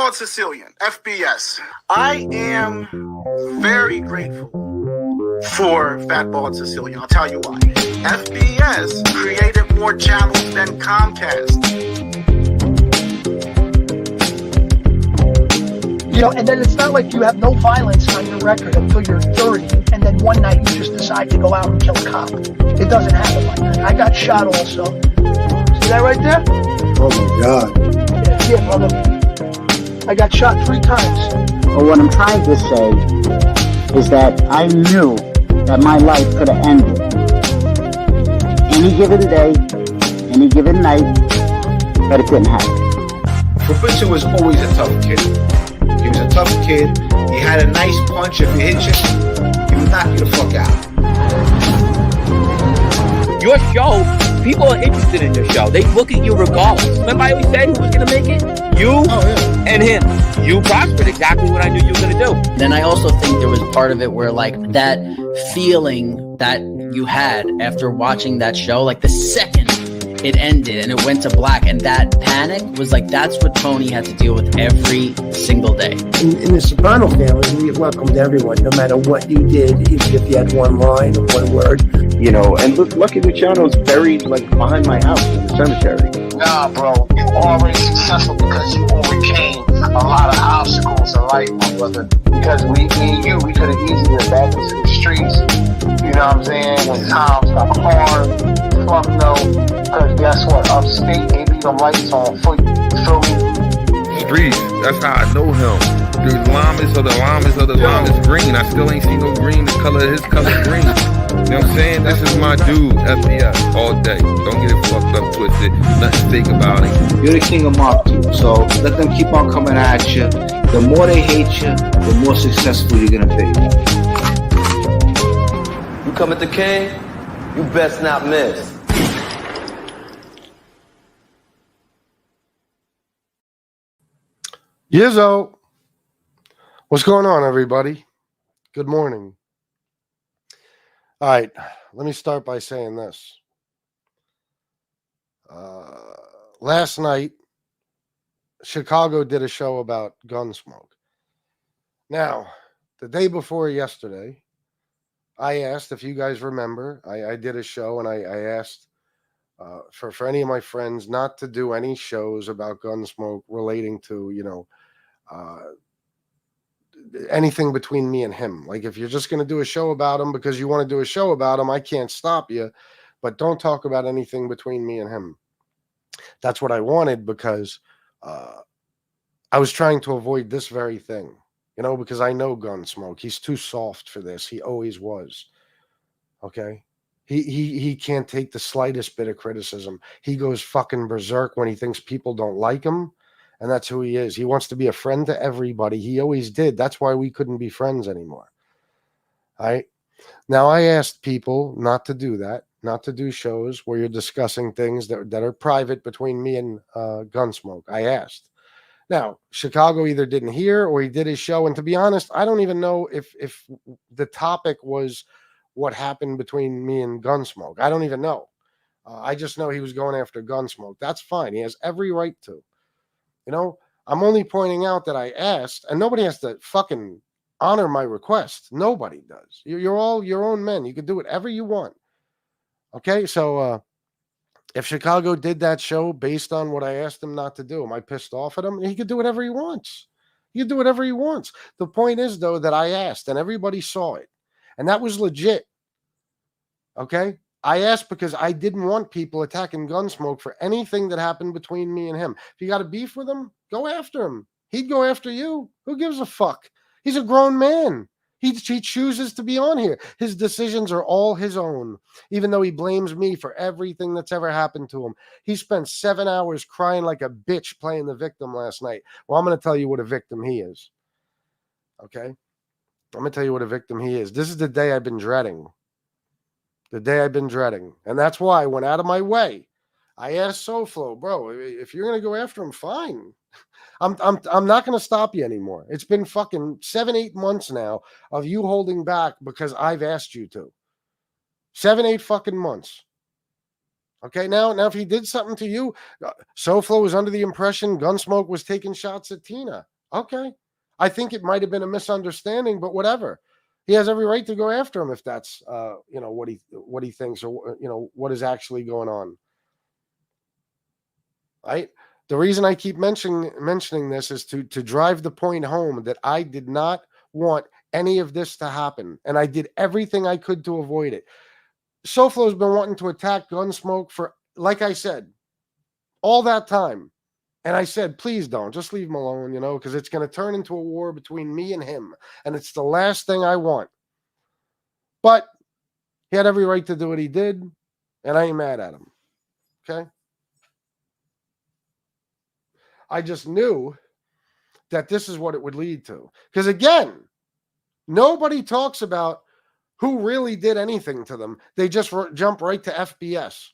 Bald-Sicilian, FBS. I am very grateful for Fat Bald-Sicilian. I'll tell you why. FBS created more channels than Comcast. You know, and then it's not like you have no violence on your record until you're 30, and then one night you just decide to go out and kill a cop. It doesn't happen like that. I got shot also. See that right there? Oh my God. Yeah, brother. I got shot 3 times. Well, what I'm trying to say is that I knew that my life could have ended any given day, any given night, but it didn't happen. Professor was always a tough kid. He was a tough kid. He had a nice punch. If he hit you, he would knock you the fuck out. Your show, people are interested in your show. They look at you regardless. Remember I always said who was going to make it? You and him. You prospered, exactly what I knew you were going to do. Then I also think there was part of it where like that feeling that you had after watching that show, like the second it ended and it went to black, and that panic was like, that's what Tony had to deal with every single day. In the Soprano family, we welcomed everyone, no matter what you did, even if you had one line or one word. You know, and look, Lucky Luciano's buried like behind my house in the cemetery. Nah, bro, you already successful because you overcame a lot of obstacles in life, my brother. Because me and you, we could have easily been back into the streets. You know what I'm saying? When times got hard, fuck no. Because guess what? Upstate, they leave the lights on for you. Feel me? Streets, that's how I know him. The llamas of the llamas of the llamas green. I still ain't seen no green. The color of his color green. You know what I'm saying? This is my dude, FBS, all day. Don't get it fucked up, twisted. Nothing fake about it. You're the king of Mark II, so let them keep on coming at you. The more they hate you, the more successful you're gonna be. You come at the king, you best not miss. Yizzo, what's going on, everybody? Good morning. All right, let me start by saying this. Last night, Chicago did a show about Gunsmoke. Now, the day before yesterday, I asked, if you guys remember, I did a show and I asked for any of my friends not to do any shows about Gunsmoke relating to, you know, anything between me and him. Like, if you're just going to do a show about him because you want to do a show about him, I can't stop you, but don't talk about anything between me and him. That's what I wanted, because I was trying to avoid this very thing, you know, because I know Gunsmoke. He's too soft for this. He always was. Okay. He can't take the slightest bit of criticism. He goes fucking berserk when he thinks people don't like him. And that's who he is. He wants to be a friend to everybody. He always did. That's why we couldn't be friends anymore. All right. Now, I asked people not to do that, not to do shows where you're discussing things that are private between me and Gunsmoke. I asked. Now, Chicago either didn't hear or he did his show. And to be honest, I don't even know if the topic was what happened between me and Gunsmoke. I don't even know. I just know he was going after Gunsmoke. That's fine. He has every right to. You know, I'm only pointing out that I asked, and nobody has to fucking honor my request. Nobody does. You're all your own men. You can do whatever you want. Okay, so if Chicago did that show based on what I asked him not to do, am I pissed off at him? He could do whatever he wants. He could do whatever he wants. The point is, though, that I asked, and everybody saw it. And that was legit. Okay? I asked because I didn't want people attacking Gunsmoke for anything that happened between me and him. If you got a beef with him, go after him. He'd go after you. Who gives a fuck? He's a grown man. He chooses to be on here. His decisions are all his own, even though he blames me for everything that's ever happened to him. He spent 7 hours crying like a bitch playing the victim last night. Well, I'm going to tell you what a victim he is. Okay? I'm going to tell you what a victim he is. This is the day I've been dreading. The day I've been dreading. And that's why I went out of my way. I asked SoFlo, bro, if you're going to go after him, fine. I'm not going to stop you anymore. It's been fucking 7-8 months now of you holding back because I've asked you to. 7-8 fucking months. Okay, now if he did something to you, SoFlo was under the impression Gunsmoke was taking shots at Tina. Okay. I think it might have been a misunderstanding, but whatever. He has every right to go after him if that's what he thinks, or what is actually going on. Right? The reason I keep mentioning this is to drive the point home that I did not want any of this to happen, and I did everything I could to avoid it. SoFlo's been wanting to attack Gunsmoke for, like I said, all that time. And I said, please don't. Just leave him alone, because it's going to turn into a war between me and him. And it's the last thing I want. But he had every right to do what he did, and I ain't mad at him. Okay? I just knew that this is what it would lead to. Because again, nobody talks about who really did anything to them. They just jump right to FBS.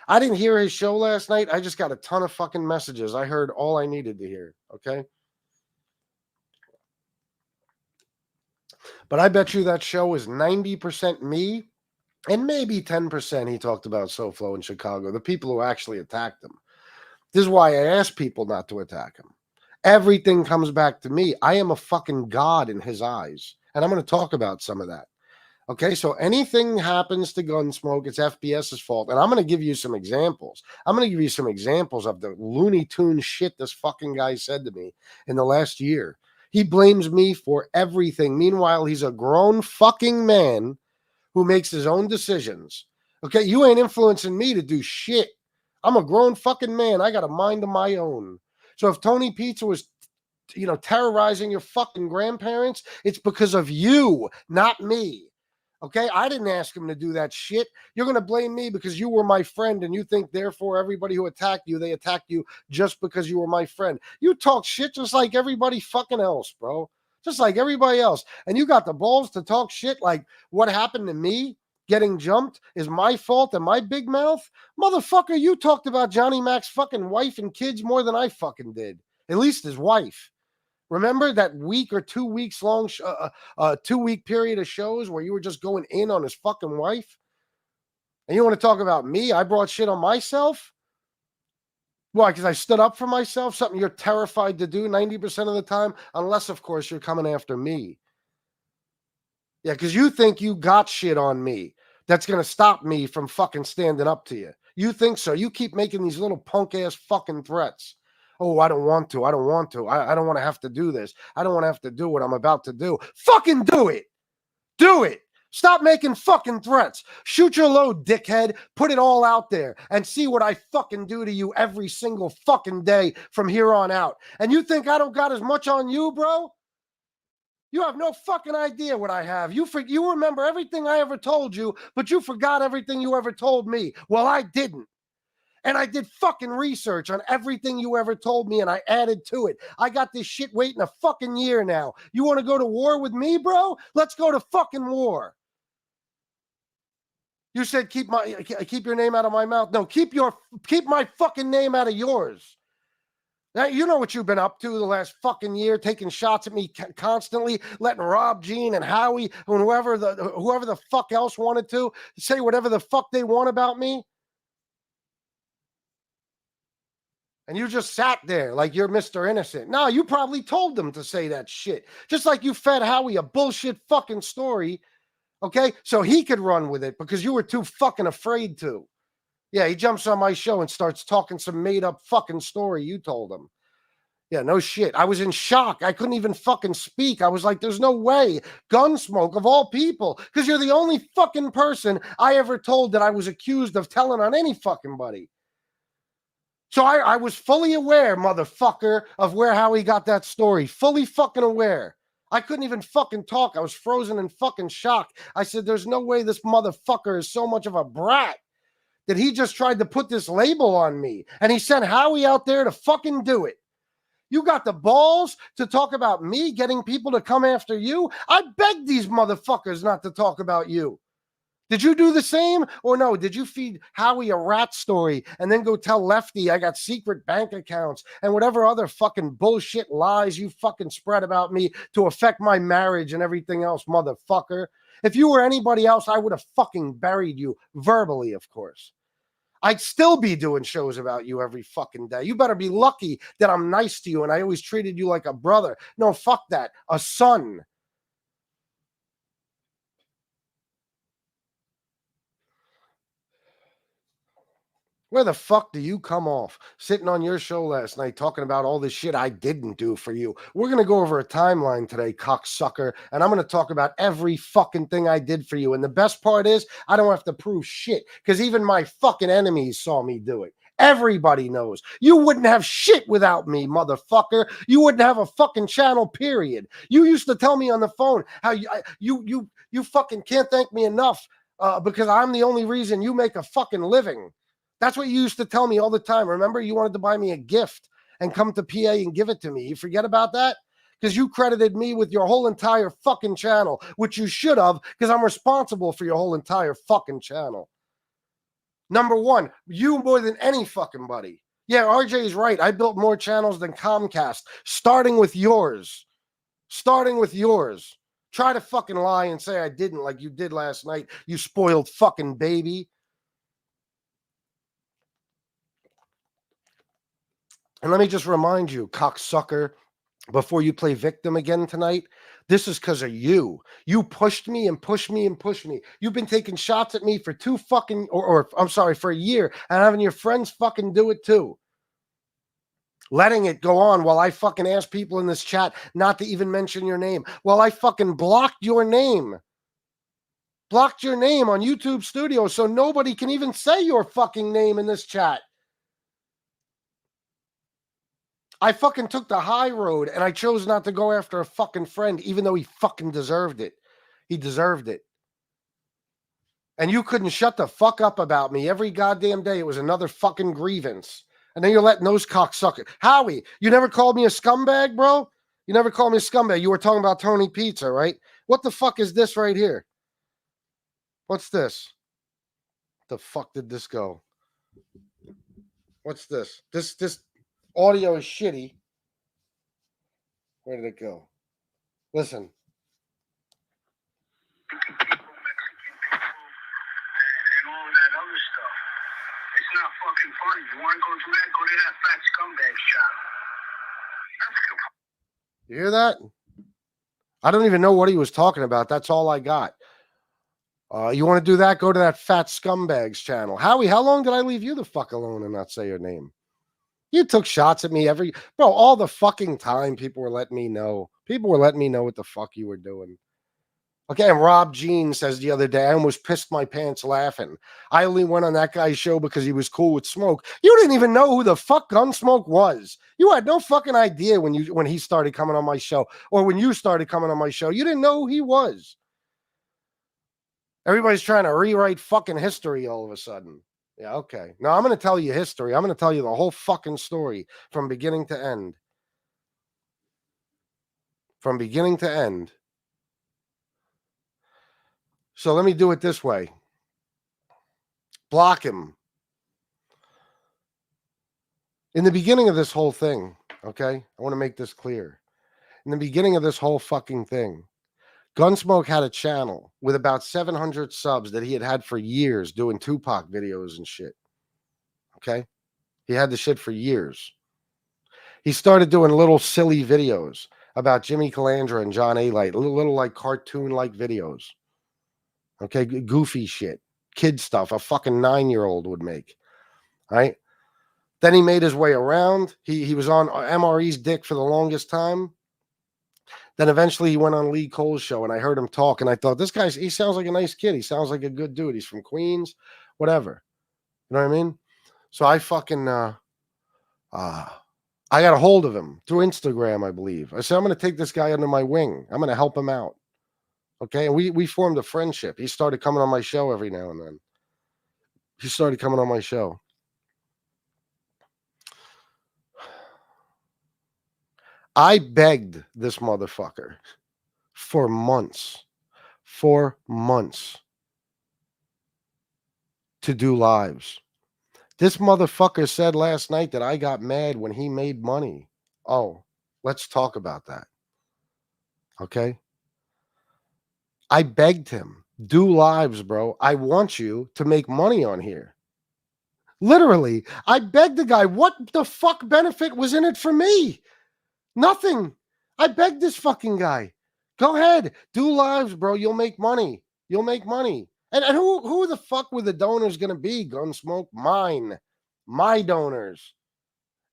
I didn't hear his show last night. I just got a ton of fucking messages. I heard all I needed to hear. Okay? But I bet you that show was 90% me, and maybe 10% he talked about SoFlo in Chicago, the people who actually attacked him. This is why I ask people not to attack him. Everything comes back to me. I am a fucking god in his eyes. And I'm going to talk about some of that. Okay, so anything happens to Gunsmoke, it's FBS's fault. And I'm going to give you some examples. I'm going to give you some examples of the Looney Tune shit this fucking guy said to me in the last year. He blames me for everything. Meanwhile, he's a grown fucking man who makes his own decisions. Okay, you ain't influencing me to do shit. I'm a grown fucking man. I got a mind of my own. So if Tony Pizza was, terrorizing your fucking grandparents, it's because of you, not me. Okay, I didn't ask him to do that shit. You're going to blame me because you were my friend, and you think, therefore, everybody who attacked you, they attacked you just because you were my friend. You talk shit just like everybody fucking else, bro. Just like everybody else. And you got the balls to talk shit like what happened to me, getting jumped, is my fault and my big mouth? Motherfucker, you talked about Johnny Mac's fucking wife and kids more than I fucking did. At least his wife. Remember that week or 2 weeks long, 2 week period of shows where you were just going in on his fucking wife? And you want to talk about me? I brought shit on myself? Why? Because I stood up for myself? Something you're terrified to do 90% of the time? Unless, of course, you're coming after me. Yeah, because you think you got shit on me that's going to stop me from fucking standing up to you. You think so. You keep making these little punk-ass fucking threats. Oh, I don't want to. I don't want to. I don't want to have to do this. I don't want to have to do what I'm about to do. Fucking do it. Do it. Stop making fucking threats. Shoot your load, dickhead. Put it all out there and see what I fucking do to you every single fucking day from here on out. And you think I don't got as much on you, bro? You have no fucking idea what I have. You remember everything I ever told you, but you forgot everything you ever told me. Well, I didn't. And I did fucking research on everything you ever told me, and I added to it. I got this shit waiting a fucking year now. You want to go to war with me, bro? Let's go to fucking war. You said keep your name out of my mouth. No, keep my fucking name out of yours. Now, you know what you've been up to the last fucking year, taking shots at me constantly, letting Rob, Gene, and Howie, and whoever the fuck else wanted to say whatever the fuck they want about me. And you just sat there like you're Mr. Innocent. No, you probably told them to say that shit. Just like you fed Howie a bullshit fucking story, okay? So he could run with it because you were too fucking afraid to. Yeah, he jumps on my show and starts talking some made-up fucking story you told him. Yeah, no shit. I was in shock. I couldn't even fucking speak. I was like, there's no way. Gunsmoke, of all people, because you're the only fucking person I ever told that I was accused of telling on any fucking buddy. So I was fully aware, motherfucker, of how he got that story. Fully fucking aware. I couldn't even fucking talk. I was frozen in fucking shock. I said, there's no way this motherfucker is so much of a brat that he just tried to put this label on me. And he sent Howie out there to fucking do it. You got the balls to talk about me getting people to come after you? I begged these motherfuckers not to talk about you. Did you do the same or no? Did you feed Howie a rat story and then go tell Lefty I got secret bank accounts and whatever other fucking bullshit lies you fucking spread about me to affect my marriage and everything else, motherfucker? If you were anybody else, I would have fucking buried you verbally, of course. I'd still be doing shows about you every fucking day. You better be lucky that I'm nice to you and I always treated you like a brother. No, fuck that. A son. Where the fuck do you come off sitting on your show last night talking about all this shit I didn't do for you? We're going to go over a timeline today, cocksucker, and I'm going to talk about every fucking thing I did for you. And the best part is I don't have to prove shit because even my fucking enemies saw me do it. Everybody knows. You wouldn't have shit without me, motherfucker. You wouldn't have a fucking channel, period. You used to tell me on the phone how you fucking can't thank me enough because I'm the only reason you make a fucking living. That's what you used to tell me all the time. Remember, you wanted to buy me a gift and come to PA and give it to me. You forget about that? Because you credited me with your whole entire fucking channel, which you should have, because I'm responsible for your whole entire fucking channel. Number one, you more than any fucking buddy. Yeah, RJ is right. I built more channels than Comcast, starting with yours. Starting with yours. Try to fucking lie and say I didn't like you did last night, you spoiled fucking baby. And let me just remind you, cocksucker, before you play victim again tonight, this is because of you. You pushed me and pushed me and pushed me. You've been taking shots at me for for a year and having your friends fucking do it too. Letting it go on while I fucking ask people in this chat not to even mention your name. While I fucking blocked your name. Blocked your name on YouTube Studio so nobody can even say your fucking name in this chat. I fucking took the high road and I chose not to go after a fucking friend, even though he fucking deserved it. He deserved it. And you couldn't shut the fuck up about me every goddamn day. It was another fucking grievance. And then you're letting those cocksuckers. Howie, you never called me a scumbag, bro? You never called me a scumbag. You were talking about Tony Pizza, right? What the fuck is this right here? What's this? The fuck did this go? What's this? This audio is shitty. Where did it go? Listen. And all of that other stuff. It's not fucking funny. You want to go through that? Go to that fat scumbag channel. You hear that? I don't even know what he was talking about. That's all I got. You want to do that? Go to that fat scumbags channel. Howie, how long did I leave you the fuck alone and not say your name? You took shots at me all the fucking time. People were letting me know. People were letting me know what the fuck you were doing. Okay, and Rob Jean says the other day, I almost pissed my pants laughing. I only went on that guy's show because he was cool with Smoke. You didn't even know who the fuck Gunsmoke was. You had no fucking idea when he started coming on my show or when you started coming on my show. You didn't know who he was. Everybody's trying to rewrite fucking history all of a sudden. Yeah, okay. Now I'm going to tell you history. I'm going to tell you the whole fucking story from beginning to end. From beginning to end. So let me do it this way. Block him. In the beginning of this whole thing, okay? I want to make this clear. In the beginning of this whole fucking thing, Gunsmoke had a channel with about 700 subs that he had for years doing Tupac videos and shit. Okay? He had the shit for years. He started doing little silly videos about Jimmy Calandra and John A. Light, little like cartoon-like videos. Okay? Goofy shit. Kid stuff a fucking 9-year-old would make. All right? Then he made his way around. He was on MRE's dick for the longest time. Then eventually he went on Lee Cole's show, and I heard him talk, and I thought, he sounds like a nice kid. He sounds like a good dude. He's from Queens, whatever. You know what I mean? So I fucking, I got a hold of him through Instagram, I believe. I said, I'm going to take this guy under my wing. I'm going to help him out. Okay? And we formed a friendship. He started coming on my show every now and then. He started coming on my show. I begged this motherfucker for months to do lives. This motherfucker said last night that I got mad when he made money. Oh, let's talk about that. Okay? I begged him, do lives, bro. I want you to make money on here. Literally. I begged the guy, what the fuck benefit was in it for me? Nothing. I begged this fucking guy. Go ahead. Do lives, bro. You'll make money. You'll make money. And who the fuck were the donors going to be, Gunsmoke? Mine. My donors.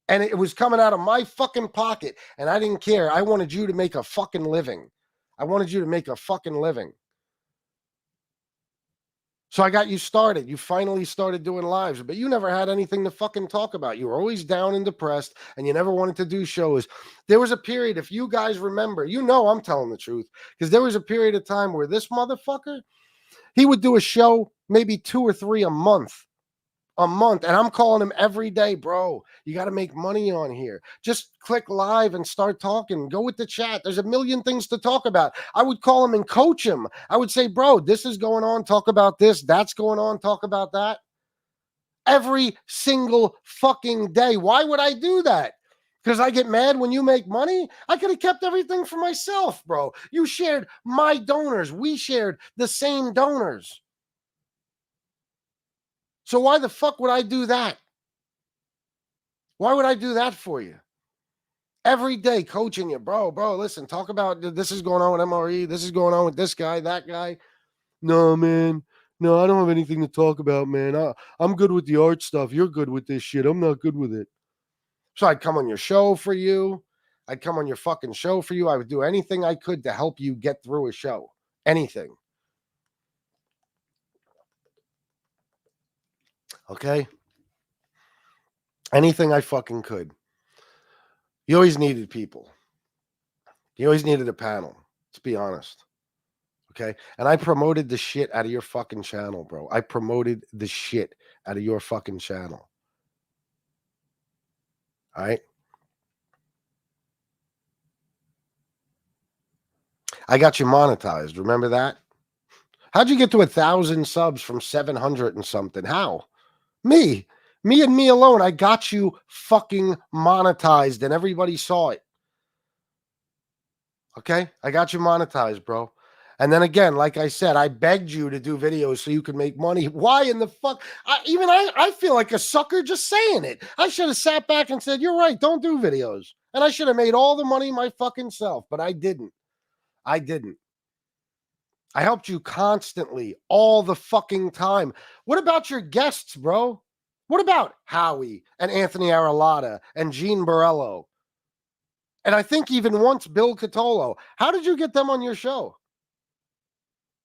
And it was coming out of my fucking pocket. And I didn't care. I wanted you to make a fucking living. I wanted you to make a fucking living. So I got you started. You finally started doing lives, but you never had anything to fucking talk about. You were always down and depressed, and you never wanted to do shows. There was a period, if you guys remember, you know I'm telling the truth, because there was a period of time where this motherfucker, he would do a show, maybe 2 or 3 a month. And I'm calling him every day, bro. You got to make money on here. Just click live and start talking. Go with the chat. There's a million things to talk about. I would call him and coach him. I would say, bro, this is going on. Talk about this. That's going on. Talk about that. Every single fucking day. Why would I do that? Because I get mad when you make money? I could have kept everything for myself, bro. You shared my donors. We shared the same donors. So why the fuck would I do that? Why would I do that for you? Every day coaching you, bro, listen, talk about this is going on with MRE. This is going on with this guy, that guy. No, man. No, I don't have anything to talk about, man. I'm good with the art stuff. You're good with this shit. I'm not good with it. So I'd come on your show for you. I'd come on your fucking show for you. I would do anything I could to help you get through a show. Anything. Okay? Anything I fucking could. You always needed people. You always needed a panel. Let's be honest. Okay? And I promoted the shit out of your fucking channel, bro. I promoted the shit out of your fucking channel. All right? I got you monetized. Remember that? How'd you get to 1,000 subs from 700 and something? How? Me and me alone. I got you fucking monetized and everybody saw it. Okay? I got you monetized, bro. And then again, like I said, I begged you to do videos so you could make money. Why in the fuck? I feel like a sucker just saying it. I should have sat back and said, you're right, don't do videos. And I should have made all the money my fucking self, but I didn't. I helped you constantly, all the fucking time. What about your guests, bro? What about Howie and Anthony Aralata and Gene Borello? And I think even once Bill Catolo. How did you get them on your show?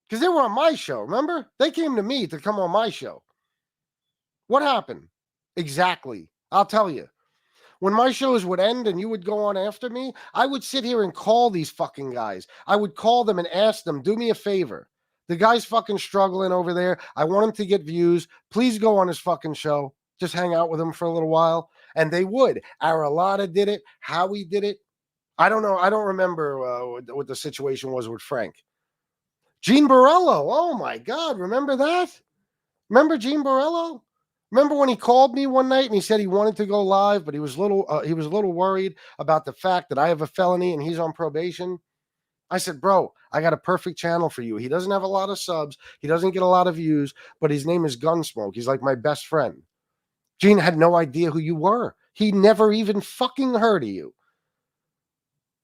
Because they were on my show, remember? They came to me to come on my show. What happened? Exactly. I'll tell you. When my shows would end and you would go on after me, I would sit here and call these fucking guys. I would call them and ask them, do me a favor. The guy's fucking struggling over there. I want him to get views. Please go on his fucking show. Just hang out with him for a little while. And they would. Aralata did it. Howie did it. I don't know. I don't remember what the situation was with Frank. Gene Borello. Oh, my God. Remember that? Remember Gene Borello? Remember when he called me one night and he said he wanted to go live, but he was a little worried about the fact that I have a felony and he's on probation? I said, bro, I got a perfect channel for you. He doesn't have a lot of subs. He doesn't get a lot of views, but his name is Gunsmoke. He's like my best friend. Gene had no idea who you were. He never even fucking heard of you.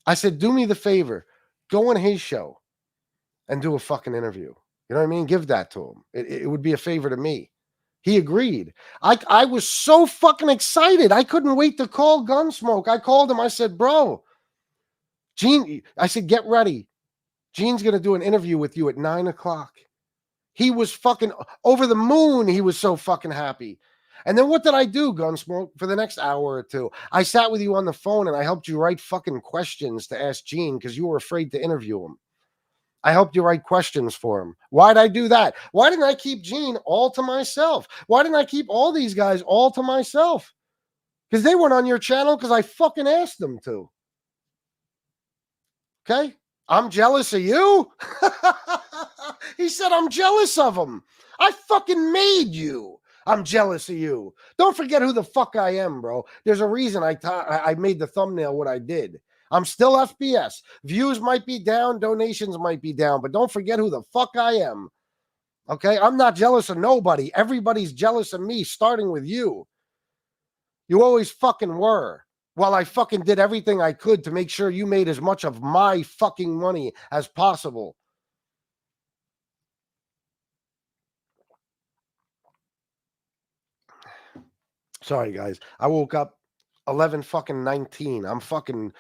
I said, do me the favor. Go on his show and do a fucking interview. You know what I mean? Give that to him. It would be a favor to me. He agreed. I was so fucking excited. I couldn't wait to call Gunsmoke. I called him. I said, bro, Gene, I said, get ready. Gene's going to do an interview with you at 9:00. He was fucking over the moon. He was so fucking happy. And then what did I do, Gunsmoke, for the next hour or two? I sat with you on the phone and I helped you write fucking questions to ask Gene because you were afraid to interview him. I helped you write questions for him. Why'd I do that? Why didn't I keep Gene all to myself? Why didn't I keep all these guys all to myself? Because they weren't on your channel because I fucking asked them to. Okay? I'm jealous of you? He said I'm jealous of him. I fucking made you. I'm jealous of you. Don't forget who the fuck I am, bro. There's a reason I made the thumbnail what I did. I'm still FBS. Views might be down, donations might be down, but don't forget who the fuck I am. Okay? I'm not jealous of nobody. Everybody's jealous of me, starting with you. You always fucking were. While I fucking did everything I could to make sure you made as much of my fucking money as possible. Sorry, guys. I woke up 11 fucking 19. I'm fucking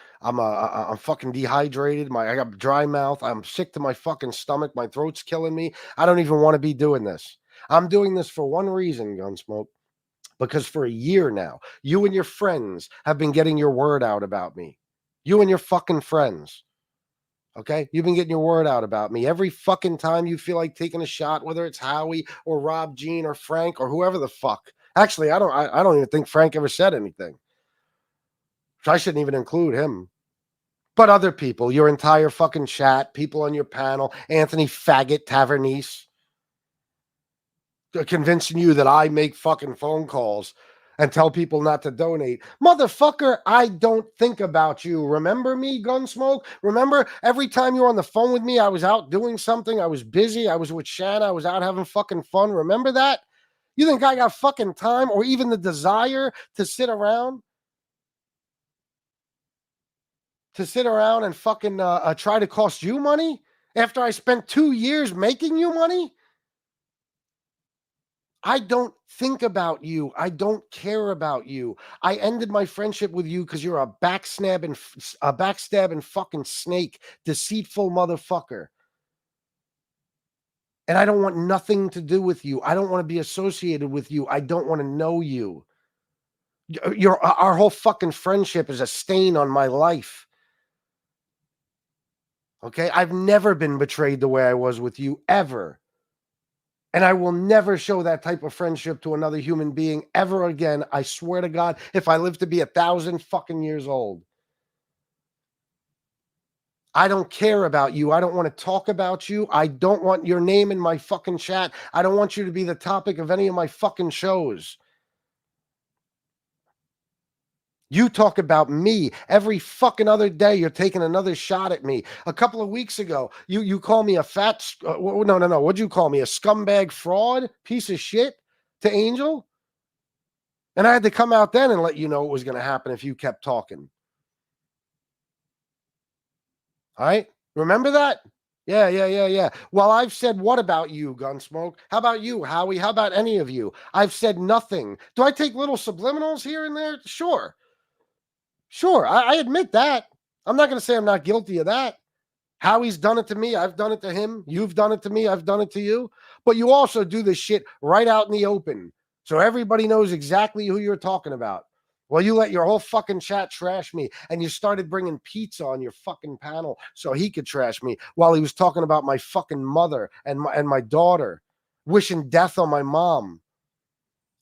dehydrated. I got dry mouth. I'm sick to my fucking stomach. My throat's killing me. I don't even want to be doing this. I'm doing this for one reason, Gunsmoke. Because for a year now, you and your friends have been getting your word out about me. You and your fucking friends. Okay? You've been getting your word out about me. Every fucking time you feel like taking a shot, whether it's Howie or Rob Jean or Frank or whoever the fuck. Actually, I don't even think Frank ever said anything. So I shouldn't even include him. But other people, your entire fucking chat, people on your panel, Anthony Faggot Tavernese, convincing you that I make fucking phone calls and tell people not to donate. Motherfucker, I don't think about you. Remember me, Gunsmoke? Remember every time you were on the phone with me, I was out doing something. I was busy. I was with Shanna. I was out having fucking fun. Remember that? You think I got fucking time or even the desire to sit around? To sit around and fucking try to cost you money after I spent 2 years making you money? I don't think about you. I don't care about you. I ended my friendship with you because you're a backstabbing fucking snake, deceitful motherfucker. And I don't want nothing to do with you. I don't want to be associated with you. I don't want to know you. Our whole fucking friendship is a stain on my life. Okay? I've never been betrayed the way I was with you, ever. And I will never show that type of friendship to another human being ever again. I swear to God, if I live to be 1,000 fucking years old. I don't care about you. I don't want to talk about you. I don't want your name in my fucking chat. I don't want you to be the topic of any of my fucking shows. You talk about me every fucking other day. You're taking another shot at me. A couple of weeks ago, you call me a fat, no. What'd you call me? A scumbag fraud piece of shit to Angel? And I had to come out then and let you know what was going to happen if you kept talking. All right? Remember that? Yeah. Well, I've said what about you, Gunsmoke? How about you, Howie? How about any of you? I've said nothing. Do I take little subliminals here and there? Sure. I admit that. I'm not going to say I'm not guilty of that. Howie's done it to me. I've done it to him. You've done it to me. I've done it to you. But you also do this shit right out in the open. So everybody knows exactly who you're talking about. Well, you let your whole fucking chat trash me, and you started bringing pizza on your fucking panel so he could trash me while he was talking about my fucking mother and my daughter, wishing death on my mom.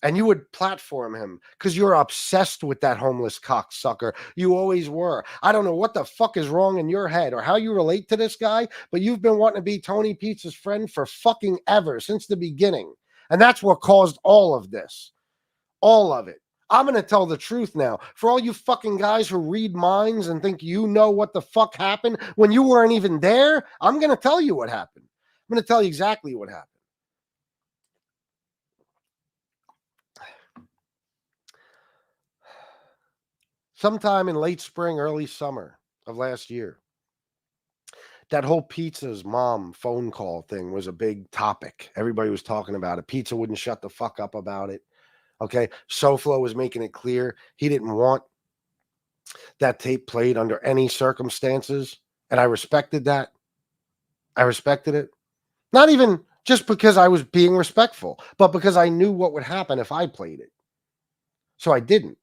And you would platform him because you're obsessed with that homeless cocksucker. You always were. I don't know what the fuck is wrong in your head or how you relate to this guy, but you've been wanting to be Tony Pizza's friend for fucking ever, since the beginning. And that's what caused all of this. All of it. I'm going to tell the truth now. For all you fucking guys who read minds and think you know what the fuck happened when you weren't even there, I'm going to tell you what happened. I'm going to tell you exactly what happened. Sometime in late spring, early summer of last year, that whole Pizza's mom phone call thing was a big topic. Everybody was talking about it. Pizza wouldn't shut the fuck up about it. Okay. SoFlo was making it clear he didn't want that tape played under any circumstances. And I respected that. I respected it. Not even just because I was being respectful, but because I knew what would happen if I played it. So I didn't.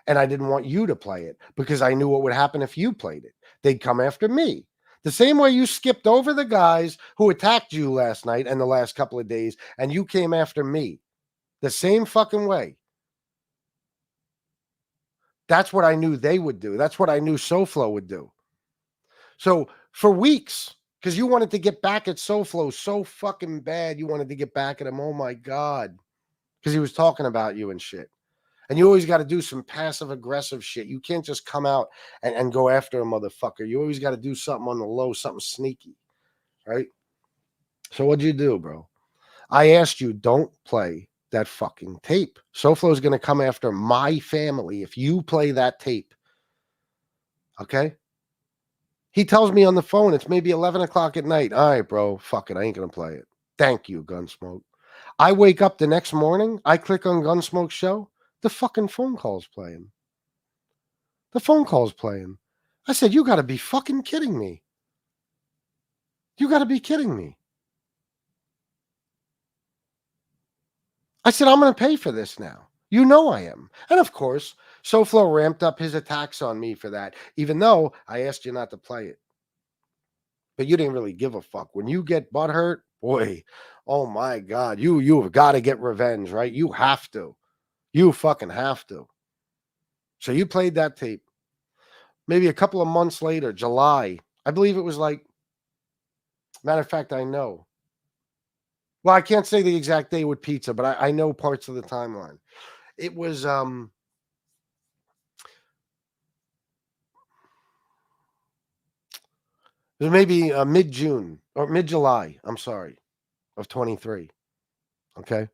And I didn't want you to play it because I knew what would happen if you played it. They'd come after me. The same way you skipped over the guys who attacked you last night and the last couple of days, and you came after me. The same fucking way. That's what I knew they would do. That's what I knew SoFlo would do. So for weeks, because you wanted to get back at SoFlo so fucking bad, you wanted to get back at him. Oh my God. Because he was talking about you and shit. And you always got to do some passive-aggressive shit. You can't just come out and go after a motherfucker. You always got to do something on the low, something sneaky, right? So what'd you do, bro? I asked you, don't play that fucking tape. SoFlo is going to come after my family if you play that tape. Okay? He tells me on the phone, it's maybe 11 o'clock at night. All right, bro, fuck it. I ain't going to play it. Thank you, Gunsmoke. I wake up the next morning. I click on Gunsmoke's show. The fucking phone call's playing. The phone call's playing. I said, you got to be fucking kidding me. You got to be kidding me. I said, I'm going to pay for this now. You know I am. And of course, SoFlo ramped up his attacks on me for that, even though I asked you not to play it. But you didn't really give a fuck. When you get butthurt, boy, oh my God, you have got to get revenge, right? You have to. You fucking have to. So you played that tape. Maybe a couple of months later, July, I believe it was like, matter of fact, I know. Well, I can't say the exact day with pizza, but I know parts of the timeline. It was maybe mid-June or mid-July, I'm sorry, of 23. Okay.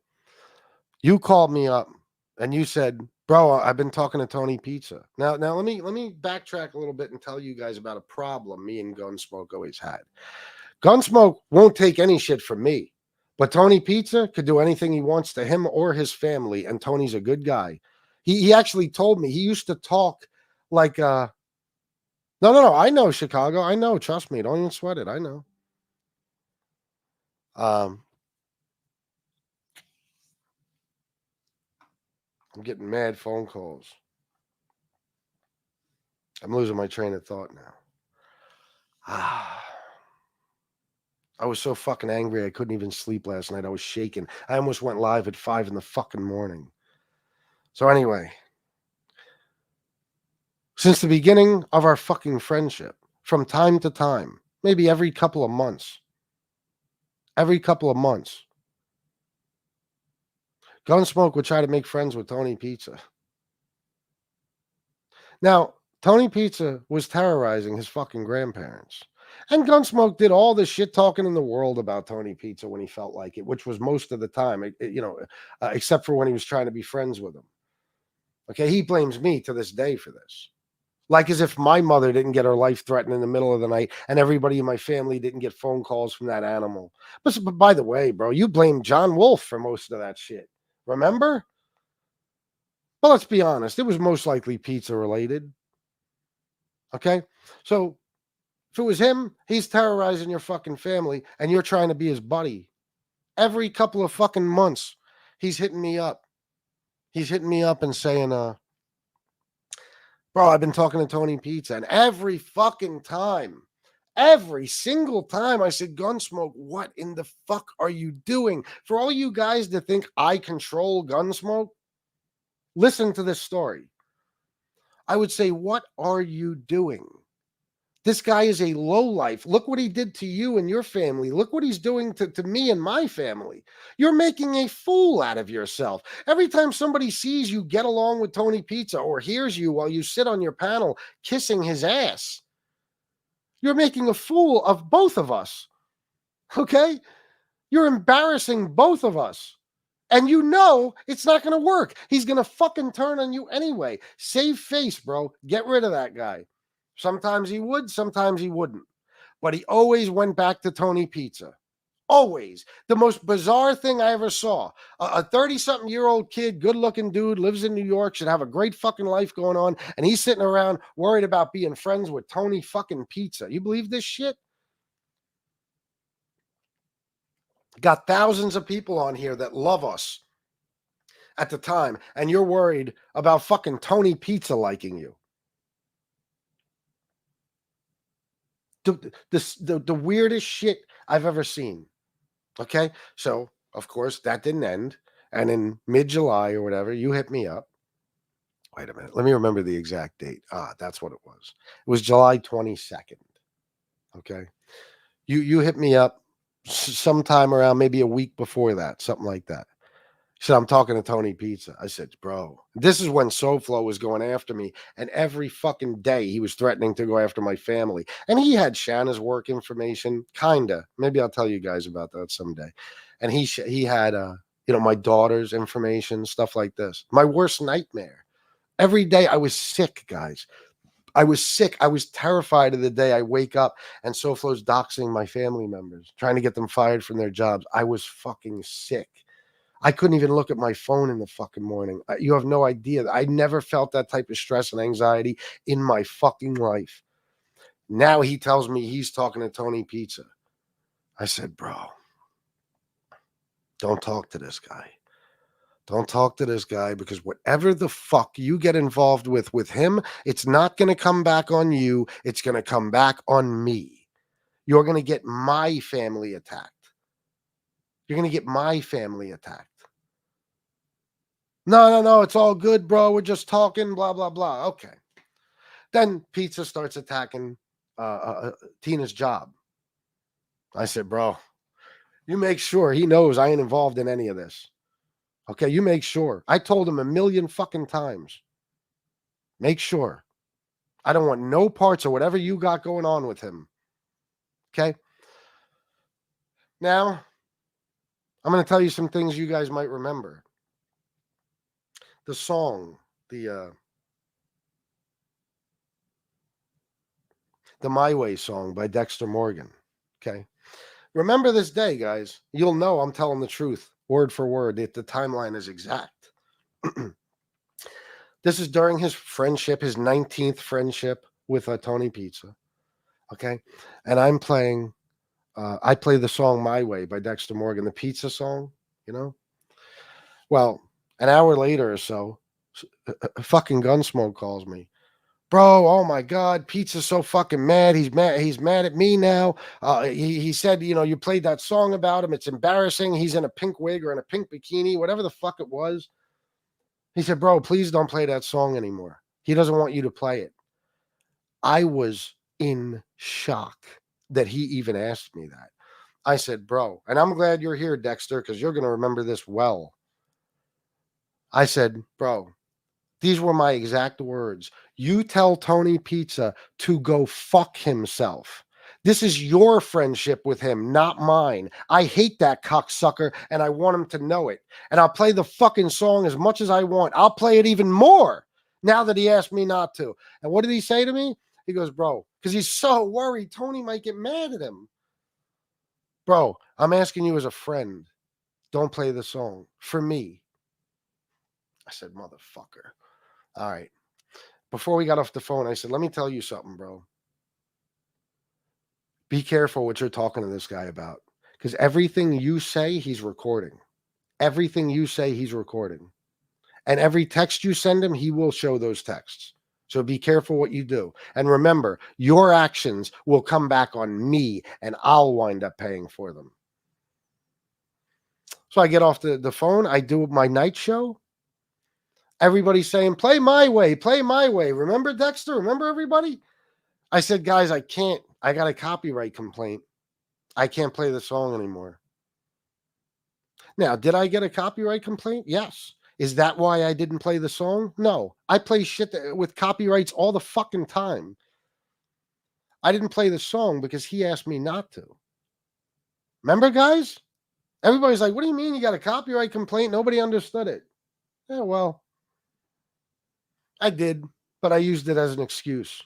You called me up and you said, bro, I've been talking to Tony Pizza. Now let me backtrack a little bit and tell you guys about a problem me and Gunsmoke always had. Gunsmoke won't take any shit from me. But Tony Pizza could do anything he wants to him or his family, and Tony's a good guy. He actually told me he used to talk like no, I know Chicago. I know, trust me, don't even sweat it. I know. I'm getting mad phone calls. I'm losing my train of thought now. I was so fucking angry I couldn't even sleep last night. I was shaking. I almost went live at 5 in the fucking morning. So anyway, since the beginning of our fucking friendship, from time to time, maybe every couple of months, Gunsmoke would try to make friends with Tony Pizza. Now, Tony Pizza was terrorizing his fucking grandparents. And Gunsmoke did all the shit talking in the world about Tony Pizza when he felt like it, which was most of the time, except for when he was trying to be friends with him. Okay, he blames me to this day for this. Like as if my mother didn't get her life threatened in the middle of the night and everybody in my family didn't get phone calls from that animal. But by the way, bro, you blamed John Wolfe for most of that shit. Remember? Well, let's be honest. It was most likely pizza related. Okay? So if it was him, he's terrorizing your fucking family and you're trying to be his buddy. Every couple of fucking months, he's hitting me up. He's hitting me up and saying, bro, I've been talking to Tony Pizza. And every fucking time, every single time I said, Gunsmoke, what in the fuck are you doing? For all you guys to think I control Gunsmoke, listen to this story. I would say, what are you doing? This guy is a lowlife. Look what he did to you and your family. Look what he's doing to me and my family. You're making a fool out of yourself. Every time somebody sees you get along with Tony Pizza or hears you while you sit on your panel kissing his ass, you're making a fool of both of us. Okay? You're embarrassing both of us. And you know it's not going to work. He's going to fucking turn on you anyway. Save face, bro. Get rid of that guy. Sometimes he would, sometimes he wouldn't. But he always went back to Tony Pizza. Always. The most bizarre thing I ever saw. A 30-something-year-old kid, good-looking dude, lives in New York, should have a great fucking life going on, and he's sitting around worried about being friends with Tony fucking Pizza. You believe this shit? Got thousands of people on here that love us at the time, and you're worried about fucking Tony Pizza liking you. The weirdest shit I've ever seen. Okay, so of course that didn't end, and in mid-July or whatever, you hit me up. Wait a minute, let me remember the exact date. That's what it was. It was July 22nd. Okay, you hit me up sometime around maybe a week before that, something like that. He said, I'm talking to Tony Pizza. I said, bro, this is when SoFlo was going after me. And every fucking day he was threatening to go after my family. And he had Shanna's work information, kinda. Maybe I'll tell you guys about that someday. and he had my daughter's information, stuff like this. My worst nightmare. Every day I was sick, guys. I was sick. I was terrified of the day I wake up and SoFlo's doxing my family members, trying to get them fired from their jobs. I was fucking sick. I couldn't even look at my phone in the fucking morning. You have no idea. I never felt that type of stress and anxiety in my fucking life. Now he tells me he's talking to Tony Pizza. I said, bro, don't talk to this guy. Don't talk to this guy, because whatever the fuck you get involved with him, it's not going to come back on you. It's going to come back on me. You're going to get my family attacked. You're going to get my family attacked. No, it's all good, bro. We're just talking, blah, blah, blah. Okay. Then Pizza starts attacking Tina's job. I said, bro, you make sure he knows I ain't involved in any of this. Okay, you make sure. I told him a million fucking times. Make sure. I don't want no parts of whatever you got going on with him. Okay? Now, I'm going to tell you some things you guys might remember. The song, the My Way song by Dexter Morgan. Okay? Remember this day, guys. You'll know I'm telling the truth, word for word. The timeline is exact. This is during his friendship, his 19th friendship with Tony Pizza. Okay? And I'm playing, I play the song My Way by Dexter Morgan, the pizza song, you know? Well, an hour later or so, fucking Gunsmoke calls me. Bro, oh my God, Pizza's so fucking mad. He's mad at me now. He said, you played that song about him. It's embarrassing. He's in a pink wig or in a pink bikini, whatever the fuck it was. He said, bro, please don't play that song anymore. He doesn't want you to play it. I was in shock that he even asked me that. I said, bro, and I'm glad you're here, Dexter, because you're going to remember this well. I said, bro, these were my exact words. You tell Tony Pizza to go fuck himself. This is your friendship with him, not mine. I hate that cocksucker, and I want him to know it. And I'll play the fucking song as much as I want. I'll play it even more now that he asked me not to. And what did he say to me? He goes, bro, because he's so worried Tony might get mad at him. Bro, I'm asking you as a friend, don't play the song for me. I said, motherfucker. All right. Before we got off the phone, I said, let me tell you something, bro. Be careful what you're talking to this guy about, because everything you say, he's recording. Everything you say, he's recording. And every text you send him, he will show those texts. So be careful what you do. And remember, your actions will come back on me, and I'll wind up paying for them. So I get off the phone. I do my night show. Everybody's saying, play my way, play my way. Remember, Dexter? Remember, everybody? I said, guys, I can't. I got a copyright complaint. I can't play the song anymore. Now, did I get a copyright complaint? Yes. Is that why I didn't play the song? No. I play shit with copyrights all the fucking time. I didn't play the song because he asked me not to. Remember, guys? Everybody's like, what do you mean you got a copyright complaint? Nobody understood it. Yeah, well, I did, but I used it as an excuse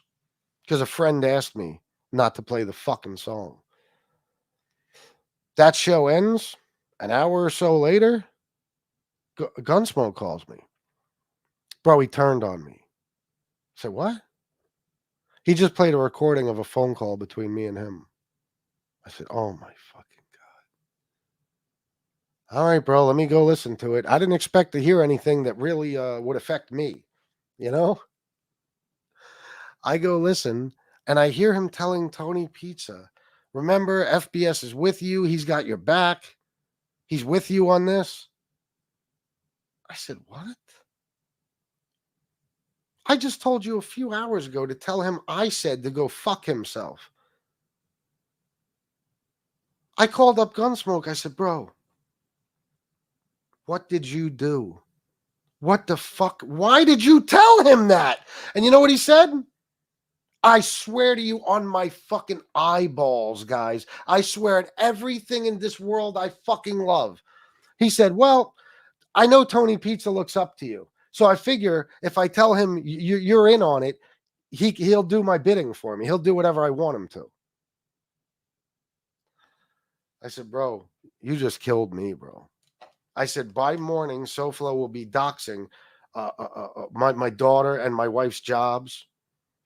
because a friend asked me not to play the fucking song. That show ends. An hour or so later, Gunsmoke calls me. Bro, he turned on me. I said, what? He just played a recording of a phone call between me and him. I said, oh my fucking God. All right, bro, let me go listen to it. I didn't expect to hear anything that really would affect me, you know? I go listen, and I hear him telling Tony Pizza, remember, FBS is with you. He's got your back. He's with you on this. I said, what? I just told you a few hours ago to tell him I said to go fuck himself. I called up Gunsmoke. I said, bro, what did you do? What the fuck? Why did you tell him that? And you know what he said? I swear to you on my fucking eyeballs, guys. I swear at everything in this world I fucking love. He said, well, I know Tony Pizza looks up to you. So I figure if I tell him you're in on it, he'll do my bidding for me. He'll do whatever I want him to. I said, bro, you just killed me, bro. I said, by morning, SoFlo will be doxing my daughter and my wife's jobs,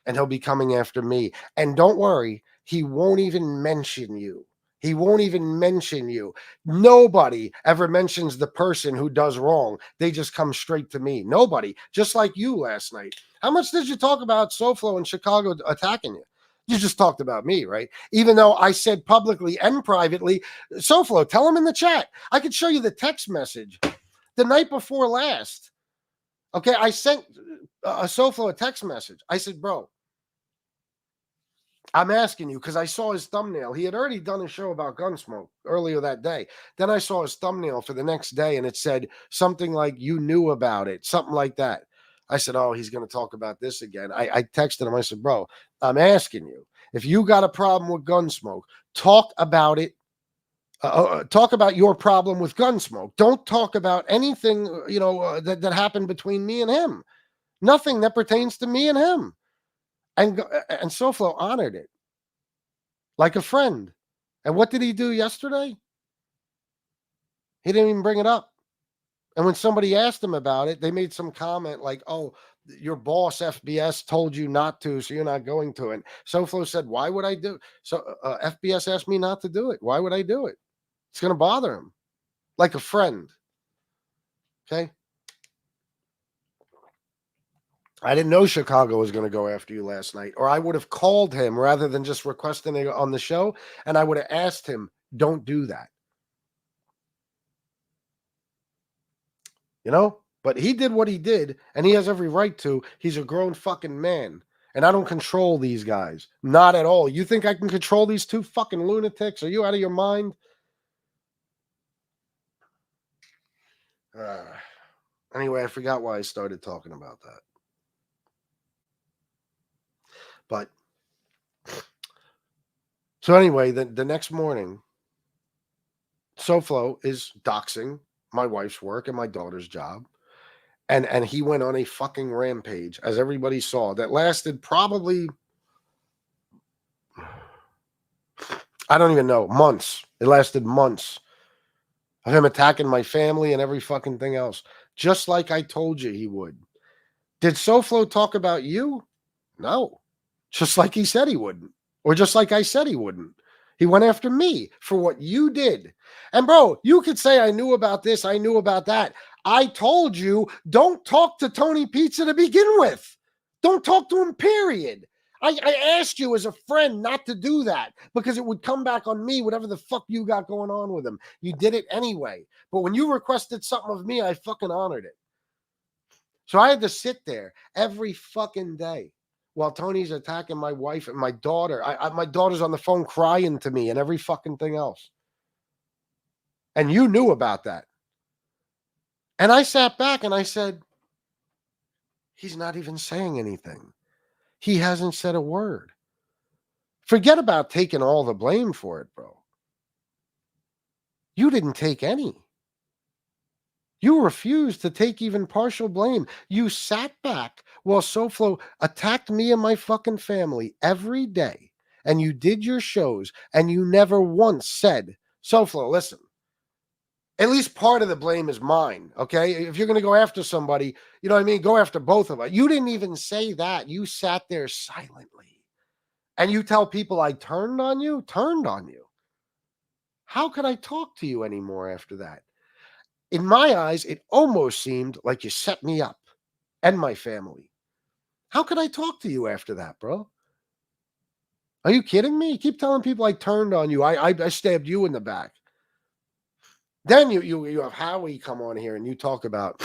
and he'll be coming after me. And don't worry, he won't even mention you. He won't even mention you. Nobody ever mentions the person who does wrong. They just come straight to me. Nobody. Just like you last night. How much did you talk about SoFlo in Chicago attacking you? You just talked about me, right? Even though I said publicly and privately, SoFlo, tell him in the chat. I could show you the text message the night before last. Okay, I sent SoFlo a text message. I said, bro, I'm asking you because I saw his thumbnail. He had already done a show about Gunsmoke earlier that day. Then I saw his thumbnail for the next day, and it said something like, you knew about it, something like that. I said, oh, he's going to talk about this again. I texted him. I said, bro, I'm asking you, if you got a problem with Gunsmoke, talk about it. Talk about your problem with Gunsmoke. Don't talk about anything, that happened between me and him. Nothing that pertains to me and him. And SoFlo honored it like a friend. And what did he do yesterday? He didn't even bring it up. And when somebody asked him about it, they made some comment like, oh, your boss FBS told you not to, so you're not going to it. SoFlo said, why would I do it? So FBS asked me not to do it. Why would I do it? It's going to bother him. Like a friend. Okay? I didn't know Chicago was going to go after you last night, or I would have called him rather than just requesting it on the show, and I would have asked him, don't do that. But he did what he did, and he has every right to. He's a grown fucking man, and I don't control these guys. Not at all. You think I can control these two fucking lunatics? Are you out of your mind? Anyway, I forgot why I started talking about that. But so anyway, the next morning, SoFlo is doxing my wife's work and my daughter's job. And he went on a fucking rampage, as everybody saw, that lasted probably, I don't even know, months. It lasted months of him attacking my family and every fucking thing else, just like I told you he would. Did SoFlo talk about you? No. Just like he said he wouldn't. Or just like I said he wouldn't. He went after me for what you did. And bro, you could say I knew about this, I knew about that. I told you, don't talk to Tony Pizza to begin with. Don't talk to him, period. I asked you as a friend not to do that because it would come back on me, whatever the fuck you got going on with him. You did it anyway. But when you requested something of me, I fucking honored it. So I had to sit there every fucking day while Tony's attacking my wife and my daughter. My daughter's on the phone crying to me and every fucking thing else. And you knew about that. And I sat back and I said, he's not even saying anything. He hasn't said a word. Forget about taking all the blame for it, bro. You didn't take any. You refused to take even partial blame. You sat back while SoFlo attacked me and my fucking family every day. And you did your shows and you never once said, SoFlo, listen, at least part of the blame is mine, okay? If you're going to go after somebody, you know what I mean? Go after both of us. You didn't even say that. You sat there silently. And you tell people I turned on you? Turned on you. How could I talk to you anymore after that? In my eyes, it almost seemed like you set me up and my family. How could I talk to you after that, bro? Are you kidding me? You keep telling people I turned on you. I stabbed you in the back. Then you have Howie come on here and you talk about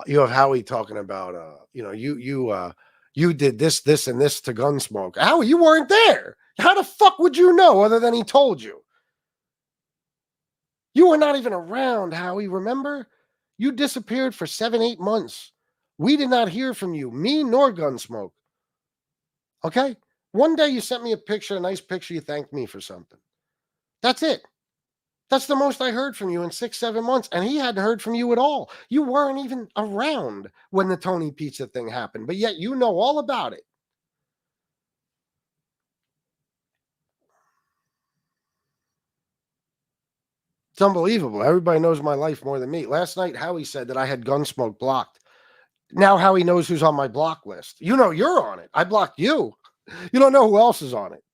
you have Howie talking about you did this and this to Gunsmoke. Howie, you weren't there. How the fuck would you know other than he told you? You were not even around, Howie, remember? You disappeared for 7-8 months. We did not hear from you, me nor Gunsmoke. Okay? One day you sent me a picture, a nice picture, you thanked me for something. That's it. That's the most I heard from you in 6-7 months. And he hadn't heard from you at all. You weren't even around when the Tony Pizza thing happened, but yet you know all about it. It's unbelievable. Everybody knows my life more than me. Last night, Howie said that I had Gunsmoke blocked. Now Howie knows who's on my block list. You know you're on it. I blocked you. You don't know who else is on it.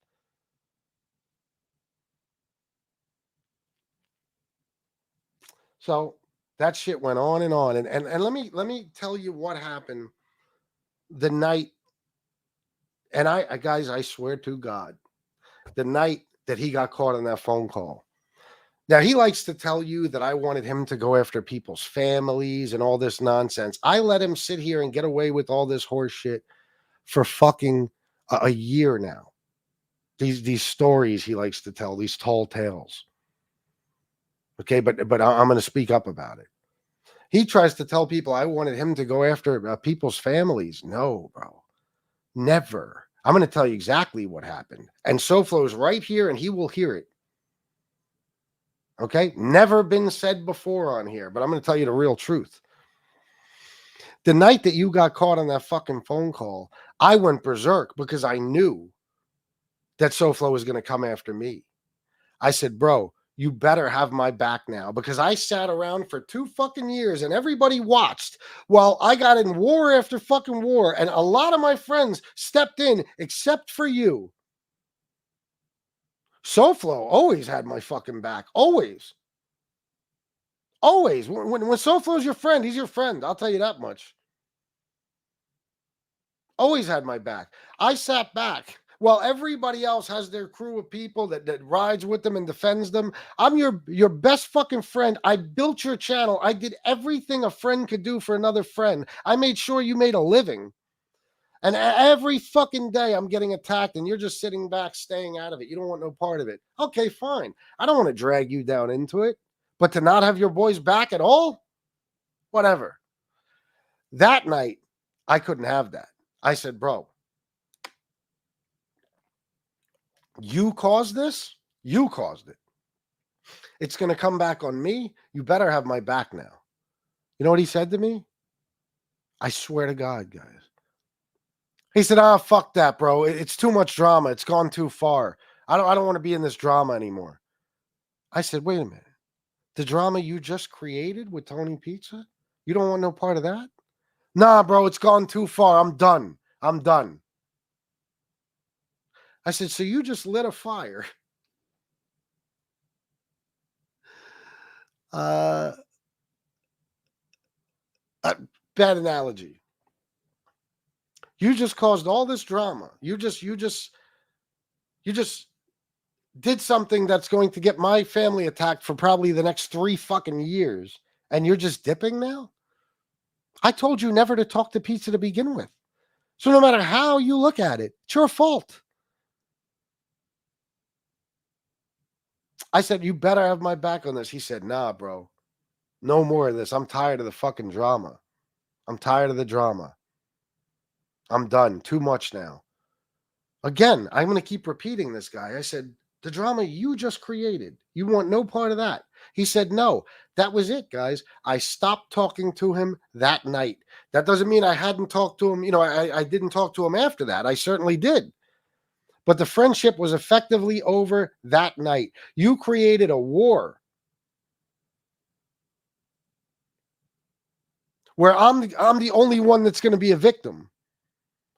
So that shit went on and on. And let me tell you what happened the night. And I guys, I swear to God, the night that he got caught on that phone call. Now, he likes to tell you that I wanted him to go after people's families and all this nonsense. I let him sit here and get away with all this horse shit for fucking a year now. These stories he likes to tell, these tall tales. Okay, but I'm going to speak up about it. He tries to tell people I wanted him to go after people's families. No, bro. Never. I'm going to tell you exactly what happened. And SoFlo's right here and he will hear it. Okay? Never been said before on here, but I'm going to tell you the real truth. The night that you got caught on that fucking phone call, I went berserk because I knew that SoFlo was going to come after me. I said, bro, you better have my back now, because I sat around for 2 fucking years and everybody watched while I got in war after fucking war. And a lot of my friends stepped in except for you. SoFlo always had my fucking back. Always. Always. When SoFlo's your friend, he's your friend. I'll tell you that much. Always had my back. I sat back while everybody else has their crew of people that rides with them and defends them. I'm your best fucking friend. I built your channel. I did everything a friend could do for another friend. I made sure you made a living. And every fucking day I'm getting attacked and you're just sitting back, staying out of it. You don't want no part of it. Okay, fine. I don't want to drag you down into it. But to not have your boys back at all? Whatever. That night, I couldn't have that. I said, bro, you caused this? You caused it. It's going to come back on me. You better have my back now. You know what he said to me? I swear to God, guys. He said, fuck that, bro. It's too much drama. It's gone too far. I don't want to be in this drama anymore. I said, wait a minute. The drama you just created with Tony Pizza? You don't want no part of that? Nah, bro, it's gone too far. I'm done. I'm done. I said, so you just lit a fire. Bad analogy. You just caused all this drama. You just did something that's going to get my family attacked for probably the next 3 fucking years. And you're just dipping now? I told you never to talk to Pizza to begin with. So no matter how you look at it, it's your fault. I said, you better have my back on this. He said, nah, bro. No more of this. I'm tired of the fucking drama. I'm tired of the drama. I'm done. Too much now. Again, I'm going to keep repeating this guy. I said, the drama you just created, you want no part of that. He said, no, that was it, guys. I stopped talking to him that night. That doesn't mean I hadn't talked to him. You know, I didn't talk to him after that. I certainly did. But the friendship was effectively over that night. You created a war where I'm the only one that's going to be a victim.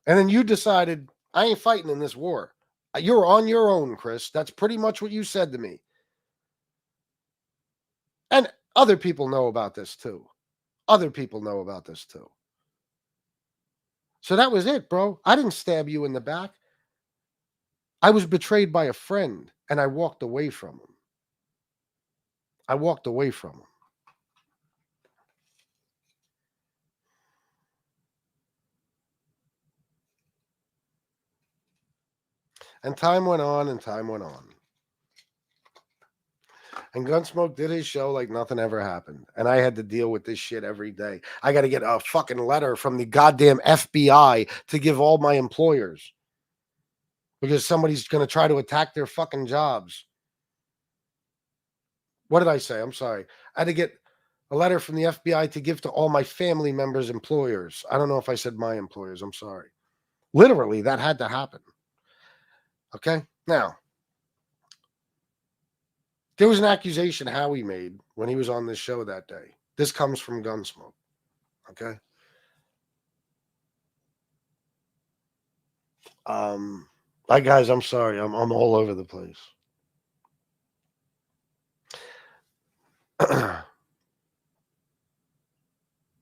And then you decided, I ain't fighting in this war. You're on your own, Chris. That's pretty much what you said to me. And other people know about this too. Other people know about this too. So that was it, bro. I didn't stab you in the back. I was betrayed by a friend, and I walked away from him. I walked away from him. And time went on and time went on. And Gunsmoke did his show like nothing ever happened. And I had to deal with this shit every day. I got to get a fucking letter from the goddamn FBI to give all my employers. because somebody's going to try to attack their fucking jobs. What did I say? I'm sorry. I had to get a letter from the FBI to give to all my family members' employers. I don't know if I said my employers. I'm sorry. Literally, that had to happen. Okay? Now, there was an accusation Howie made when he was on this show that day. This comes from Gunsmoke. Okay? Guys, I'm sorry. I'm all over the place.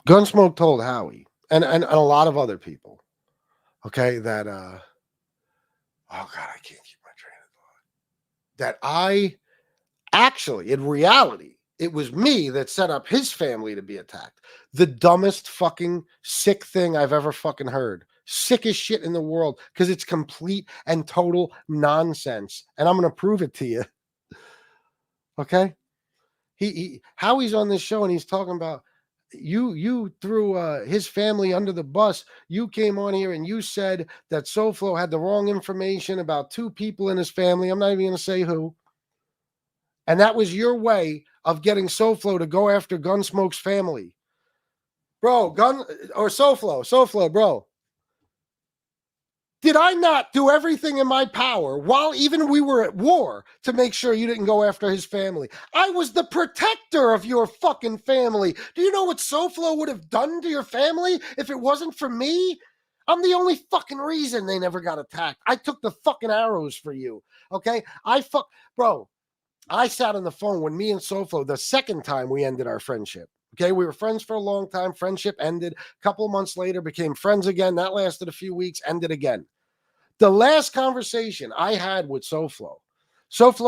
Gunsmoke told Howie and a lot of other people, okay, that oh God, I can't keep my train of thought. That I actually, in reality, it was me that set up his family to be attacked. The dumbest fucking sick thing I've ever fucking heard. Sickest shit in the world, because it's complete and total nonsense. And I'm gonna prove it to you. Okay? Howie's on this show and he's talking about you threw his family under the bus. You came on here and you said that SoFlo had the wrong information about 2 people in his family. I'm not even going to say who. And that was your way of getting SoFlo to go after Gunsmoke's family. Bro, SoFlo, bro. Did I not do everything in my power while even we were at war to make sure you didn't go after his family? I was the protector of your fucking family. Do you know what SoFlo would have done to your family if it wasn't for me? I'm the only fucking reason they never got attacked. I took the fucking arrows for you. Okay? Bro, I sat on the phone when me and SoFlo, the second time we ended our friendship. Okay, we were friends for a long time. Friendship ended. A couple of months later, became friends again. That lasted a few weeks, ended again. The last conversation I had with SoFlo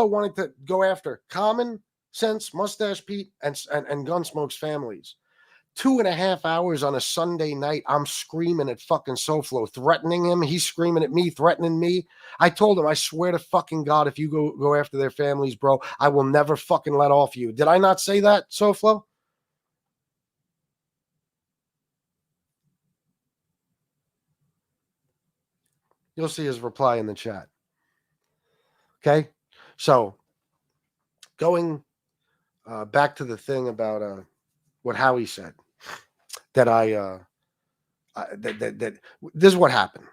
wanted to go after Common Sense, Mustache Pete, and Gunsmoke's families. 2.5 hours on a Sunday night, I'm screaming at fucking SoFlo, threatening him. He's screaming at me, threatening me. I told him, I swear to fucking God, if you go after their families, bro, I will never fucking let off you. Did I not say that, SoFlo? You'll see his reply in the chat. Okay? So, going back to the thing about what Howie said, that that this is what happened.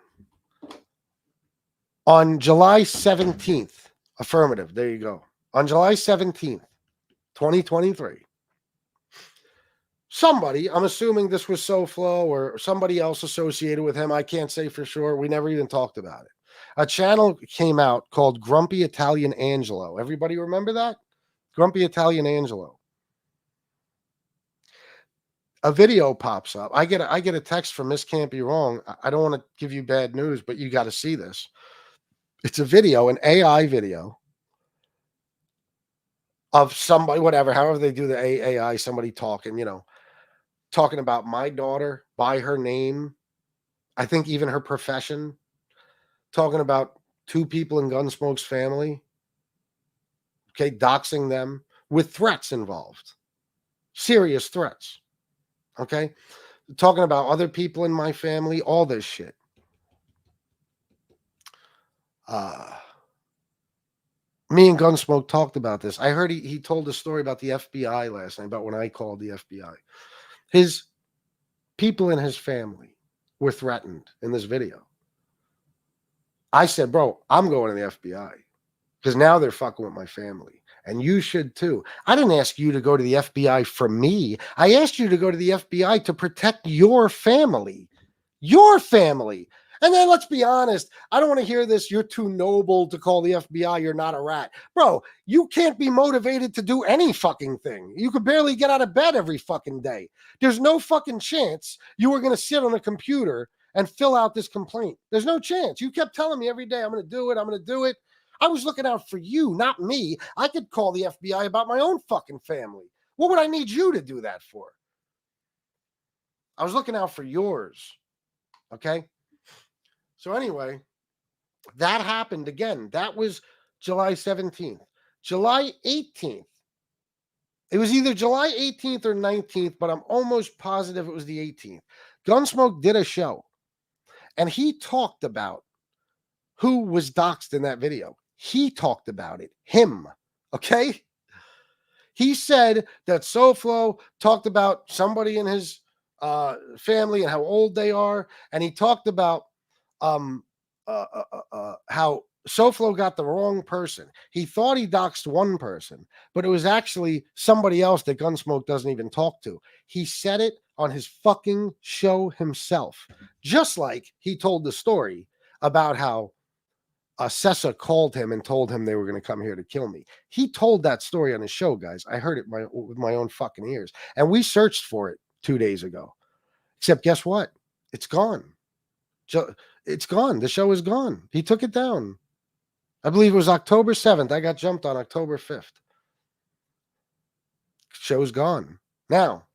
On July 17th, affirmative, there you go. On July 17th, 2023, somebody, I'm assuming this was SoFlo or somebody else associated with him. I can't say for sure. We never even talked about it. A channel came out called Grumpy Italian Angelo. Everybody remember that? Grumpy Italian Angelo. A video pops up. I get a text from Miss Can't Be Wrong. I don't want to give you bad news, but you got to see this. It's a video, an AI video of somebody, whatever, however they do the AI, somebody talking, talking about my daughter by her name. I think even her profession. Talking about 2 people in Gunsmoke's family. Okay, doxing them with threats involved. Serious threats. Okay? Talking about other people in my family, all this shit. Me and Gunsmoke talked about this. I heard he told a story about the FBI last night, about when I called the FBI. His people in his family were threatened in this video. I said, bro, I'm going to the FBI because now they're fucking with my family. And you should too. I didn't ask you to go to the FBI for me. I asked you to go to the FBI to protect your family. Your family. And then let's be honest. I don't want to hear this. You're too noble to call the FBI. You're not a rat. Bro, you can't be motivated to do any fucking thing. You could barely get out of bed every fucking day. There's no fucking chance you were going to sit on a computer and fill out this complaint. There's no chance. You kept telling me every day, I'm going to do it. I'm going to do it. I was looking out for you, not me. I could call the FBI about my own fucking family. What would I need you to do that for? I was looking out for yours. Okay? So anyway, that happened again. That was July 17th. July 18th. It was either July 18th or 19th, but I'm almost positive it was the 18th. Gunsmoke did a show, and he talked about who was doxxed in that video. He talked about it. Him. Okay? He said that SoFlo talked about somebody in his family and how old they are. And he talked about how SoFlo got the wrong person. He thought he doxed one person, but it was actually somebody else that Gunsmoke doesn't even talk to. He said it on his fucking show himself, just like he told the story about how Sessa called him and told him they were going to come here to kill me. He told that story on his show, guys. I heard it with my own fucking ears. And we searched for it 2 days ago. Except guess what? It's gone. It's gone. The show is gone. He took it down. I believe it was October 7th. I got jumped on October 5th. Show's gone. Now,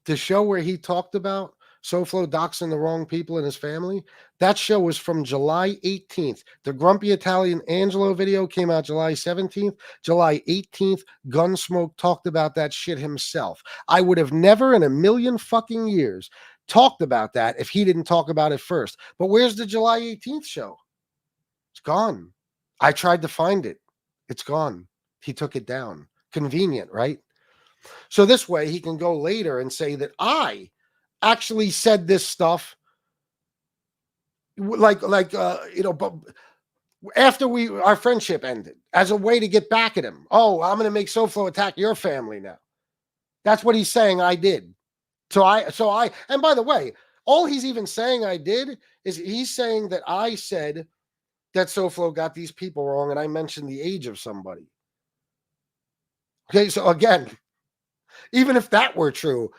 the show where he talked about SoFlo doxing the wrong people in his family, that show was from July 18th. The Grumpy Italian Angelo video came out July 17th. July 18th, Gunsmoke talked about that shit himself. I would have never in a million fucking years talked about that if he didn't talk about it first. But where's the July 18th show? It's gone. I tried to find it. It's gone. He took it down. Convenient, right? So this way he can go later and say that I actually said this stuff but after our friendship ended as a way to get back at him. Oh, I'm going to make SoFlo attack your family now. That's what he's saying I did. And by the way, all he's even saying I did is he's saying that I said that SoFlo got these people wrong and I mentioned the age of somebody. Okay, so again, even if that were true,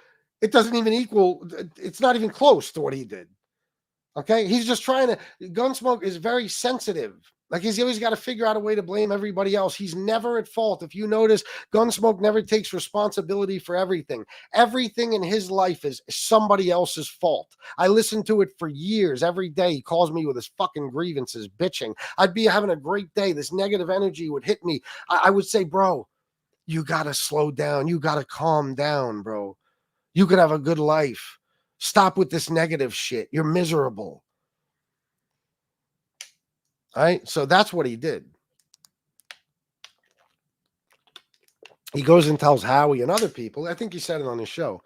it doesn't even equal, it's not even close to what he did. Okay, he's just trying to, Gunsmoke is very sensitive. Like he's always got to figure out a way to blame everybody else. He's never at fault. If you notice, Gunsmoke never takes responsibility for everything. Everything in his life is somebody else's fault. I listened to it for years. Every day he calls me with his fucking grievances, bitching. I'd be having a great day. This negative energy would hit me. I would say, bro, you got to slow down. You got to calm down, bro. You could have a good life. Stop with this negative shit. You're miserable. All right? So that's what he did. He goes and tells Howie and other people, I think he said it on his show,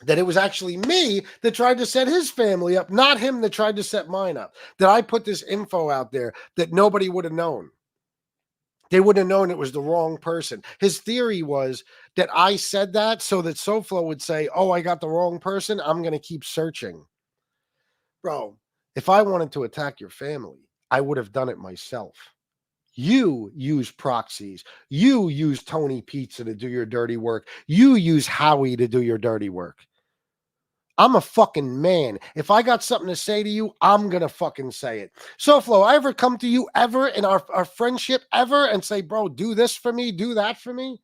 that it was actually me that tried to set his family up, not him that tried to set mine up. That I put this info out there that nobody would have known. They wouldn't have known it was the wrong person. His theory was that I said that so that SoFlo would say, oh, I got the wrong person. I'm going to keep searching. Bro, if I wanted to attack your family, I would have done it myself. You use proxies. You use Tony Pizza to do your dirty work. You use Howie to do your dirty work. I'm a fucking man. If I got something to say to you, I'm going to fucking say it. SoFlo, I ever come to you ever in our friendship ever and say, bro, do this for me, do that for me?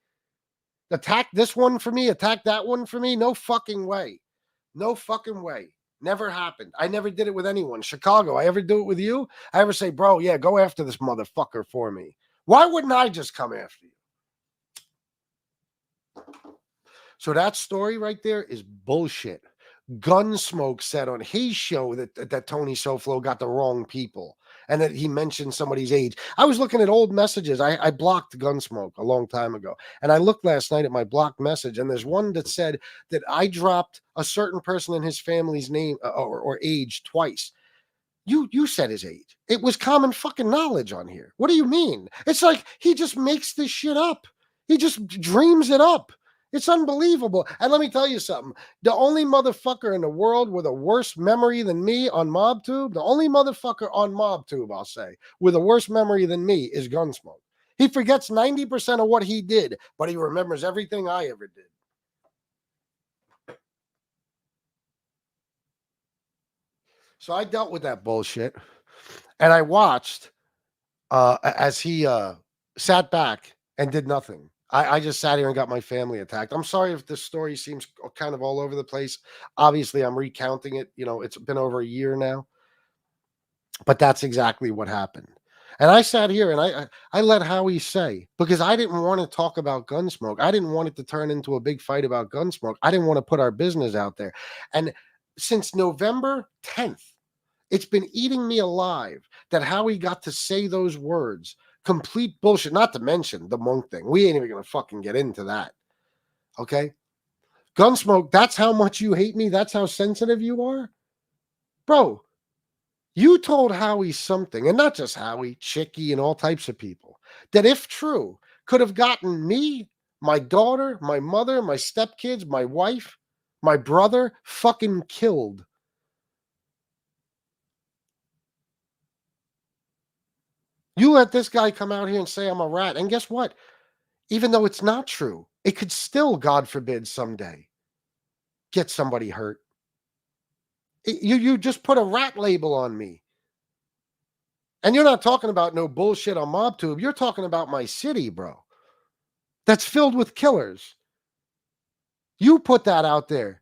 Attack this one for me, attack that one for me? No fucking way. No fucking way. Never happened. I never did it with anyone. Chicago, I ever do it with you? I ever say, bro, yeah, go after this motherfucker for me. Why wouldn't I just come after you? So that story right there is bullshit. Gunsmoke said on his show that Tony SoFlo got the wrong people and that he mentioned somebody's age. I was looking at old messages. I blocked Gunsmoke a long time ago. And I looked last night at my blocked message, and there's one that said that I dropped a certain person in his family's name or age twice. You said his age. It was common fucking knowledge on here. What do you mean? It's like he just makes this shit up. He just dreams it up. It's unbelievable. And let me tell you something. The only motherfucker in the world with a worse memory than me on MobTube, the only motherfucker on MobTube, I'll say, with a worse memory than me is Gunsmoke. He forgets 90% of what he did, but he remembers everything I ever did. So I dealt with that bullshit, and I watched as he sat back and did nothing. I just sat here and got my family attacked. I'm sorry if this story seems kind of all over the place. Obviously, I'm recounting it. You know, it's been over a year now. But that's exactly what happened. And I sat here and I let Howie say, because I didn't want to talk about Gunsmoke. I didn't want it to turn into a big fight about Gunsmoke. I didn't want to put our business out there. And since November 10th, It's been eating me alive that Howie got to say those words. Complete bullshit. Not to mention the Monk thing. We ain't even going to fucking get into that. Okay? Gunsmoke, that's how much you hate me? That's how sensitive you are? Bro, you told Howie something, and not just Howie, Chicky, and all types of people, that if true, could have gotten me, my daughter, my mother, my stepkids, my wife, my brother fucking killed. You let this guy come out here and say I'm a rat, and guess what? Even though it's not true, it could still, God forbid, someday get somebody hurt. You just put a rat label on me. And you're not talking about no bullshit on MobTube. You're talking about my city, bro. That's filled with killers. You put that out there.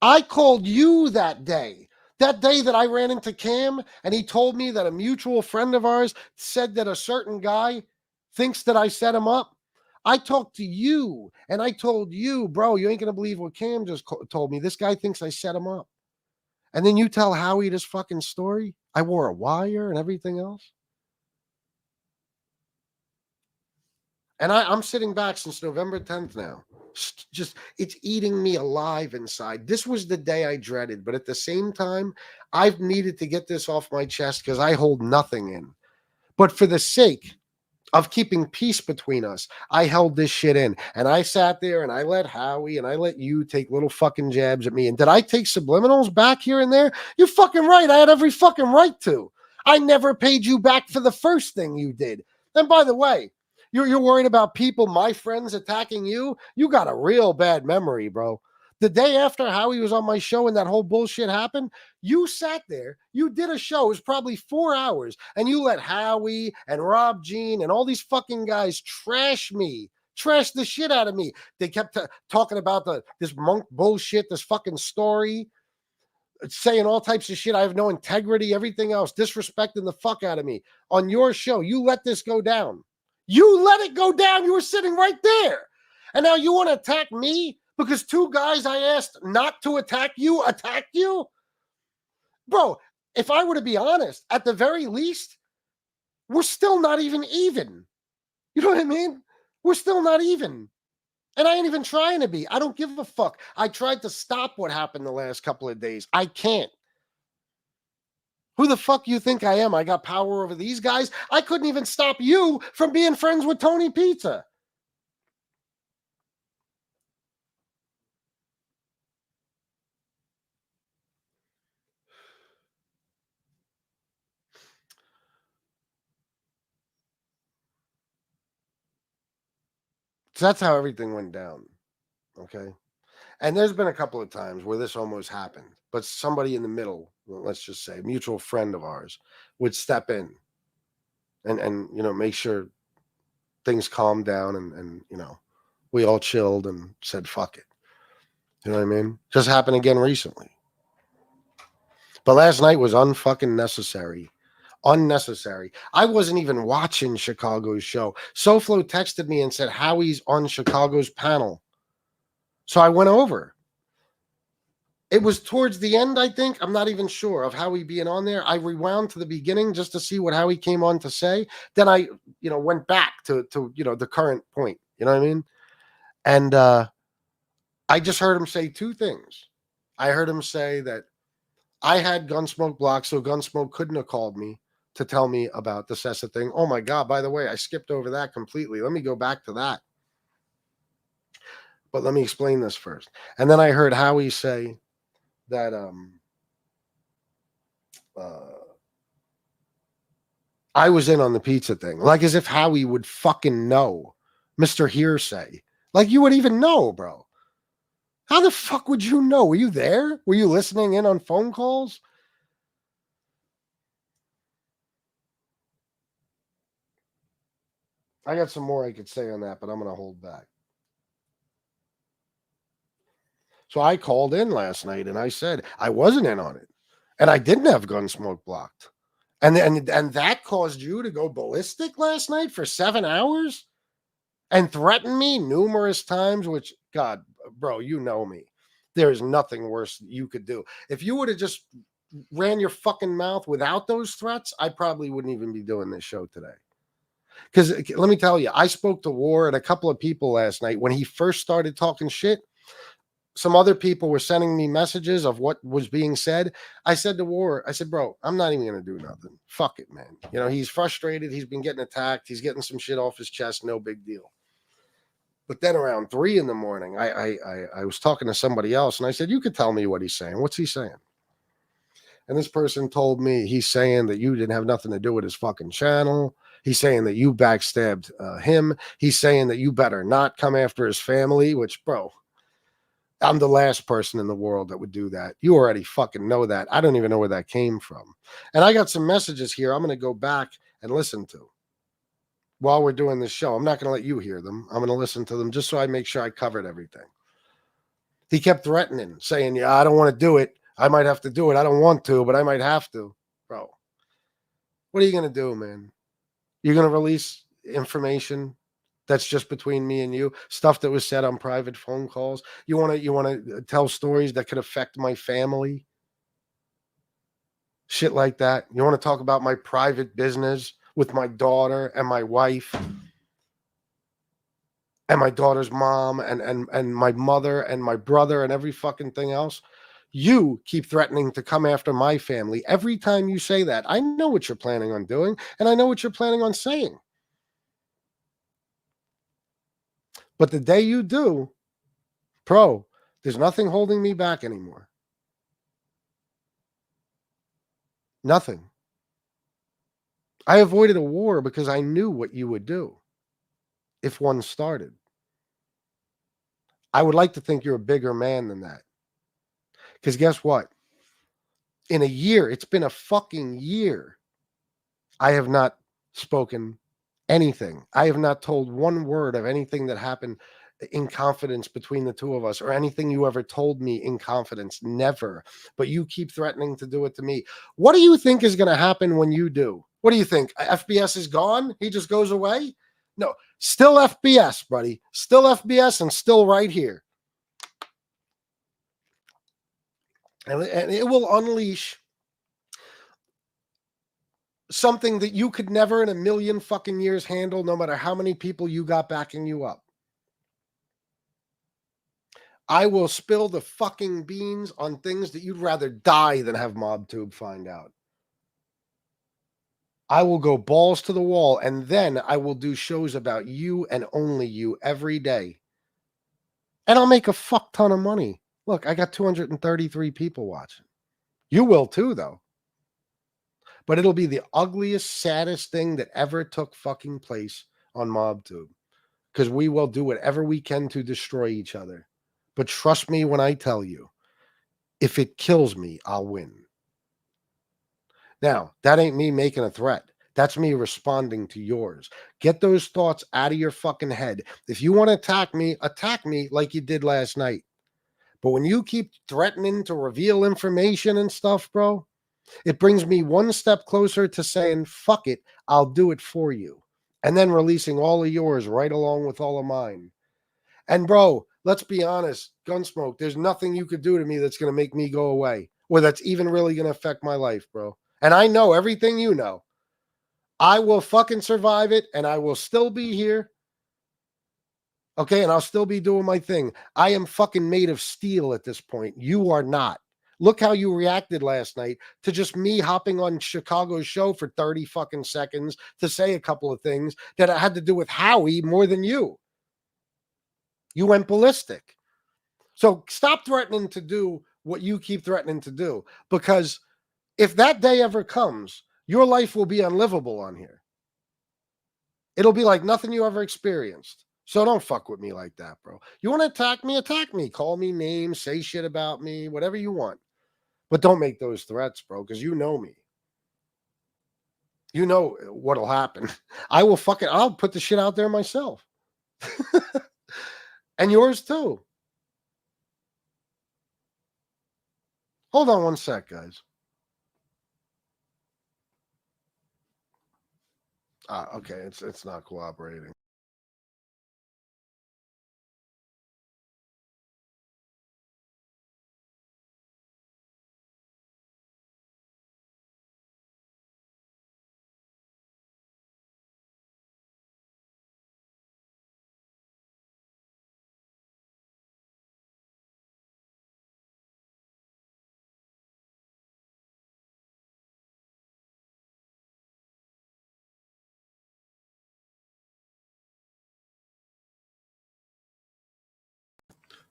I called you that day that I ran into Cam, and he told me that a mutual friend of ours said that a certain guy thinks that I set him up. I talked to you, and I told you, bro, you ain't going to believe what Cam just told me. This guy thinks I set him up. And then you tell Howie this fucking story? I wore a wire and everything else? And I'm sitting back since November 10th now. Just, it's eating me alive inside. This was the day I dreaded. But at the same time, I've needed to get this off my chest because I hold nothing in. But for the sake of keeping peace between us, I held this shit in. And I sat there and I let Howie and I let you take little fucking jabs at me. And did I take subliminals back here and there? You're fucking right. I had every fucking right to. I never paid you back for the first thing you did. And by the way, you're worried about people, my friends, attacking you? You got a real bad memory, bro. The day after Howie was on my show and that whole bullshit happened, you sat there, you did a show, it was probably 4 hours, and you let Howie and Rob Jean and all these fucking guys trash me, trash the shit out of me. They kept talking about this Monk bullshit, this fucking story, saying all types of shit. I have no integrity, everything else, disrespecting the fuck out of me. On your show, you let this go down. You let it go down. You were sitting right there. And now you want to attack me because 2 guys I asked not to attack you attacked you? Bro, if I were to be honest, at the very least, we're still not even. You know what I mean? We're still not even. And I ain't even trying to be. I don't give a fuck. I tried to stop what happened the last couple of days. I can't. Who the fuck you think I am? I got power over these guys? I couldn't even stop you from being friends with Tony Pizza. So that's how everything went down. Okay. And there's been a couple of times where this almost happened, but somebody in the middle, let's just say a mutual friend of ours, would step in and make sure things calmed down and we all chilled and said, fuck it. You know what I mean? Just happened again recently. But last night was unfucking necessary. Unnecessary. I wasn't even watching Chicago's show. SoFlo texted me and said Howie's on Chicago's panel. So I went over. It was towards the end, I think. I'm not even sure of Howie being on there. I rewound to the beginning just to see what Howie came on to say. Then I, went back to the current point. You know what I mean? And I just heard him say 2 things. I heard him say that I had Gunsmoke blocked, so Gunsmoke couldn't have called me to tell me about the Sessa thing. Oh my God, by the way, I skipped over that completely. Let me go back to that. But let me explain this first. And then I heard Howie say that I was in on the pizza thing. Like as if Howie would fucking know. Mr. Hearsay. Like you would even know, bro. How the fuck would you know? Were you there? Were you listening in on phone calls? I got some more I could say on that, but I'm going to hold back. So I called in last night and I said I wasn't in on it. And I didn't have Gunsmoke blocked. And that caused you to go ballistic last night for 7 hours and threaten me numerous times, which, God, bro, you know me. There's nothing worse you could do. If you would have just ran your fucking mouth without those threats, I probably wouldn't even be doing this show today. Because let me tell you, I spoke to War and a couple of people last night when he first started talking shit. Some other people were sending me messages of what was being said. I said to War, I said, bro, I'm not even going to do nothing. Fuck it, man. You know, he's frustrated. He's been getting attacked. He's getting some shit off his chest. No big deal. But then around 3 a.m, I was talking to somebody else and I said, you could tell me what he's saying. What's he saying? And this person told me he's saying that you didn't have nothing to do with his fucking channel. He's saying that you backstabbed him. He's saying that you better not come after his family, which, bro, I'm the last person in the world that would do that. You already fucking know that. I don't even know where that came from. And I got some messages here I'm going to go back and listen to while we're doing this show. I'm not going to let you hear them. I'm going to listen to them just so I make sure I covered everything. He kept threatening, saying, yeah, I don't want to do it. I might have to do it. I don't want to, but I might have to. Bro, what are you going to do, man? You're going to release information that's just between me and you, stuff that was said on private phone calls. You want to tell stories that could affect my family? Shit like that. You want to talk about my private business with my daughter and my wife and my daughter's mom and my mother and my brother and every fucking thing else? You keep threatening to come after my family. Every time you say that, I know what you're planning on doing, and I know what you're planning on saying. But the day you do, bro, there's nothing holding me back anymore. Nothing. I avoided a war because I knew what you would do if one started. I would like to think you're a bigger man than that. Because guess what? In a year, it's been a fucking year, I have not spoken anything. I have not told one word of anything that happened in confidence between the two of us or anything you ever told me in confidence. Never. But you keep threatening to do it to me. What do you think is going to happen when you do? What do you think? FBS is gone? He just goes away? No, still FBS, buddy. Still FBS and still right here. And it will unleash something that you could never in a million fucking years handle, no matter how many people you got backing you up. I will spill the fucking beans on things that you'd rather die than have MobTube find out. I will go balls to the wall, and then I will do shows about you and only you every day. And I'll make a fuck ton of money. Look, I got 233 people watching. You will too, though. But it'll be the ugliest, saddest thing that ever took fucking place on MobTube. Because we will do whatever we can to destroy each other. But trust me when I tell you, if it kills me, I'll win. Now, that ain't me making a threat. That's me responding to yours. Get those thoughts out of your fucking head. If you want to attack me like you did last night. But when you keep threatening to reveal information and stuff, bro, it brings me one step closer to saying, fuck it, I'll do it for you. And then releasing all of yours right along with all of mine. And bro, let's be honest, Gunsmoke, there's nothing you could do to me that's going to make me go away or that's even really going to affect my life, bro. And I know everything you know. I will fucking survive it and I will still be here. Okay, and I'll still be doing my thing. I am fucking made of steel at this point. You are not. Look how you reacted last night to just me hopping on Chicago's show for 30 fucking seconds to say a couple of things that had to do with Howie more than you. You went ballistic. So stop threatening to do what you keep threatening to do, because if that day ever comes, your life will be unlivable on here. It'll be like nothing you ever experienced. So don't fuck with me like that, bro. You want to attack me? Attack me. Call me names, say shit about me, whatever you want. But don't make those threats, bro, because you know me. You know what'll happen. I'll put the shit out there myself. And yours too. Hold on one sec, guys. Okay, it's not cooperating.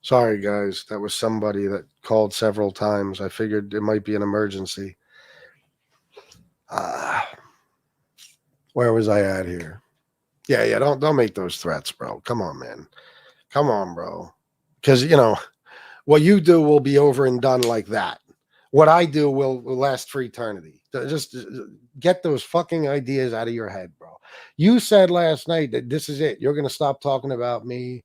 Sorry, guys. That was somebody that called several times. I figured it might be an emergency. Where was I at here? Yeah. Don't make those threats, bro. Come on, man. Come on, bro. Because, you know, what you do will be over and done like that. What I do will last for eternity. Just get those fucking ideas out of your head, bro. You said last night that this is it. You're going to stop talking about me,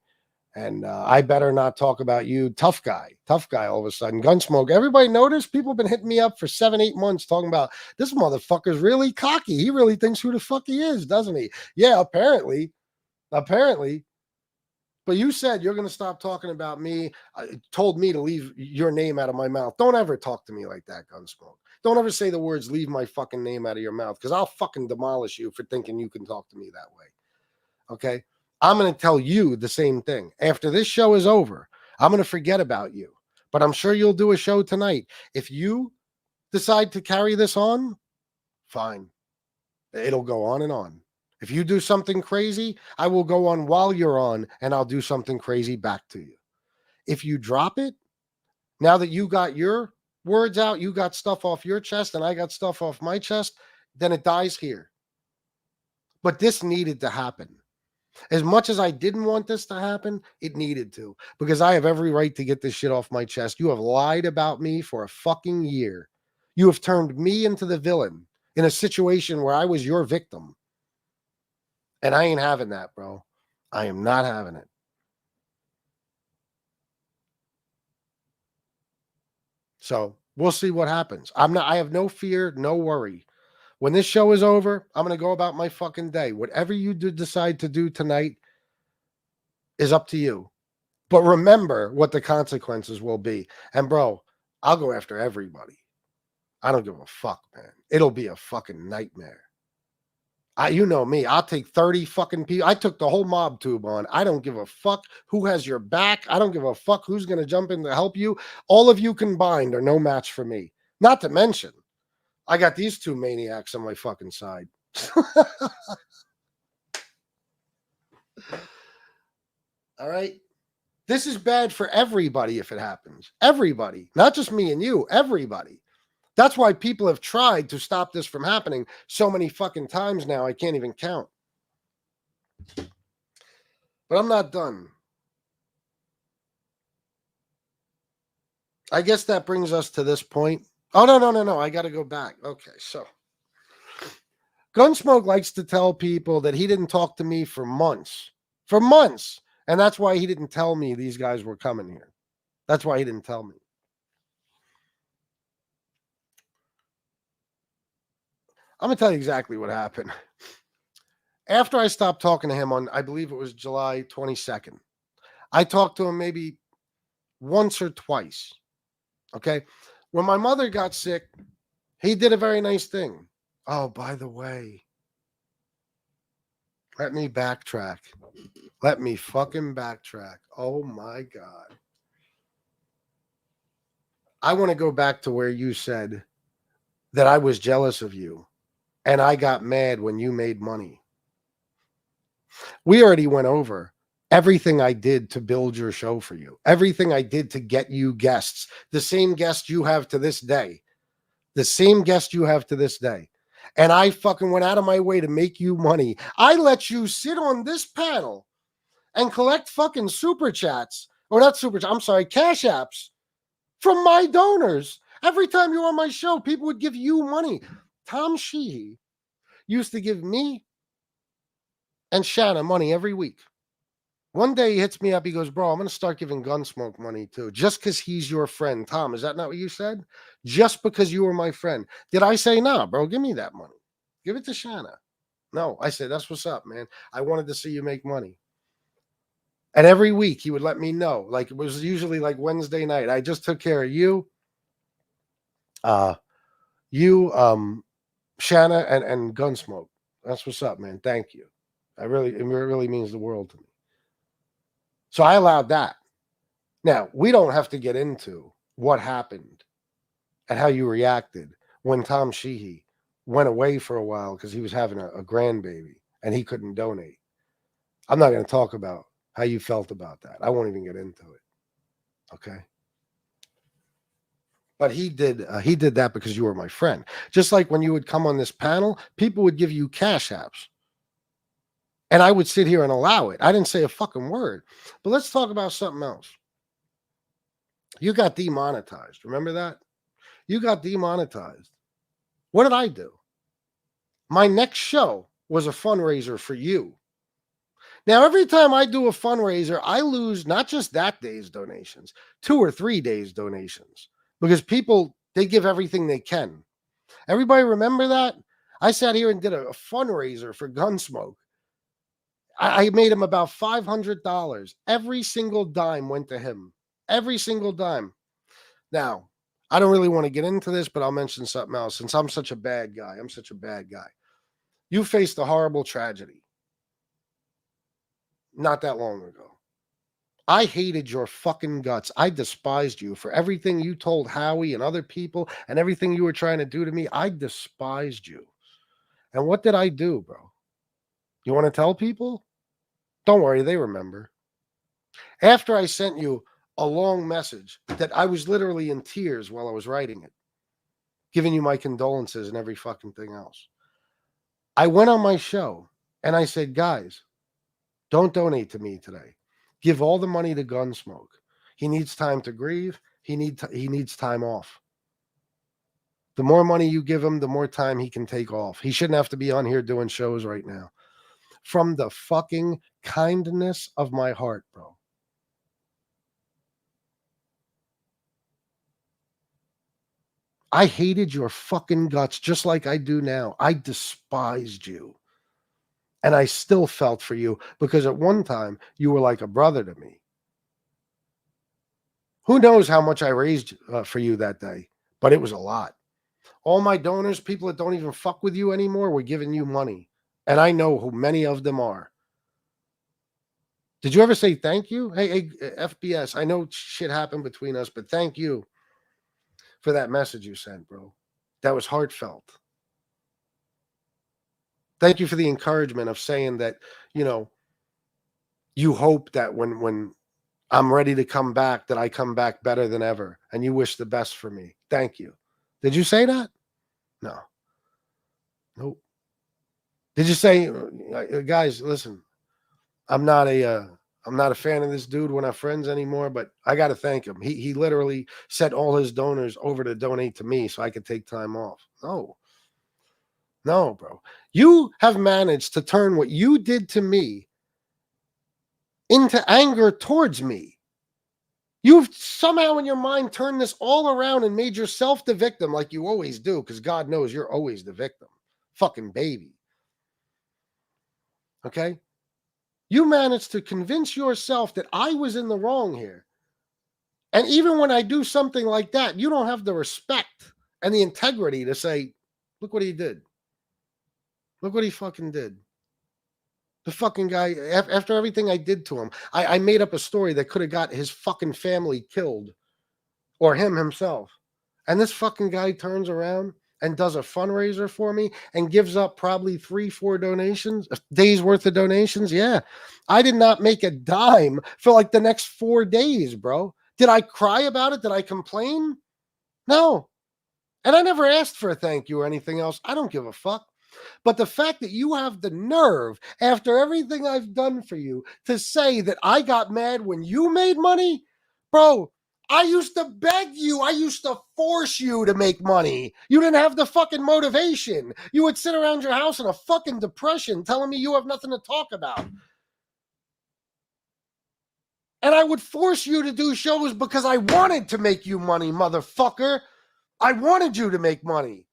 and I better not talk about you. Tough guy all of a sudden. Gunsmoke. Everybody noticed? People have been hitting me up for 7-8 months talking about this motherfucker's really cocky. He really thinks who the fuck he is, doesn't he? Yeah, apparently. But you said you're going to stop talking about me. Told me to leave your name out of my mouth. Don't ever talk to me like that, Gunsmoke. Don't ever say the words, leave my fucking name out of your mouth, because I'll fucking demolish you for thinking you can talk to me that way. Okay? I'm going to tell you the same thing. After this show is over, I'm going to forget about you. But I'm sure you'll do a show tonight. If you decide to carry this on, fine. It'll go on and on. If you do something crazy, I will go on while you're on, and I'll do something crazy back to you. If you drop it, now that you got your words out, you got stuff off your chest, and I got stuff off my chest, then it dies here. But this needed to happen. As much as I didn't want this to happen, it needed to, because I have every right to get this shit off my chest. You have lied about me for a fucking year. You have turned me into the villain in a situation where I was your victim. And I ain't having that, bro. I am not having it. So we'll see what happens. I have no fear, no worry. When this show is over, I'm going to go about my fucking day. Whatever you decide to do tonight is up to you. But remember what the consequences will be. And bro, I'll go after everybody. I don't give a fuck, man. It'll be a fucking nightmare. You know me. I'll take 30 fucking people. I took the whole mob tube on. I don't give a fuck who has your back. I don't give a fuck who's going to jump in to help you. All of you combined are no match for me. Not to mention, I got these two maniacs on my fucking side. All right. This is bad for everybody if it happens. Everybody. Not just me and you. Everybody. That's why people have tried to stop this from happening so many fucking times now. I can't even count. But I'm not done. I guess that brings us to this point. Oh, no. I got to go back. Okay, so Gunsmoke likes to tell people that he didn't talk to me for months. For months. And that's why he didn't tell me these guys were coming here. That's why he didn't tell me. I'm going to tell you exactly what happened. After I stopped talking to him on, I believe it was July 22nd, I talked to him maybe once or twice. Okay. When my mother got sick, he did a very nice thing. Oh, by the way, let me backtrack. Let me fucking backtrack. Oh my God. I want to go back to where you said that I was jealous of you. And I got mad when you made money. We already went over everything I did to build your show for you. Everything I did to get you guests. The same guest you have to this day. The same guest you have to this day. And I fucking went out of my way to make you money. I let you sit on this panel and collect fucking super chats. Or not super chats, I'm sorry, cash apps from my donors. Every time you were on my show, people would give you money. Tom Sheehy used to give me and Shanna money every week. One day he hits me up. He goes, bro, I'm going to start giving Gunsmoke money too. Just because he's your friend. Tom, is that not what you said? Just because you were my friend. Did I say, no, bro, give me that money. Give it to Shanna. No, I said, that's what's up, man. I wanted to see you make money. And every week he would let me know. Like it was usually like Wednesday night. I just took care of you. Shanna and Gunsmoke. That's what's up, man. Thank you. It really means the world to me. So I allowed that. Now, we don't have to get into what happened and how you reacted when Tom Sheehy went away for a while because he was having a grandbaby and he couldn't donate. I'm not going to talk about how you felt about that. I won't even get into it. Okay. But he did that because you were my friend. Just like when you would come on this panel, people would give you cash apps. And I would sit here and allow it. I didn't say a fucking word. But let's talk about something else. You got demonetized. Remember that? You got demonetized. What did I do? My next show was a fundraiser for you. Now, every time I do a fundraiser, I lose not just that day's donations, 2 or 3 days donations, because people, they give everything they can. Everybody remember that? I sat here and did a fundraiser for Gunsmoke. I made him about $500. Every single dime went to him. Every single dime. Now, I don't really want to get into this, but I'll mention something else. Since I'm such a bad guy, You faced a horrible tragedy not that long ago. I hated your fucking guts. I despised you for everything you told Howie and other people and everything you were trying to do to me. I despised you. And what did I do, bro? You want to tell people? Don't worry, they remember. After I sent you a long message that I was literally in tears while I was writing it, giving you my condolences and every fucking thing else, I went on my show and I said, guys, don't donate to me today. Give all the money to Gunsmoke. He needs time to grieve. He needs time off. The more money you give him, the more time he can take off. He shouldn't have to be on here doing shows right now. From the fucking kindness of my heart, bro. I hated your fucking guts just like I do now. I despised you. And I still felt for you because at one time you were like a brother to me. Who knows how much I raised for you that day, but it was a lot. All my donors, people that don't even fuck with you anymore, were giving you money. And I know who many of them are. Did you ever say thank you? Hey, FBS, I know shit happened between us, but thank you for that message you sent, bro. That was heartfelt. Thank you for the encouragement of saying that, you know, you hope that when I'm ready to come back, that I come back better than ever. And you wish the best for me. Thank you. Did you say that? No. Nope. Did you say, guys, listen, I'm not a fan of this dude. We're not friends anymore, but I got to thank him. He literally sent all his donors over to donate to me so I could take time off. No, bro. You have managed to turn what you did to me into anger towards me. You've somehow in your mind turned this all around and made yourself the victim like you always do, because God knows you're always the victim. Fucking baby. Okay? You managed to convince yourself that I was in the wrong here. And even when I do something like that, you don't have the respect and the integrity to say, look what he did. Look what he fucking did. The fucking guy, after everything I did to him, I made up a story that could have got his fucking family killed or him himself. And this fucking guy turns around and does a fundraiser for me and gives up probably 3-4 donations, a day's worth of donations. Yeah. I did not make a dime for like the next 4 days, bro. Did I cry about it? Did I complain? No. And I never asked for a thank you or anything else. I don't give a fuck. But the fact that you have the nerve, after everything I've done for you, to say that I got mad when you made money, bro, I used to beg you. I used to force you to make money. You didn't have the fucking motivation. You would sit around your house in a fucking depression telling me you have nothing to talk about. And I would force you to do shows because I wanted to make you money, motherfucker. I wanted you to make money.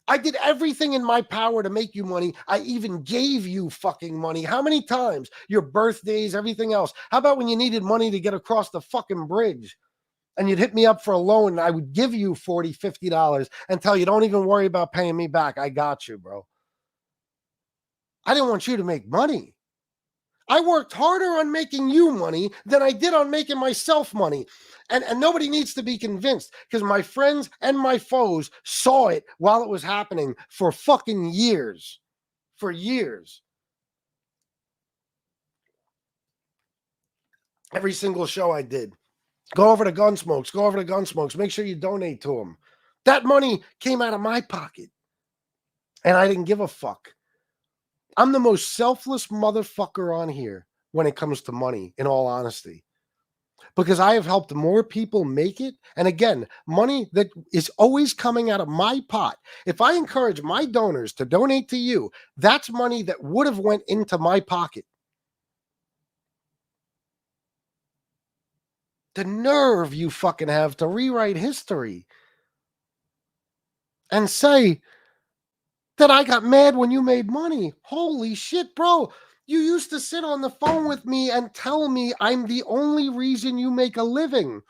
I did everything in my power to make you money. I even gave you fucking money. How many times? Your birthdays, everything else. How about when you needed money to get across the fucking bridge and you'd hit me up for a loan and I would give you $40, $50 and tell you, don't even worry about paying me back. I got you, bro. I didn't want you to make money. I worked harder on making you money than I did on making myself money. And nobody needs to be convinced, because my friends and my foes saw it while it was happening for fucking years. For years. Every single show I did, Go over to Gunsmokes. Go over to Gunsmokes. Make sure you donate to them. That money came out of my pocket. And I didn't give a fuck. I'm the most selfless motherfucker on here when it comes to money, in all honesty. Because I have helped more people make it. And again, money that is always coming out of my pot. If I encourage my donors to donate to you, that's money that would have went into my pocket. The nerve you fucking have to rewrite history and say that I got mad when you made money. Holy shit, bro. You used to sit on the phone with me and tell me I'm the only reason you make a living.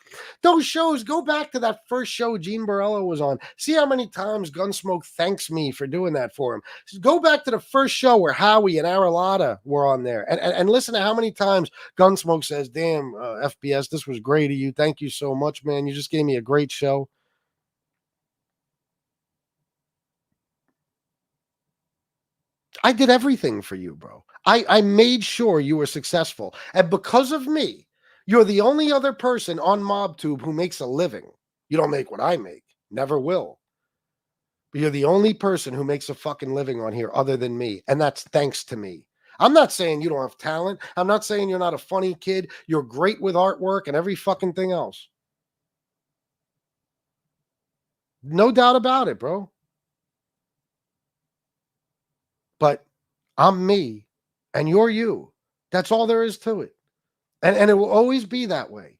Those shows, go back to that first show Gene Borello was on. See how many times Gunsmoke thanks me for doing that for him. Go back to the first show where Howie and Aralata were on there and listen to how many times Gunsmoke says, damn, FBS, this was great of you. Thank you so much, man. You just gave me a great show. I did everything for you, bro. I made sure you were successful. And because of me, you're the only other person on MobTube who makes a living. You don't make what I make. Never will. But you're the only person who makes a fucking living on here other than me. And that's thanks to me. I'm not saying you don't have talent. I'm not saying you're not a funny kid. You're great with artwork and every fucking thing else. No doubt about it, bro. But I'm me. And you're you. That's all there is to it. And it will always be that way.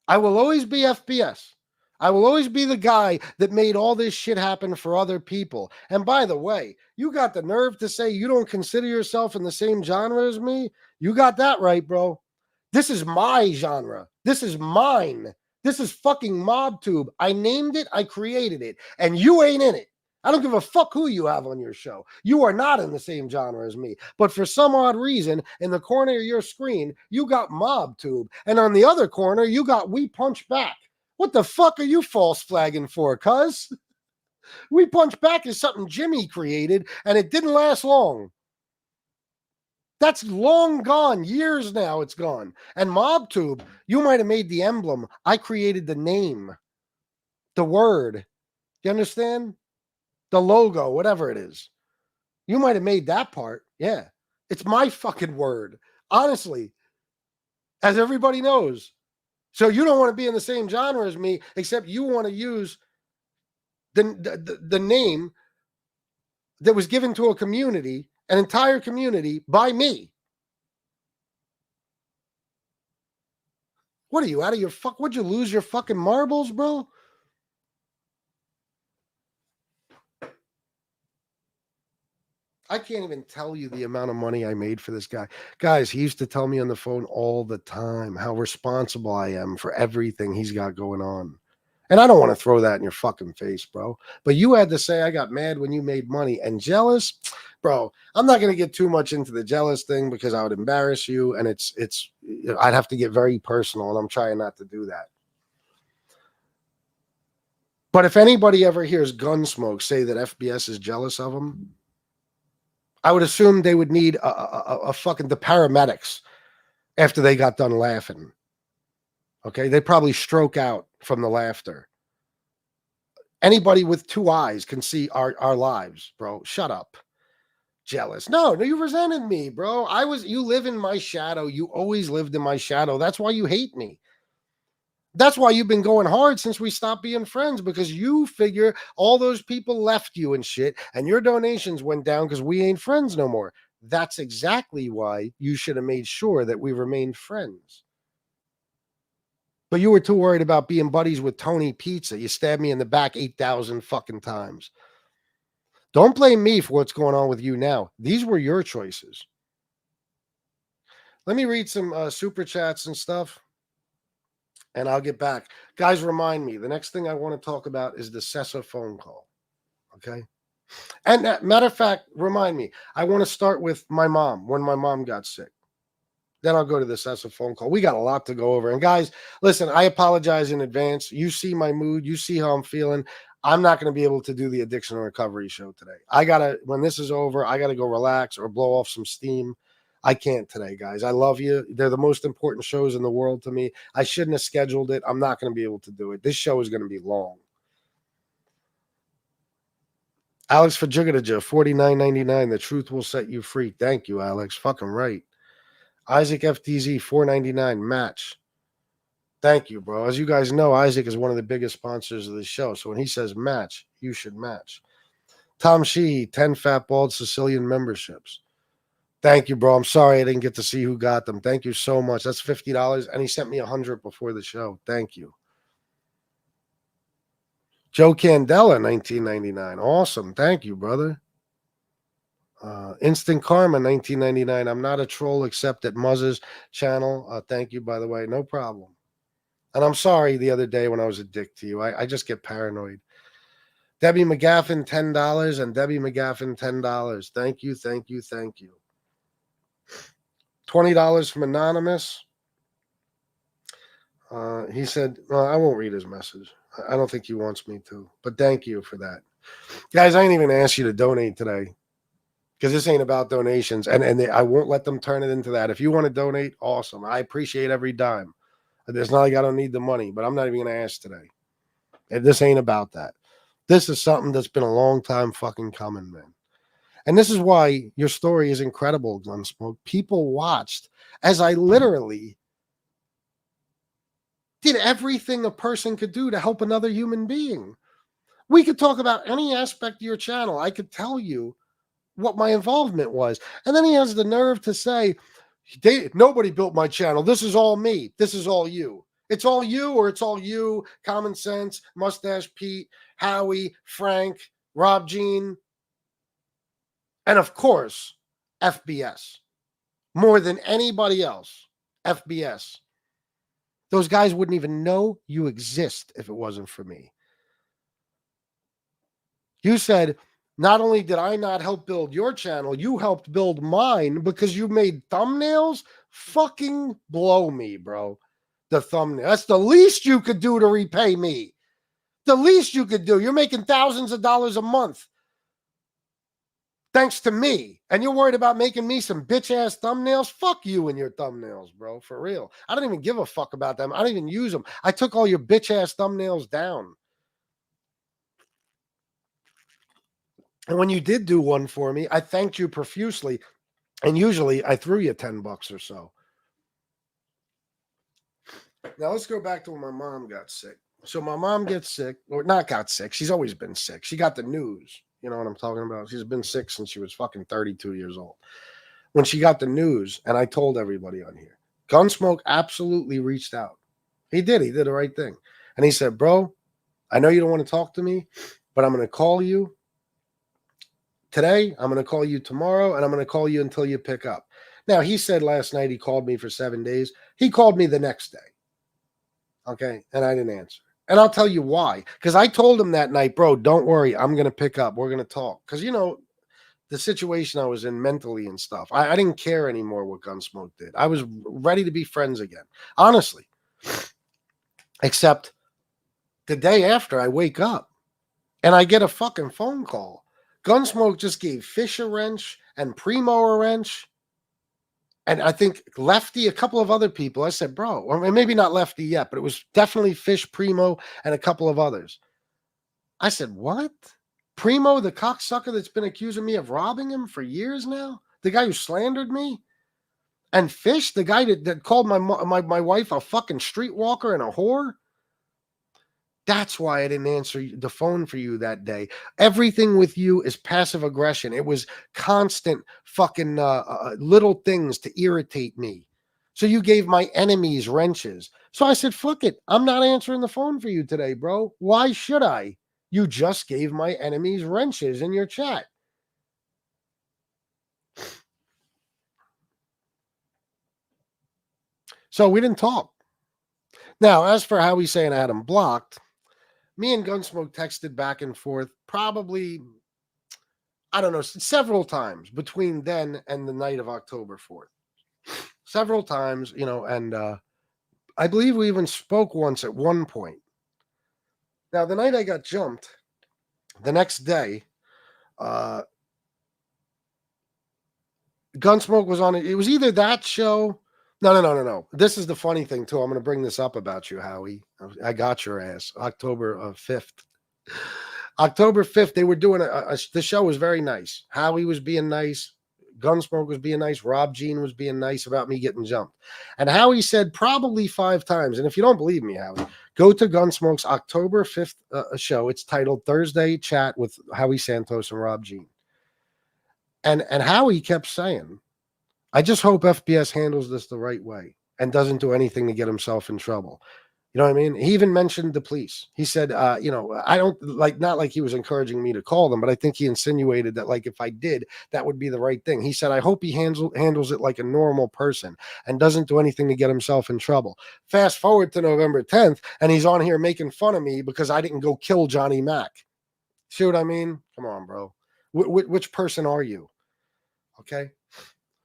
I will always be FBS. I will always be the guy that made all this shit happen for other people. And by the way, you got the nerve to say you don't consider yourself in the same genre as me? You got that right, bro. This is my genre. This is mine. This is fucking MobTube. I named it. I created it. And you ain't in it. I don't give a fuck who you have on your show. You are not in the same genre as me. But for some odd reason, in the corner of your screen, you got MobTube. And on the other corner, you got We Punch Back. What the fuck are you false flagging for, cuz? We Punch Back is something Jimmy created, and it didn't last long. That's long gone. Years now it's gone. And MobTube, you might have made the emblem. I created the name, the word. You understand? The logo, whatever it is. You might have made that part. Yeah. It's my fucking word. Honestly. As everybody knows. So you don't want to be in the same genre as me, except you want to use the name that was given to a community, an entire community, by me. What are you, out of your fuck? Would you lose your fucking marbles, bro? I can't even tell you the amount of money I made for this guy. Guys, he used to tell me on the phone all the time how responsible I am for everything he's got going on. And I don't want to throw that in your fucking face, bro. But you had to say I got mad when you made money and jealous. Bro, I'm not going to get too much into the jealous thing because I would embarrass you. And I'd have to get very personal, and I'm trying not to do that. But if anybody ever hears Gunsmoke say that FBS is jealous of him, I would assume they would need a fucking the paramedics after they got done laughing. Okay, they probably stroke out from the laughter. Anybody with two eyes can see our lives, bro. Shut up. Jealous. No, you resented me, bro. You live in my shadow. You always lived in my shadow. That's why you hate me. That's why you've been going hard since we stopped being friends, because you figure all those people left you and shit, and your donations went down because we ain't friends no more. That's exactly why you should have made sure that we remained friends. But you were too worried about being buddies with Tony Pizza. You stabbed me in the back 8,000 fucking times. Don't blame me for what's going on with you now. These were your choices. Let me read some super chats and stuff, and I'll get back. Guys, remind me, the next thing I want to talk about is the Cessa phone call. Okay? And matter of fact, remind me, I want to start with my mom, when my mom got sick. Then I'll go to the Cessa phone call. We got a lot to go over. And guys, listen, I apologize in advance. You see my mood. You see how I'm feeling. I'm not going to be able to do the addiction and recovery show today. When this is over, I got to go relax or blow off some steam. I can't today, guys. I love you. They're the most important shows in the world to me. I shouldn't have scheduled it. I'm not going to be able to do it. This show is going to be long. Alex Fajigadaja, $49.99. The truth will set you free. Thank you, Alex. Fucking right. Isaac FTZ, $4.99. Match. Thank you, bro. As you guys know, Isaac is one of the biggest sponsors of the show. So when he says match, you should match. Tom Sheehy, 10 Fat Bald Sicilian memberships. Thank you, bro. I'm sorry I didn't get to see who got them. Thank you so much. That's $50. And he sent me 100 before the show. Thank you. Joe Candela, $19.99. Awesome. Thank you, brother. Instant Karma, $19.99. I'm not a troll except at Muzz's channel. Thank you, by the way. No problem. And I'm sorry the other day when I was a dick to you. I just get paranoid. Debbie McGaffin, $10. And Debbie McGaffin, $10. Thank you, thank you, thank you. $20 from Anonymous. He said, well, I won't read his message. I don't think he wants me to. But thank you for that. Guys, I ain't even asked you to donate today. Because this ain't about donations. And I won't let them turn it into that. If you want to donate, awesome. I appreciate every dime. It's not like I don't need the money, but I'm not even going to ask today. And this ain't about that. This is something that's been a long time fucking coming, man. And this is why your story is incredible, Gunsmoke. People watched as I literally did everything a person could do to help another human being. We could talk about any aspect of your channel. I could tell you what my involvement was. And then he has the nerve to say, nobody built my channel. This is all me. This is all you. It's all you, or it's all you, Common Sense, Mustache Pete, Howie, Frank, Rob Jean, and of course, FBS. More than anybody else, FBS. Those guys wouldn't even know you exist if it wasn't for me. You said, not only did I not help build your channel, you helped build mine because you made thumbnails. Fucking blow me, bro. The thumbnail. That's the least you could do to repay me. The least you could do. You're making thousands of dollars a month. Thanks to me. And you're worried about making me some bitch-ass thumbnails? Fuck you and your thumbnails, bro. For real. I don't even give a fuck about them. I don't even use them. I took all your bitch-ass thumbnails down. And when you did do one for me, I thanked you profusely. And usually I threw you $10 or so. Now let's go back to when my mom got sick. So my mom gets sick, or not got sick. She's always been sick. She got the news. You know what I'm talking about? She's been sick since she was fucking 32 years old. When she got the news, and I told everybody on here, Gunsmoke absolutely reached out. He did. He did the right thing. And he said, bro, I know you don't want to talk to me, but I'm going to call you today. I'm going to call you tomorrow, and I'm going to call you until you pick up. Now, he said last night he called me for 7 days. He called me the next day. Okay, and I didn't answer. And I'll tell you why. Because I told him that night, bro, don't worry. I'm going to pick up. We're going to talk. Because, you know, the situation I was in mentally and stuff, I didn't care anymore what Gunsmoke did. I was ready to be friends again. Honestly. Except the day after, I wake up and I get a fucking phone call. Gunsmoke just gave Fish a wrench and Primo a wrench. And I think Lefty, a couple of other people. I said, bro, or maybe not Lefty yet, but it was definitely Fish, Primo, and a couple of others. I said, what? Primo, the cocksucker that's been accusing me of robbing him for years now? The guy who slandered me? And Fish, the guy that called my wife a fucking streetwalker and a whore? That's why I didn't answer the phone for you that day. Everything with you is passive aggression. It was constant fucking little things to irritate me. So you gave my enemies wrenches. So I said, fuck it. I'm not answering the phone for you today, bro. Why should I? You just gave my enemies wrenches in your chat. So we didn't talk. Now, as for how he's saying I had him blocked, me and Gunsmoke texted back and forth probably, I don't know, several times between then and the night of October 4th. Several times, you know, and I believe we even spoke once at one point. Now, the night I got jumped, the next day, Gunsmoke was on it. It was either that show. No. This is the funny thing too. I'm going to bring this up about you, Howie. I got your ass. October 5th. October 5th, they were doing the show was very nice. Howie was being nice. Gunsmoke was being nice. Rob Jean was being nice about me getting jumped. And Howie said probably 5 times. And if you don't believe me, Howie, go to Gunsmoke's October 5th show. It's titled Thursday Chat with Howie Santos and Rob Jean. And Howie kept saying, I just hope FBS handles this the right way and doesn't do anything to get himself in trouble. You know what I mean? He even mentioned the police. He said, I don't not like he was encouraging me to call them, but I think he insinuated that like if I did, that would be the right thing. He said, I hope he handles it like a normal person and doesn't do anything to get himself in trouble. Fast forward to November 10th, and he's on here making fun of me because I didn't go kill Johnny Mack. See what I mean? Come on, bro. Which person are you? Okay.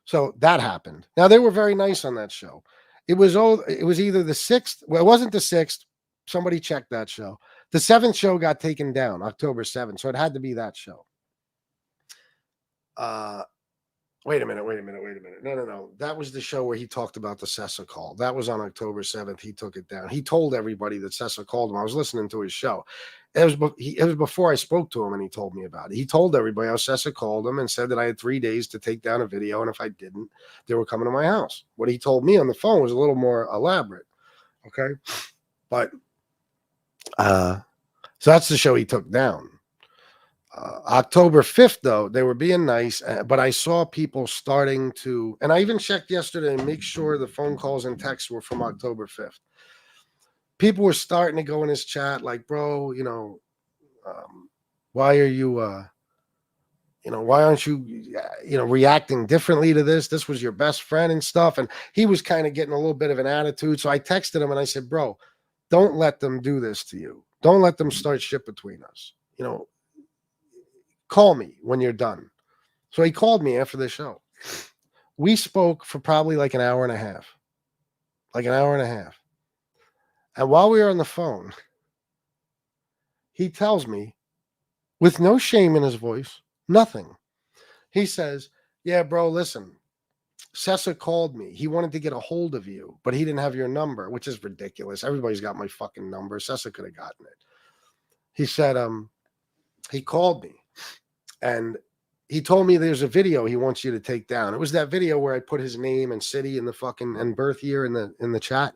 So that happened. Now they were very nice on that show. It was either the 6th. Well, it wasn't the 6th. Somebody checked that show. The 7th show got taken down, October 7th. So it had to be that show. Wait a minute. No. That was the show where he talked about the Sessa call. That was on October 7th. He took it down. He told everybody that Sessa called him. I was listening to his show. It was before I spoke to him and he told me about it. He told everybody how Sessa called him and said that I had 3 days to take down a video. And if I didn't, they were coming to my house. What he told me on the phone was a little more elaborate. Okay. But, so that's the show he took down. October 5th, though, they were being nice, but I saw people starting to, and I even checked yesterday to make sure the phone calls and texts were from October 5th. People were starting to go in his chat like, bro, why are you, why aren't you, reacting differently to this? This was your best friend and stuff. And he was kind of getting a little bit of an attitude. So I texted him and I said, bro, don't let them do this to you. Don't let them start shit between us. Call me when you're done. So he called me after the show. We spoke for probably like an hour and a half. And while we were on the phone, he tells me, with no shame in his voice, nothing. He says, yeah, bro, listen, Sessa called me. He wanted to get a hold of you, but he didn't have your number, which is ridiculous. Everybody's got my fucking number. Sessa could have gotten it. He said, he called me. And he told me there's a video he wants you to take down. It was that video where I put his name and city and the fucking and birth year in the chat.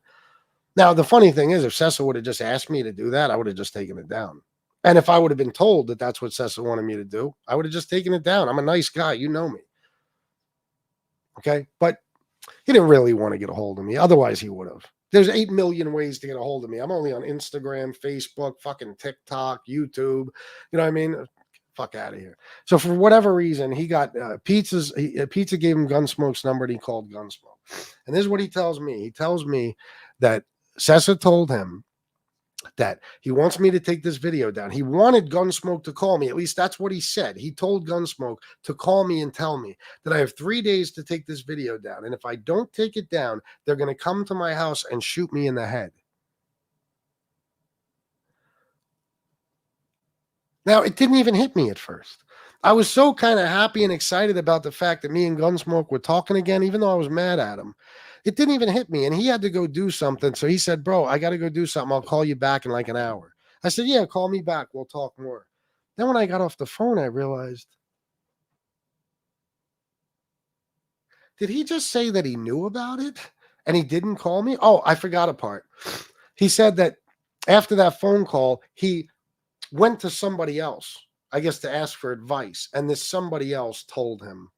Now, the funny thing is, if Sessa would have just asked me to do that, I would have just taken it down. And if I would have been told that that's what Sessa wanted me to do, I would have just taken it down. I'm a nice guy. You know me. Okay? But he didn't really want to get a hold of me. Otherwise, he would have. There's 8 million ways to get a hold of me. I'm only on Instagram, Facebook, fucking TikTok, YouTube. You know what I mean? Fuck out of here. So for whatever reason, he got Pizza gave him Gunsmoke's number and he called Gunsmoke. And this is what he tells me. He tells me that Sessa told him that he wants me to take this video down. He wanted Gunsmoke to call me. At least that's what he said. He told Gunsmoke to call me and tell me that I have 3 days to take this video down. And if I don't take it down, they're going to come to my house and shoot me in the head. Now, it didn't even hit me at first. I was so kind of happy and excited about the fact that me and Gunsmoke were talking again, even though I was mad at him. It didn't even hit me, and he had to go do something. So he said, bro, I got to go do something. I'll call you back in like an hour. I said, yeah, call me back. We'll talk more. Then when I got off the phone, I realized, did he just say that he knew about it and he didn't call me? Oh, I forgot a part. He said that after that phone call, he went to somebody else, I guess, to ask for advice. And this somebody else told him,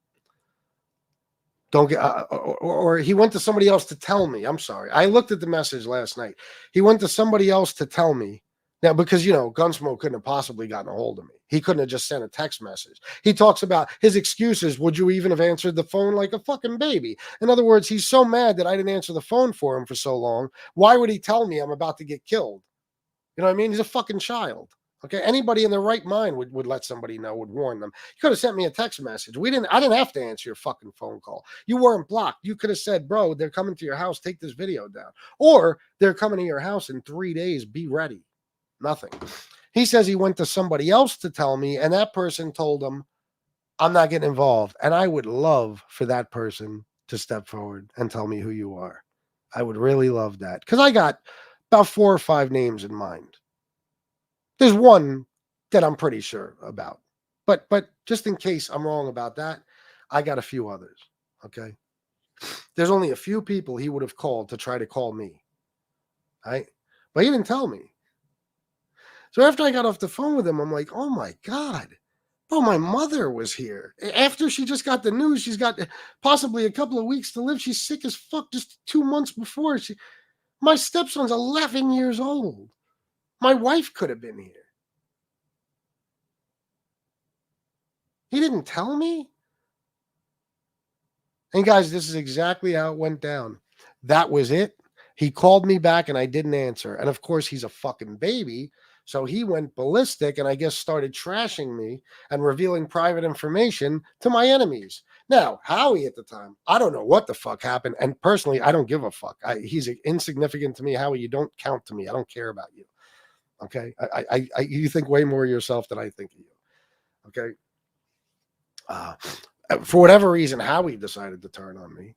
don't get, or he went to somebody else to tell me. I'm sorry. I looked at the message last night. He went to somebody else to tell me. Now, because, Gunsmoke couldn't have possibly gotten a hold of me. He couldn't have just sent a text message. He talks about his excuses. Would you even have answered the phone like a fucking baby? In other words, he's so mad that I didn't answer the phone for him for so long. Why would he tell me I'm about to get killed? You know what I mean? He's a fucking child. Okay, anybody in their right mind would let somebody know, would warn them. You could have sent me a text message. I didn't have to answer your fucking phone call. You weren't blocked. You could have said, bro, they're coming to your house. Take this video down. Or they're coming to your house in 3 days. Be ready. Nothing. He says he went to somebody else to tell me, and that person told him, I'm not getting involved. And I would love for that person to step forward and tell me who you are. I would really love that. Because I got about 4 or 5 names in mind. There's one that I'm pretty sure about. But just in case I'm wrong about that, I got a few others. Okay. There's only a few people he would have called to try to call me. Right? But he didn't tell me. So after I got off the phone with him, I'm like, oh my God. Bro, my mother was here. After she just got the news, she's got possibly a couple of weeks to live. She's sick as fuck just 2 months before. My stepson's 11 years old. My wife could have been here. He didn't tell me. And guys, this is exactly how it went down. That was it. He called me back and I didn't answer. And of course, he's a fucking baby. So he went ballistic and I guess started trashing me and revealing private information to my enemies. Now, Howie at the time, I don't know what the fuck happened. And personally, I don't give a fuck. He's insignificant to me. Howie, you don't count to me. I don't care about you. Okay? You think way more of yourself than I think of you. Okay? For whatever reason, Howie decided to turn on me.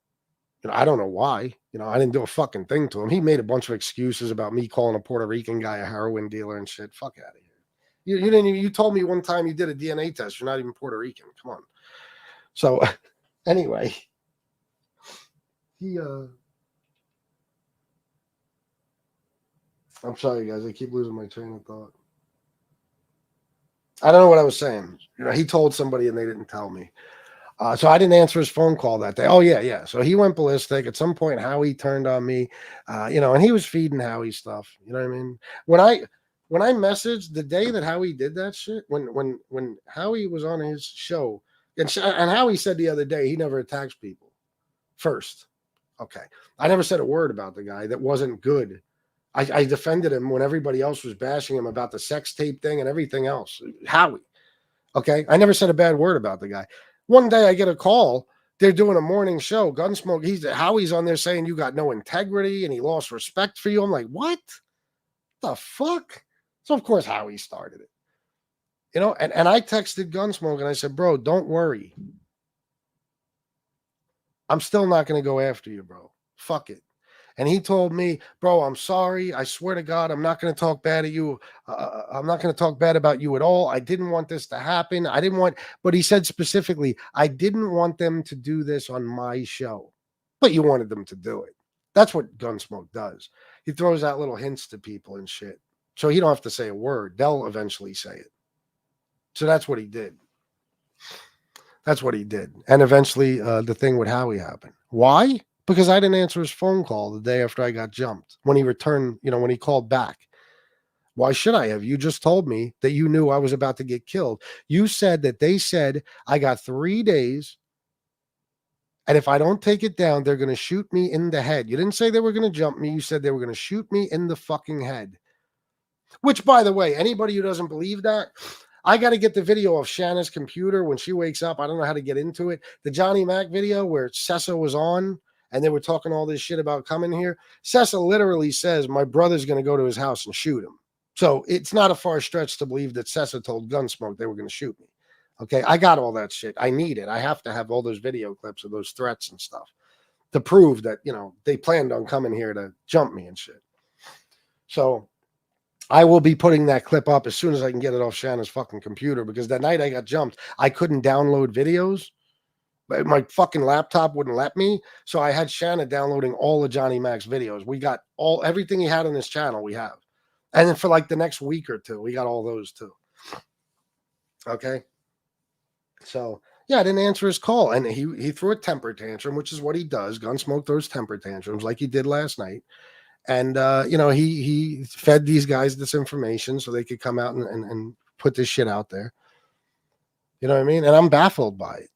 I don't know why. I didn't do a fucking thing to him. He made a bunch of excuses about me calling a Puerto Rican guy a heroin dealer and shit. Fuck out of here. You didn't even, you told me one time you did a DNA test. You're not even Puerto Rican. Come on. So anyway, I'm sorry guys, I keep losing my train of thought. I don't know what I was saying. He told somebody and they didn't tell me. So I didn't answer his phone call that day. Oh, yeah. So he went ballistic. At some point, Howie turned on me, and he was feeding Howie stuff. You know what I mean? When I messaged the day that Howie did that shit, when Howie was on his show, and Howie said the other day he never attacks people first. Okay. I never said a word about the guy that wasn't good. I defended him when everybody else was bashing him about the sex tape thing and everything else. Howie. Okay. I never said a bad word about the guy. One day I get a call. They're doing a morning show. Gunsmoke. Howie's on there saying you got no integrity and he lost respect for you. I'm like, what the fuck? So of course Howie started it. And I texted Gunsmoke and I said, bro, don't worry. I'm still not going to go after you, bro. Fuck it. And he told me, bro, I'm sorry. I swear to God, I'm not going to talk bad at you. I'm not going to talk bad about you at all. I didn't want this to happen. But he said specifically, I didn't want them to do this on my show. But you wanted them to do it. That's what Gunsmoke does. He throws out little hints to people and shit. So he don't have to say a word. They'll eventually say it. So that's what he did. And eventually the thing with Howie happened. Why? Because I didn't answer his phone call the day after I got jumped. When he returned, when he called back. Why should I have? You just told me that you knew I was about to get killed. You said that they said I got 3 days. And if I don't take it down, they're going to shoot me in the head. You didn't say they were going to jump me. You said they were going to shoot me in the fucking head. Which, by the way, anybody who doesn't believe that, I got to get the video of Shanna's computer when she wakes up. I don't know how to get into it. The Johnny Mac video where Sessa was on. And they were talking all this shit about coming here. Sessa literally says, my brother's going to go to his house and shoot him. So it's not a far stretch to believe that Sessa told Gunsmoke they were going to shoot me. Okay, I got all that shit. I need it. I have to have all those video clips of those threats and stuff to prove that, they planned on coming here to jump me and shit. So I will be putting that clip up as soon as I can get it off Shanna's fucking computer, because that night I got jumped, I couldn't download videos. My fucking laptop wouldn't let me. So I had Shanna downloading all of Johnny Mac's videos. We got everything he had on his channel, we have. And then for like the next week or two, we got all those too. Okay. So yeah, I didn't answer his call. And he threw a temper tantrum, which is what he does. Gunsmoke throws temper tantrums like he did last night. And he fed these guys this information so they could come out and put this shit out there. You know what I mean? And I'm baffled by it.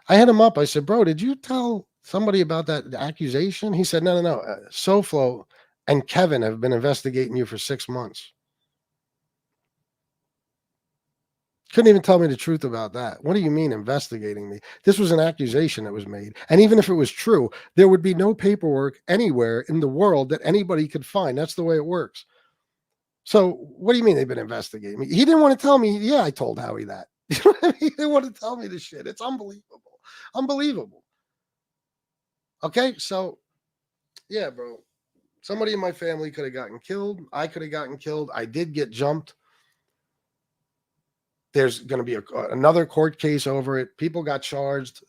I hit him up. I said, bro, did you tell somebody about that accusation? He said, no. SoFlo and Kevin have been investigating you for 6 months. Couldn't even tell me the truth about that. What do you mean investigating me? This was an accusation that was made. And even if it was true, there would be no paperwork anywhere in the world that anybody could find. That's the way it works. So what do you mean they've been investigating me? He didn't want to tell me. Yeah, I told Howie that. You know what I mean? He didn't want to tell me this shit. It's unbelievable. Unbelievable. Okay, so yeah, bro. Somebody in my family could have gotten killed. I could have gotten killed. I did get jumped. There's going to be another court case over it. People got charged,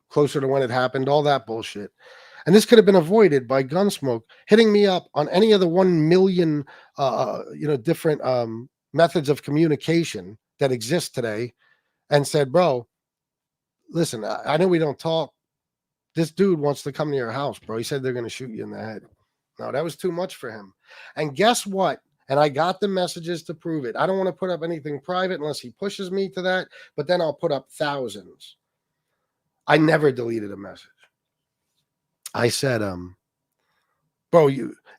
closer to when it happened, all that bullshit. And this could have been avoided by Gunsmoke hitting me up on any of the 1 million, different methods of communication that exist today and said, bro, listen, I know we don't talk. This dude wants to come to your house, bro. He said they're going to shoot you in the head. No, that was too much for him. And guess what? And I got the messages to prove it. I don't want to put up anything private unless he pushes me to that, but then I'll put up thousands. I never deleted a message. I said, bro,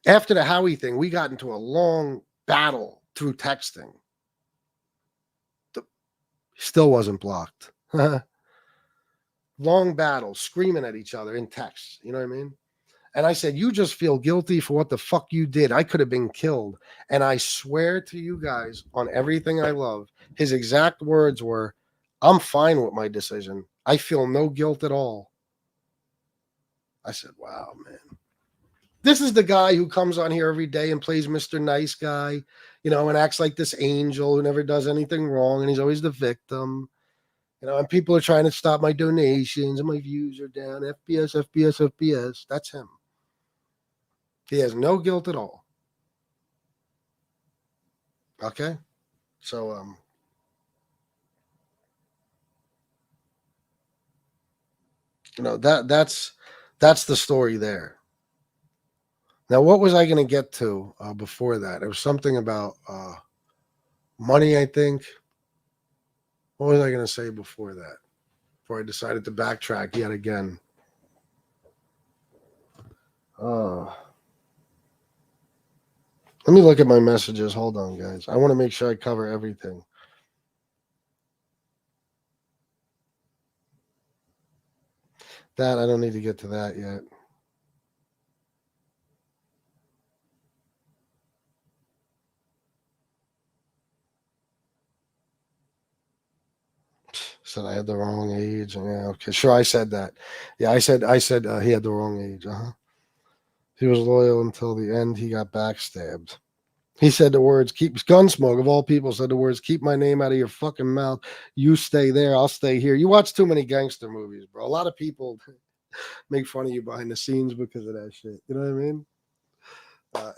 after the Howie thing, we got into a long battle through texting. Still wasn't blocked. Long battle, screaming at each other in texts. You know what I mean? And I said, you just feel guilty for what the fuck you did. I could have been killed. And I swear to you guys on everything I love, his exact words were, I'm fine with my decision. I feel no guilt at all. I said, wow, man. This is the guy who comes on here every day and plays Mr. Nice Guy, and acts like this angel who never does anything wrong. And he's always the victim. And people are trying to stop my donations and my views are down. FPS, FPS, FPS. That's him. He has no guilt at all. Okay? So, that's the story there. Now, what was I going to get to before that? It was something about money, I think. What was I going to say before that? Before I decided to backtrack yet again. Let me look at my messages. Hold on, guys. I want to make sure I cover everything. That, I don't need to get to that yet. Said I had the wrong age. Yeah, okay. Sure, I said that. Yeah, I said he had the wrong age. He was loyal until the end. He got backstabbed. He said the words, Gunsmoke, of all people, said the words, keep my name out of your fucking mouth. You stay there, I'll stay here. You watch too many gangster movies, bro. A lot of people make fun of you behind the scenes because of that shit. You know what I mean?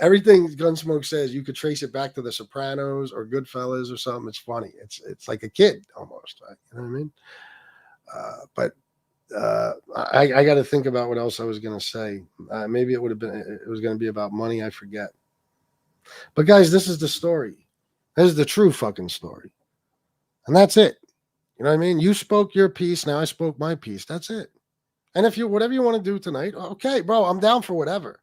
Everything Gunsmoke says, you could trace it back to The Sopranos or Goodfellas or something. It's funny. It's like a kid almost. Right? You know what I mean? I got to think about what else I was going to say. Maybe it was going to be about money. I forget. But guys, this is the story. This is the true fucking story. And that's it. You know what I mean? You spoke your piece. Now I spoke my piece. That's it. And if whatever you want to do tonight, okay, bro, I'm down for whatever.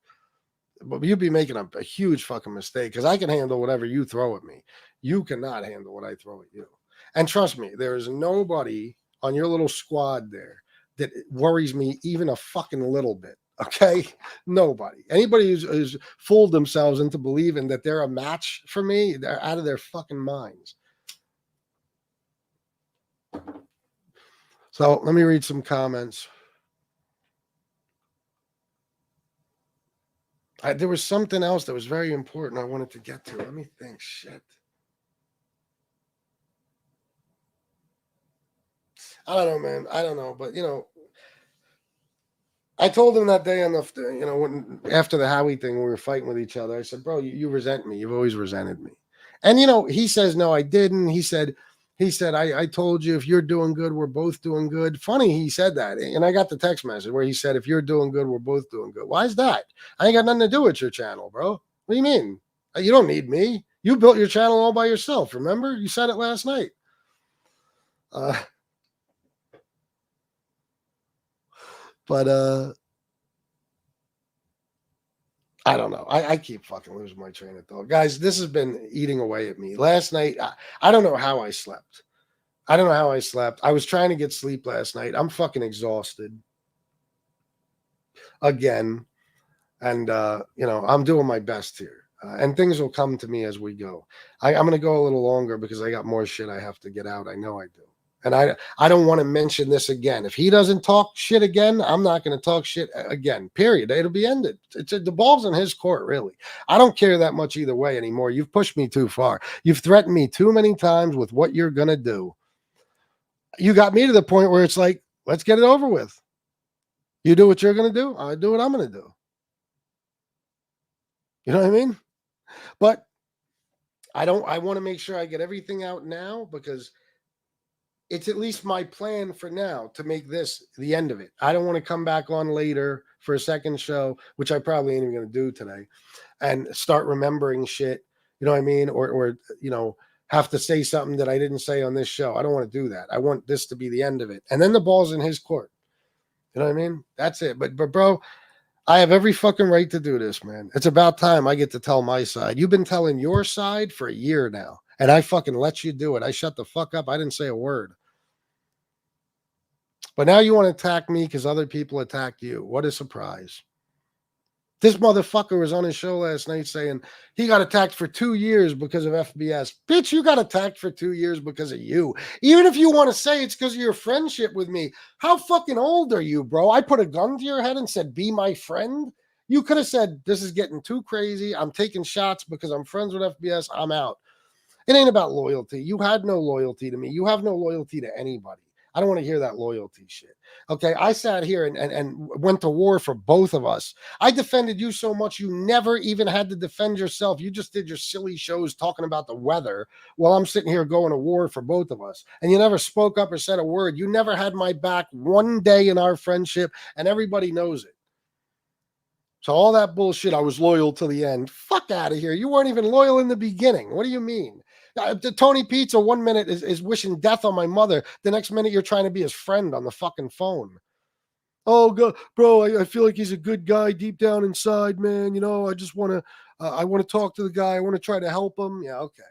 But you'd be making a huge fucking mistake because I can handle whatever you throw at me. You cannot handle what I throw at you. And trust me, there is nobody on your little squad there that worries me even a fucking little bit. Okay? Nobody. Anybody who's fooled themselves into believing that they're a match for me, they're out of their fucking minds. So let me read some comments. There was something else that was very important I wanted to get to. Let me think. Shit. I don't know, man. I don't know. But, I told him that day on when after the Howie thing, we were fighting with each other. I said, bro, you resent me. You've always resented me. And, he says, no, I didn't. He said, I told you if you're doing good, we're both doing good. Funny, he said that. And I got the text message where he said, if you're doing good, we're both doing good. Why is that? I ain't got nothing to do with your channel, bro. What do you mean? You don't need me. You built your channel all by yourself. Remember? You said it last night. But I don't know. I keep fucking losing my train of thought. Guys, this has been eating away at me. Last night, I don't know how I slept. I was trying to get sleep last night. I'm fucking exhausted. Again. And, I'm doing my best here. And things will come to me as we go. I'm going to go a little longer because I got more shit I have to get out. I know I do. And I don't want to mention this again. If he doesn't talk shit again, I'm not going to talk shit again, period. It'll be ended. The ball's in his court, really. I don't care that much either way anymore. You've pushed me too far. You've threatened me too many times with what you're going to do. You got me to the point where it's like, let's get it over with. You do what you're going to do. I do what I'm going to do. You know what I mean? But I want to make sure I get everything out now because it's at least my plan for now to make this the end of it. I don't want to come back on later for a second show, which I probably ain't even going to do today, and start remembering shit, you know what I mean? Or you know, have to say something that I didn't say on this show. I don't want to do that. I want this to be the end of it. And then the ball's in his court. You know what I mean? That's it. But bro, I have every fucking right to do this, man. It's about time I get to tell my side. You've been telling your side for a year now, and I fucking let you do it. I shut the fuck up. I didn't say a word. But now you want to attack me because other people attacked you. What a surprise. This motherfucker was on his show last night saying he got attacked for 2 years because of FBS. Bitch, you got attacked for 2 years because of you. Even if you want to say it's because of your friendship with me. How fucking old are you, bro? I put a gun to your head and said, be my friend. You could have said, this is getting too crazy. I'm taking shots because I'm friends with FBS. I'm out. It ain't about loyalty. You had no loyalty to me. You have no loyalty to anybody. I don't want to hear that loyalty shit. Okay, I sat here and went to war for both of us. I defended you so much you never even had to defend yourself. You just did your silly shows talking about the weather while I'm sitting here going to war for both of us. And you never spoke up or said a word. You never had my back one day in our friendship, and everybody knows it. So all that bullshit, I was loyal till the end. Fuck out of here. You weren't even loyal in the beginning. What do you mean? The Tony Pizza 1 minute is wishing death on my mother. The next minute you're trying to be his friend on the fucking phone. Oh, God, bro, I feel like he's a good guy deep down inside, man. You know, I just want to, I want to talk to the guy. I want to try to help him. Yeah, okay.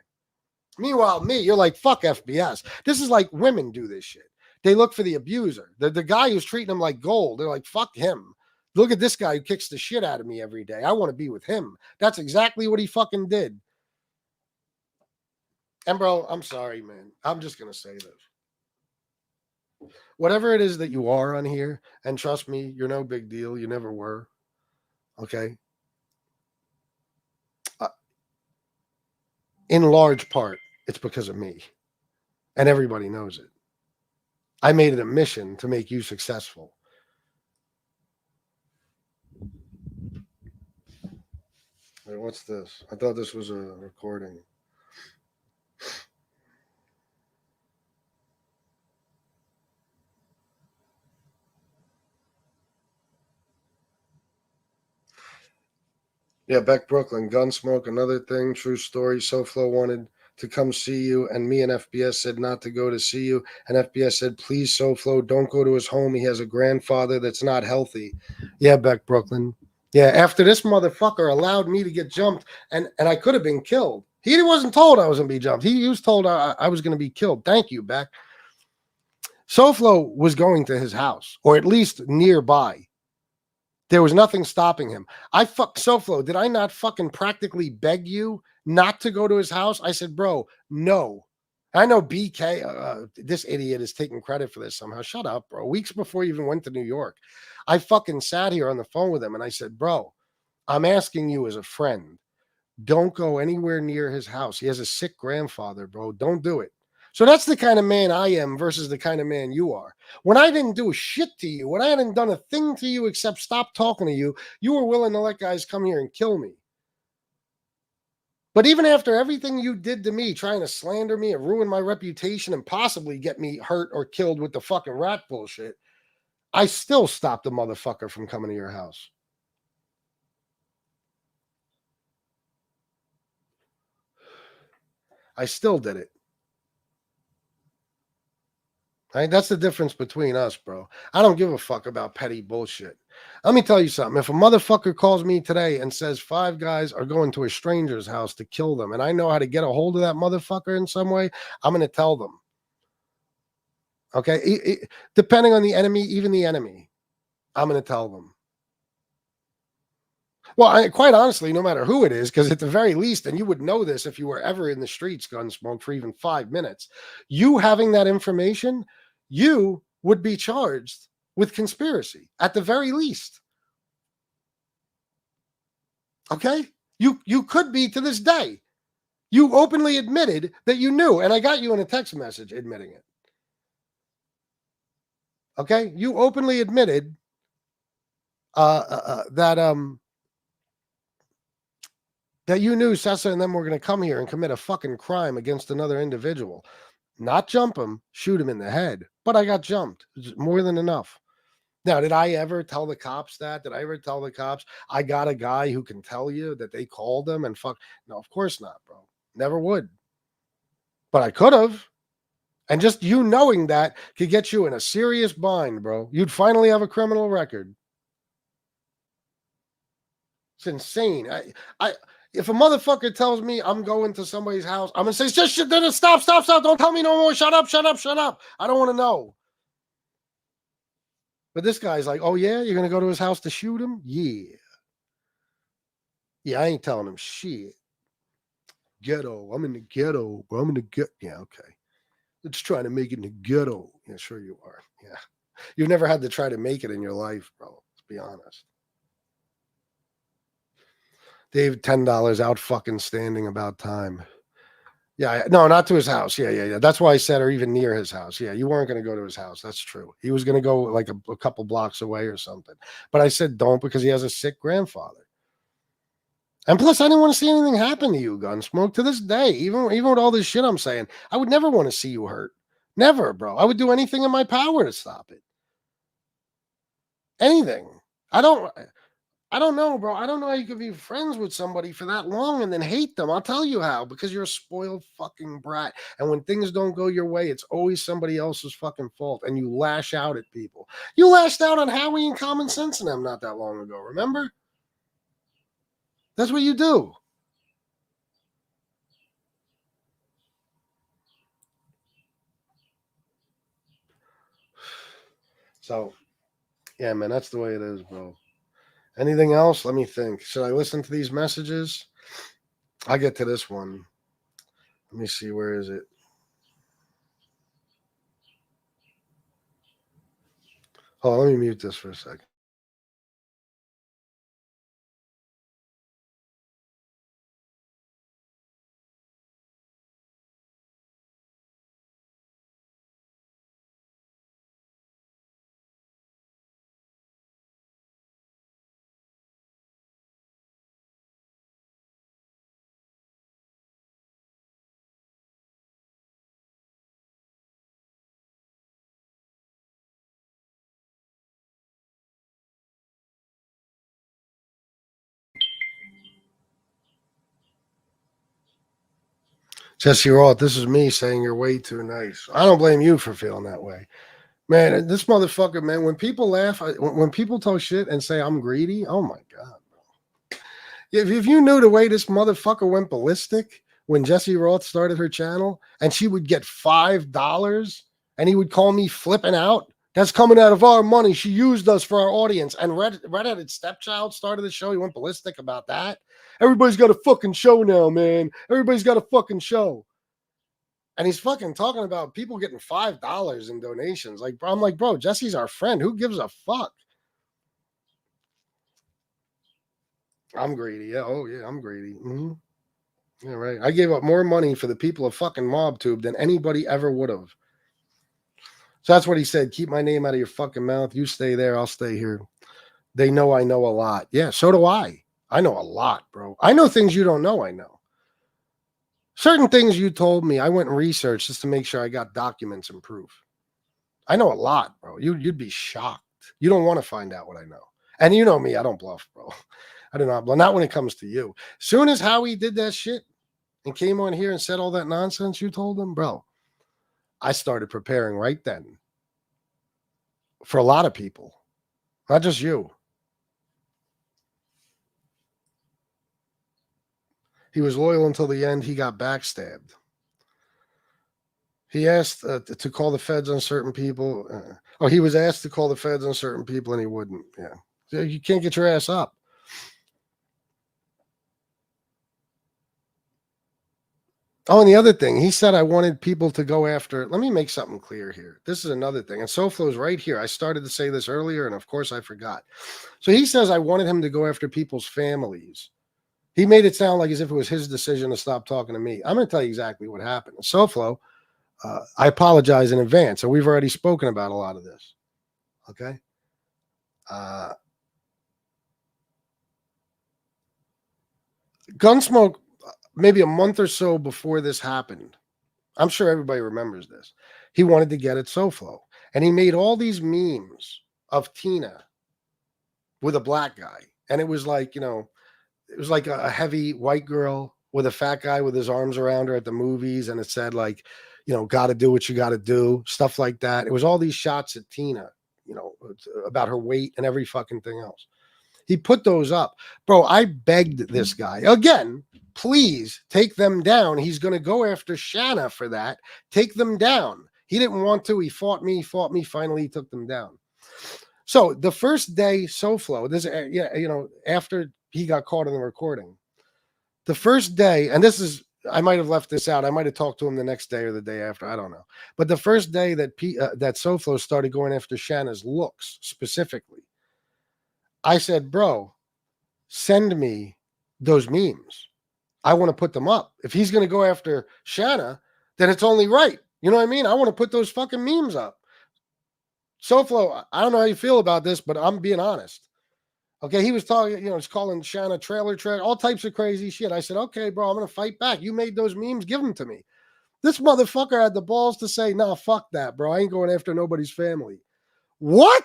Meanwhile, me, you're like, fuck FBS. This is like women do this shit. They look for the abuser. The guy who's treating them like gold. They're like, fuck him. Look at this guy who kicks the shit out of me every day. I want to be with him. That's exactly what he fucking did. And bro, I'm sorry, man. I'm just going to say this. Whatever it is that you are on here, and trust me, you're no big deal. You never were. Okay? In large part, it's because of me. And everybody knows it. I made it a mission to make you successful. Wait, what's this? I thought this was a recording. Yeah, Beck Brooklyn, Gunsmoke, another thing, true story. SoFlo wanted to come see you, and me and FBS said not to go to see you. And FBS said, please, SoFlo, don't go to his home. He has a grandfather that's not healthy. Yeah, Beck Brooklyn. Yeah, after this motherfucker allowed me to get jumped, and I could have been killed. He wasn't told I was going to be jumped. He was told I was going to be killed. Thank you, Beck. SoFlo was going to his house, or at least nearby. There was nothing stopping him. SoFlo, did I not fucking practically beg you not to go to his house? I said, bro, no. I know BK, this idiot is taking credit for this somehow. Shut up, bro. Weeks before you even went to New York, I fucking sat here on the phone with him and I said, bro, I'm asking you as a friend, don't go anywhere near his house. He has a sick grandfather, bro. Don't do it. So that's the kind of man I am versus the kind of man you are. When I didn't do shit to you, when I hadn't done a thing to you except stop talking to you, you were willing to let guys come here and kill me. But even after everything you did to me, trying to slander me and ruin my reputation and possibly get me hurt or killed with the fucking rat bullshit, I still stopped the motherfucker from coming to your house. I still did it. Right? That's the difference between us, bro. I don't give a fuck about petty bullshit. Let me tell you something. If a motherfucker calls me today and says 5 guys are going to a stranger's house to kill them, and I know how to get a hold of that motherfucker in some way, I'm going to tell them. Okay? Depending on the enemy, even the enemy, I'm going to tell them. Well, quite honestly, no matter who it is, because at the very least, and you would know this if you were ever in the streets, Gunsmoke, for even 5 minutes, you having that information, you would be charged with conspiracy at the very least. Okay? You could be to this day. You openly admitted that you knew, and I got you in a text message admitting it. Okay? You openly admitted that you knew Sessa and them were going to come here and commit a fucking crime against another individual. Not jump him, shoot him in the head. But I got jumped. It's more than enough. Now, did I ever tell the cops that? Did I ever tell the cops I got a guy who can tell you that they called them and fuck? No, of course not, bro. Never would. But I could have. And just you knowing that could get you in a serious bind, bro. You'd finally have a criminal record. It's insane. If a motherfucker tells me I'm going to somebody's house, I'm gonna say, just stop. Don't tell me no more. Shut up. I don't want to know. But this guy's like, oh yeah, you're gonna go to his house to shoot him? Yeah. Yeah, I ain't telling him shit. Ghetto. I'm in the ghetto, bro. I'm in the ghetto. Yeah, okay. Let's try to make it in the ghetto. Yeah, sure you are. Yeah. You've never had to try to make it in your life, bro. Let's be honest. Dave, $10 out fucking standing about time. Yeah, no, not to his house. Yeah. That's why I said, or even near his house. Yeah, you weren't going to go to his house. That's true. He was going to go like a couple blocks away or something. But I said don't, because he has a sick grandfather. And plus, I didn't want to see anything happen to you, Gunsmoke. To this day, even with all this shit I'm saying, I would never want to see you hurt. Never, bro. I would do anything in my power to stop it. Anything. I don't know, bro. I don't know how you could be friends with somebody for that long and then hate them. I'll tell you how, because you're a spoiled fucking brat. And when things don't go your way, it's always somebody else's fucking fault. And you lash out at people. You lashed out on Howie and Common Sense and them not that long ago, remember? That's what you do. So, yeah, man, that's the way it is, bro. Anything else? Let me think. Should I listen to these messages? I'll get to this one. Let me see. Where is it? Oh, let me mute this for a second. Jesse Roth, this is me saying you're way too nice. I don't blame you for feeling that way. Man, this motherfucker, man, when people laugh, when people talk shit and say I'm greedy, oh my God, bro. If you knew the way this motherfucker went ballistic when Jesse Roth started her channel and she would get $5 and he would call me flipping out, that's coming out of our money. She used us for our audience. And Red-Headed Stepchild started the show. He went ballistic about that. Everybody's got a fucking show now, man. Everybody's got a fucking show. And he's fucking talking about people getting $5 in donations. Like, bro, I'm like, bro, Jesse's our friend. Who gives a fuck? I'm greedy. Yeah. Oh, yeah, I'm greedy. Mm-hmm. Yeah, right. I gave up more money for the people of fucking MobTube than anybody ever would have. So that's what he said. Keep my name out of your fucking mouth. You stay there. I'll stay here. They know I know a lot. Yeah, so do I. I know a lot, bro. I know things you don't know I know. Certain things you told me, I went and researched just to make sure I got documents and proof. I know a lot, bro. You'd be shocked. You don't want to find out what I know. And you know me, I don't bluff, bro. I do not bluff. Not when it comes to you. Soon as Howie did that shit and came on here and said all that nonsense you told him, bro, I started preparing right then for a lot of people, not just you. He was loyal until the end. He got backstabbed. He asked to call the feds on certain people. He was asked to call the feds on certain people, and he wouldn't. Yeah. So you can't get your ass up. Oh, and the other thing, he said I wanted people to go after. Let me make something clear here. This is another thing. And SoFlo's right here. I started to say this earlier, and of course I forgot. So he says I wanted him to go after people's families. He made it sound like as if it was his decision to stop talking to me. I'm going to tell you exactly what happened. SoFlo, I apologize in advance. So we've already spoken about a lot of this. Okay. Gunsmoke, maybe a month or so before this happened, I'm sure everybody remembers this. He wanted to get at SoFlo, and he made all these memes of Tina with a black guy. And it was like, it was like a heavy white girl with a fat guy with his arms around her at the movies. And it said like, got to do what you got to do, stuff like that. It was all these shots at Tina, about her weight and every fucking thing else. He put those up. Bro, I begged this guy, again, please take them down. He's going to go after Shanna for that. Take them down. He didn't want to. He fought me. Finally, he took them down. So the first day, SoFlo, after he got caught in the recording, the first day, and this is, I might have left this out. I might have talked to him the next day or the day after. I don't know. But the first day that that SoFlo started going after Shanna's looks specifically, I said, bro, send me those memes. I want to put them up. If he's going to go after Shanna, then it's only right. You know what I mean? I want to put those fucking memes up. SoFlo, I don't know how you feel about this, but I'm being honest. Okay, he was talking, he's calling Shanna trailer, all types of crazy shit. I said, okay, bro, I'm going to fight back. You made those memes, give them to me. This motherfucker had the balls to say, nah, fuck that, bro. I ain't going after nobody's family. What?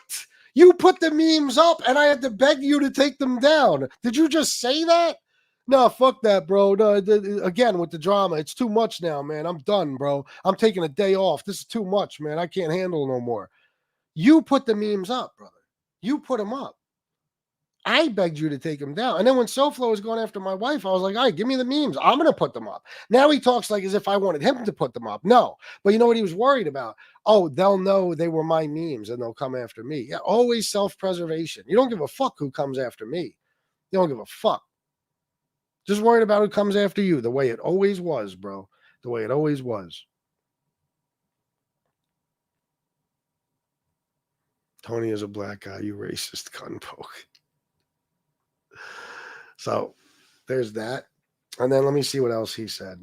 You put the memes up and I had to beg you to take them down. Did you just say that? No, fuck that, bro. No, again, with the drama, it's too much now, man. I'm done, bro. I'm taking a day off. This is too much, man. I can't handle no more. You put the memes up, brother. You put them up. I begged you to take them down. And then when SoFlo was going after my wife, I was like, all right, give me the memes. I'm going to put them up. Now he talks like as if I wanted him to put them up. No. But you know what he was worried about? Oh, they'll know they were my memes and they'll come after me. Yeah, always self-preservation. You don't give a fuck who comes after me. You don't give a fuck. Just worried about who comes after you, the way it always was, bro. The way it always was. Tony is a black guy, you racist cunt poke. So there's that. And then let me see what else he said.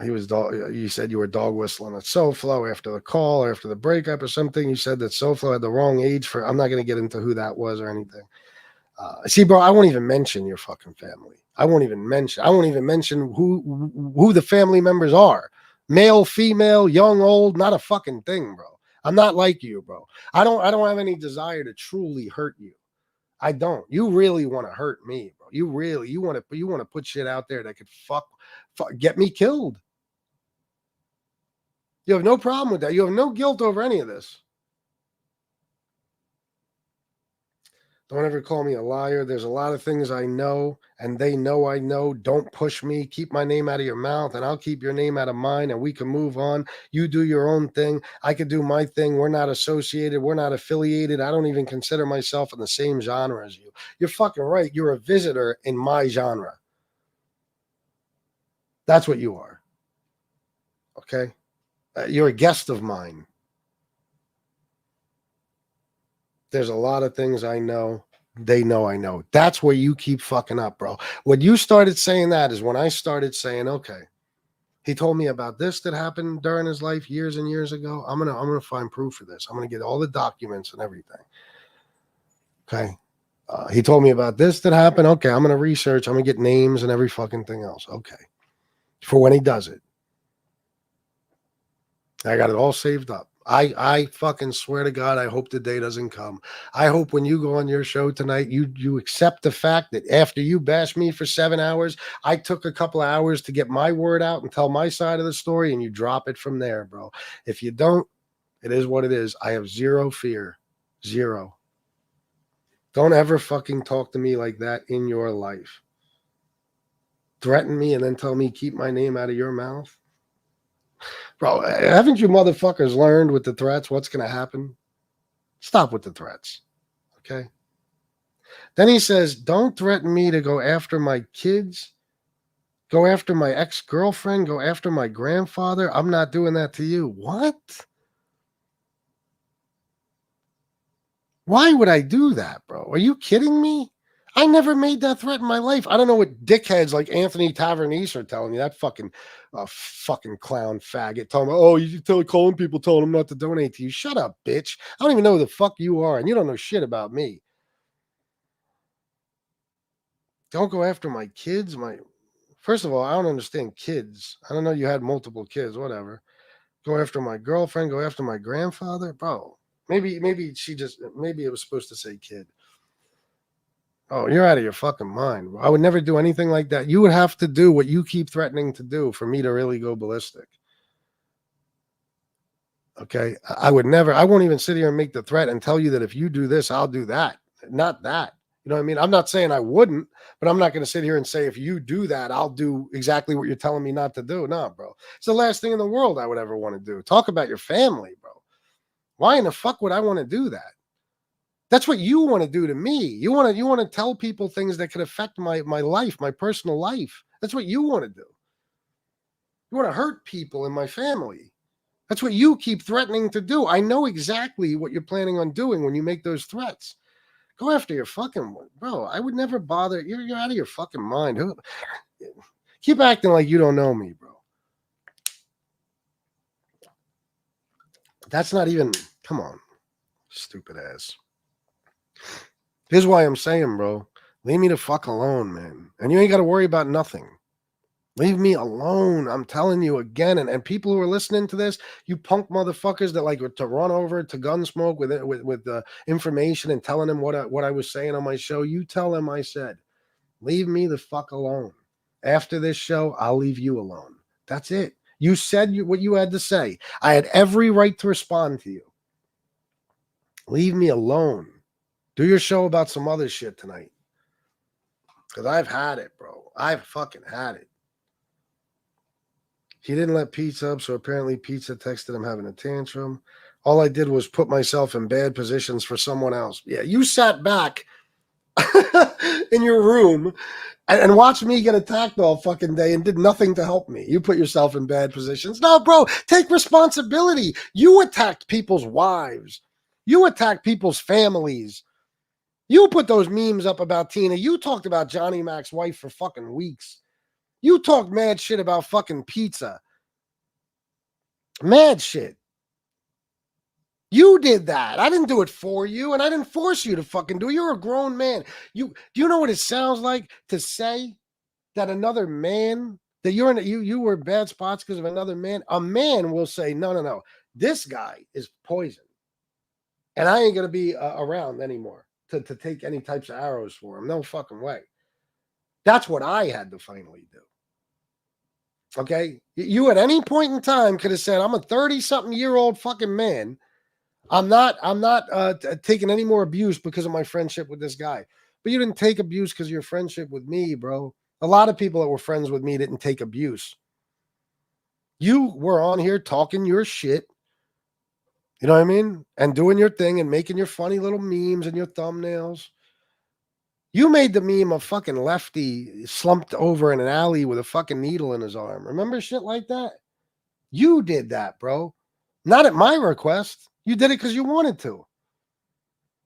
You said you were dog whistling at SoFlo after the call or after the breakup or something. You said that SoFlo had the wrong age for, I'm not going to get into who that was or anything. See, bro, I won't even mention your fucking family. I won't even mention who the family members are. Male, female, young, old, not a fucking thing, bro. I'm not like you, bro. I don't have any desire to truly hurt you. I don't. You really want to hurt me, bro. You want to put shit out there that could fuck get me killed. You have no problem with that. You have no guilt over any of this. Don't ever call me a liar. There's a lot of things I know, and they know I know. Don't push me. Keep my name out of your mouth, and I'll keep your name out of mine, and we can move on. You do your own thing. I can do my thing. We're not associated. We're not affiliated. I don't even consider myself in the same genre as you. You're fucking right. You're a visitor in my genre. That's what you are. Okay? You're a guest of mine. There's a lot of things I know. They know I know. That's where you keep fucking up, bro. When you started saying that is when I started saying, okay, he told me about this that happened during his life years and years ago. I'm gonna find proof of this. I'm gonna get all the documents and everything. Okay. He told me about this that happened. Okay, I'm gonna research. I'm gonna get names and every fucking thing else. Okay. For when he does it. I got it all saved up. I fucking swear to God, I hope the day doesn't come. I hope when you go on your show tonight, you accept the fact that after you bash me for 7 hours, I took a couple of hours to get my word out and tell my side of the story, and you drop it from there, bro. If you don't, it is what it is. I have zero fear. Zero. Don't ever fucking talk to me like that in your life. Threaten me and then tell me keep my name out of your mouth. Bro, haven't you motherfuckers learned with the threats what's going to happen? Stop with the threats, okay? Then he says, don't threaten me to go after my kids Go after my ex-girlfriend, go after my grandfather. I'm not doing that to you. What? Why would I do that, bro? Are you kidding me? I never made that threat in my life. I don't know what dickheads like Anthony Tavernese are telling you. That fucking clown faggot telling me, oh, you calling people telling them not to donate to you. Shut up, bitch. I don't even know who the fuck you are, and you don't know shit about me. Don't go after my kids. First of all, I don't understand kids. I don't know you had multiple kids, whatever. Go after my girlfriend, go after my grandfather, bro. Maybe it was supposed to say kid. Oh, you're out of your fucking mind. I would never do anything like that. You would have to do what you keep threatening to do for me to really go ballistic. Okay? I won't even sit here and make the threat and tell you that if you do this, I'll do that. Not that. You know what I mean? I'm not saying I wouldn't, but I'm not going to sit here and say, if you do that, I'll do exactly what you're telling me not to do. No, bro. It's the last thing in the world I would ever want to do. Talk about your family, bro. Why in the fuck would I want to do that? That's what you want to do to me. You want to tell people things that could affect my life, my personal life. That's what you want to do. You want to hurt people in my family. That's what you keep threatening to do. I know exactly what you're planning on doing when you make those threats. Go after your fucking bro. I would never bother. You're out of your fucking mind. Keep acting like you don't know me, bro. That's not even. Come on, stupid ass. Here's why I'm saying, bro. Leave me the fuck alone, man. And you ain't got to worry about nothing. Leave me alone. I'm telling you again. And people who are listening to this, you punk motherfuckers that like to run over to Gunsmoke with the information and telling them what I was saying on my show. You tell them I said, leave me the fuck alone. After this show, I'll leave you alone. That's it. You said what you had to say. I had every right to respond to you. Leave me alone. Do your show about some other shit tonight. Because I've had it, bro. I've fucking had it. He didn't let pizza up, so apparently pizza texted him having a tantrum. All I did was put myself in bad positions for someone else. Yeah, you sat back in your room and watched me get attacked all fucking day and did nothing to help me. You put yourself in bad positions. No, bro, take responsibility. You attacked people's wives. You attacked people's families. You put those memes up about Tina. You talked about Johnny Mac's wife for fucking weeks. You talked mad shit about fucking pizza. Mad shit. You did that. I didn't do it for you, and I didn't force you to fucking do it. You're a grown man. Do you know what it sounds like to say that another man, that you were in bad spots because of another man? A man will say, no. This guy is poison. And I ain't going to be around anymore to take any types of arrows for him. No fucking way. That's what I had to finally do. Okay? You at any point in time could have said, I'm a 30-something-year-old fucking man. I'm not taking any more abuse because of my friendship with this guy. But you didn't take abuse because of your friendship with me, bro. A lot of people that were friends with me didn't take abuse. You were on here talking your shit. You know what I mean? And doing your thing and making your funny little memes and your thumbnails. You made the meme of fucking Lefty slumped over in an alley with a fucking needle in his arm. Remember shit like that? You did that, bro. Not at my request. You did it because you wanted to.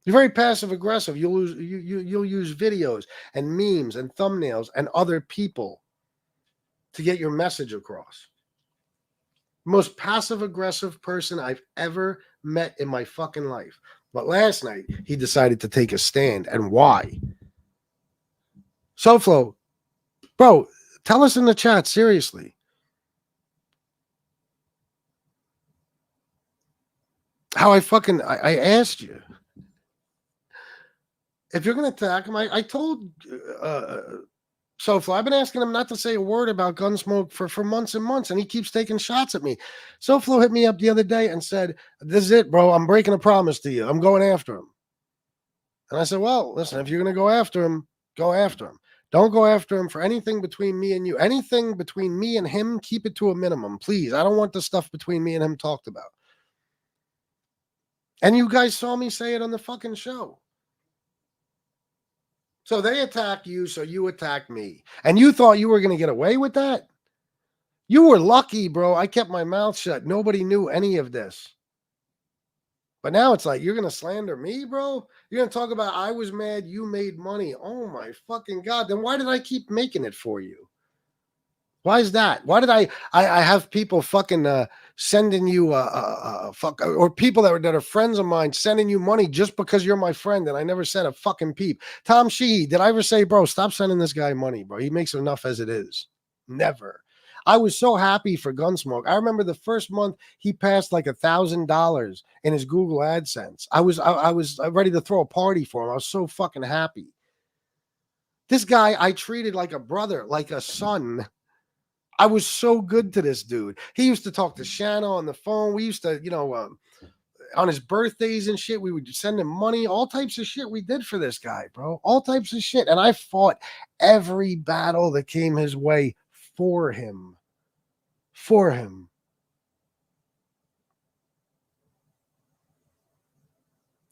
You're very passive aggressive. You'll use videos and memes and thumbnails and other people to get your message across. Most passive aggressive person I've ever met in my fucking life. But last night he decided to take a stand. And why? SoFlo, bro, tell us in the chat, seriously. How I asked you. If you're going to attack him, I told SoFlo, I've been asking him not to say a word about Gunsmoke for months and months, and he keeps taking shots at me. SoFlo hit me up the other day and said, this is it, bro. I'm breaking a promise to you. I'm going after him. And I said, well, listen, if you're going to go after him, go after him. Don't go after him for anything between me and you. Anything between me and him, keep it to a minimum, please. I don't want the stuff between me and him talked about. And you guys saw me say it on the fucking show. So they attack you, so you attack me. And you thought you were going to get away with that? You were lucky, bro. I kept my mouth shut. Nobody knew any of this. But now it's like, you're going to slander me, bro? You're going to talk about I was mad, you made money. Oh, my fucking God. Then why did I keep making it for you? Why is that? Why did I have people fucking sending you or people that are friends of mine sending you money just because you're my friend and I never said a fucking peep? Tom Sheehy, did I ever say, bro, stop sending this guy money, bro? He makes enough as it is. Never. I was so happy for Gunsmoke. I remember the first month he passed like $1,000 in his Google AdSense. I was ready to throw a party for him. I was so fucking happy. This guy I treated like a brother, like a son. I was so good to this dude. He used to talk to Shanna on the phone. We used to, on his birthdays and shit, we would send him money. All types of shit we did for this guy, bro. All types of shit. And I fought every battle that came his way for him. For him.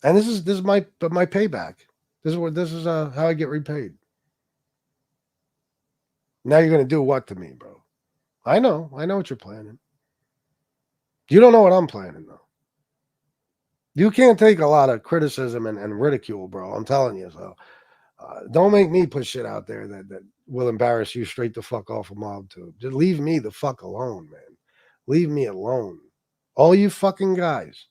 And this is my payback. This is how I get repaid. Now you're gonna do what to me, bro? I know what you're planning. You don't know what I'm planning, though. You can't take a lot of criticism and ridicule, bro. I'm telling you. So don't make me put shit out there that will embarrass you straight the fuck off of MobTube. Just leave me the fuck alone, man. Leave me alone. All you fucking guys.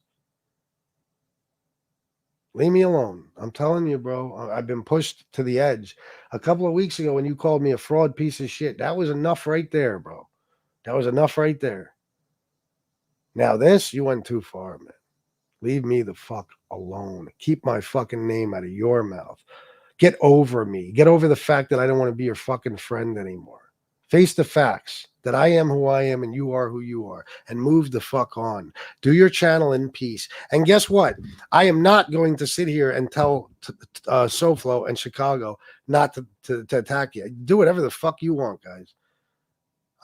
Leave me alone. I'm telling you, bro. I've been pushed to the edge. A couple of weeks ago when you called me a fraud piece of shit, that was enough right there, bro. That was enough right there. Now this, you went too far, man. Leave me the fuck alone. Keep my fucking name out of your mouth. Get over me. Get over the fact that I don't want to be your fucking friend anymore. Face the facts that I am who I am and you are who you are, and move the fuck on. Do your channel in peace. And guess what? I am not going to sit here and tell SoFlo and Chicago not to attack you. Do whatever the fuck you want, guys.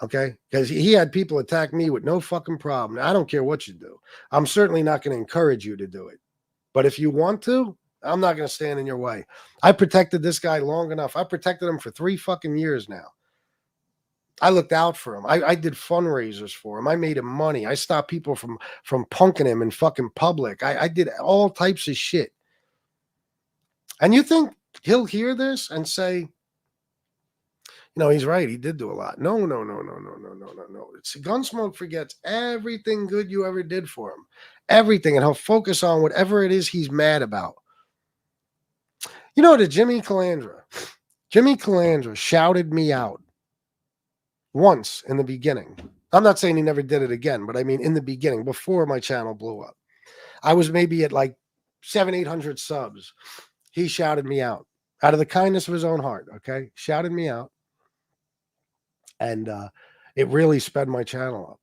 Okay? Because he had people attack me with no fucking problem. I don't care what you do. I'm certainly not going to encourage you to do it. But if you want to, I'm not going to stand in your way. I protected this guy long enough. I protected him for 3 fucking years now. I looked out for him. I did fundraisers for him. I made him money. I stopped people from punking him in fucking public. I did all types of shit. And you think he'll hear this and say, he's right. He did do a lot. No. It's Gunsmoke forgets everything good you ever did for him. Everything. And he'll focus on whatever it is he's mad about. To Jimmy Calandra. Jimmy Calandra shouted me out once in the beginning. I'm not saying he never did it again, but I mean in the beginning, before my channel blew up. I was maybe at like 700-800 subs. He shouted me out of the kindness of his own heart, okay? Shouted me out. And it really sped my channel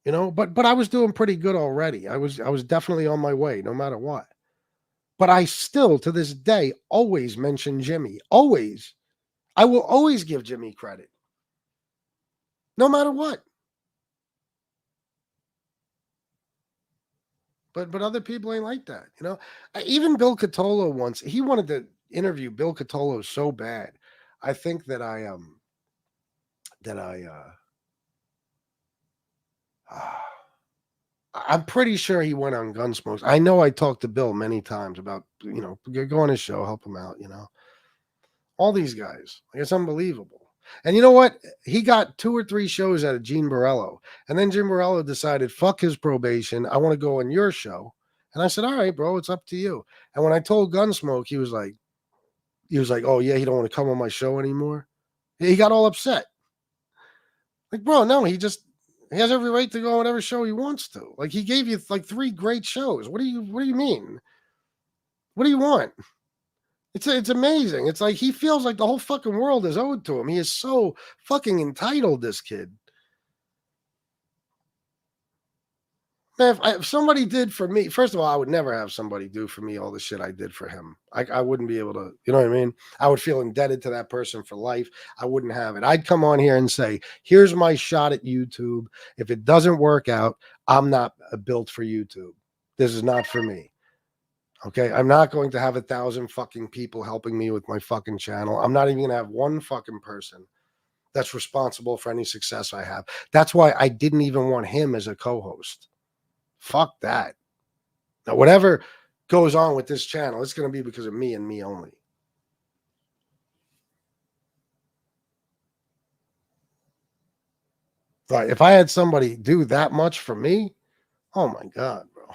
up. But I was doing pretty good already. I was definitely on my way, no matter what. But I still, to this day, always mention Jimmy. Always. I will always give Jimmy credit. No matter what. But other people ain't like that, Even Bill Catolo once, he wanted to interview Bill Catolo so bad. I think that I'm pretty sure he went on Gunsmoke. I know I talked to Bill many times about, go on his show, help him out, All these guys. It's unbelievable. And you know what? He got 2 or 3 shows out of Gene Borello. And then Gene Borello decided, fuck his probation. I want to go on your show. And I said, all right, bro, it's up to you. And when I told Gunsmoke, he was like, oh, yeah, he don't want to come on my show anymore. He got all upset. Like, bro, no, he has every right to go on whatever show he wants to. Like, he gave you like 3 great shows. What do you mean? What do you want? It's amazing. It's like he feels like the whole fucking world is owed to him. He is so fucking entitled, this kid. Man, if somebody did for me, first of all, I would never have somebody do for me all the shit I did for him. I wouldn't be able to, you know what I mean? I would feel indebted to that person for life. I wouldn't have it. I'd come on here and say, here's my shot at YouTube. If it doesn't work out, I'm not built for YouTube. This is not for me. Okay, I'm not going to have 1,000 fucking people helping me with my fucking channel. I'm not even going to have one fucking person that's responsible for any success I have. That's why I didn't even want him as a co-host. Fuck that. Now, whatever goes on with this channel, it's going to be because of me and me only. Right. If I had somebody do that much for me, oh my God, bro,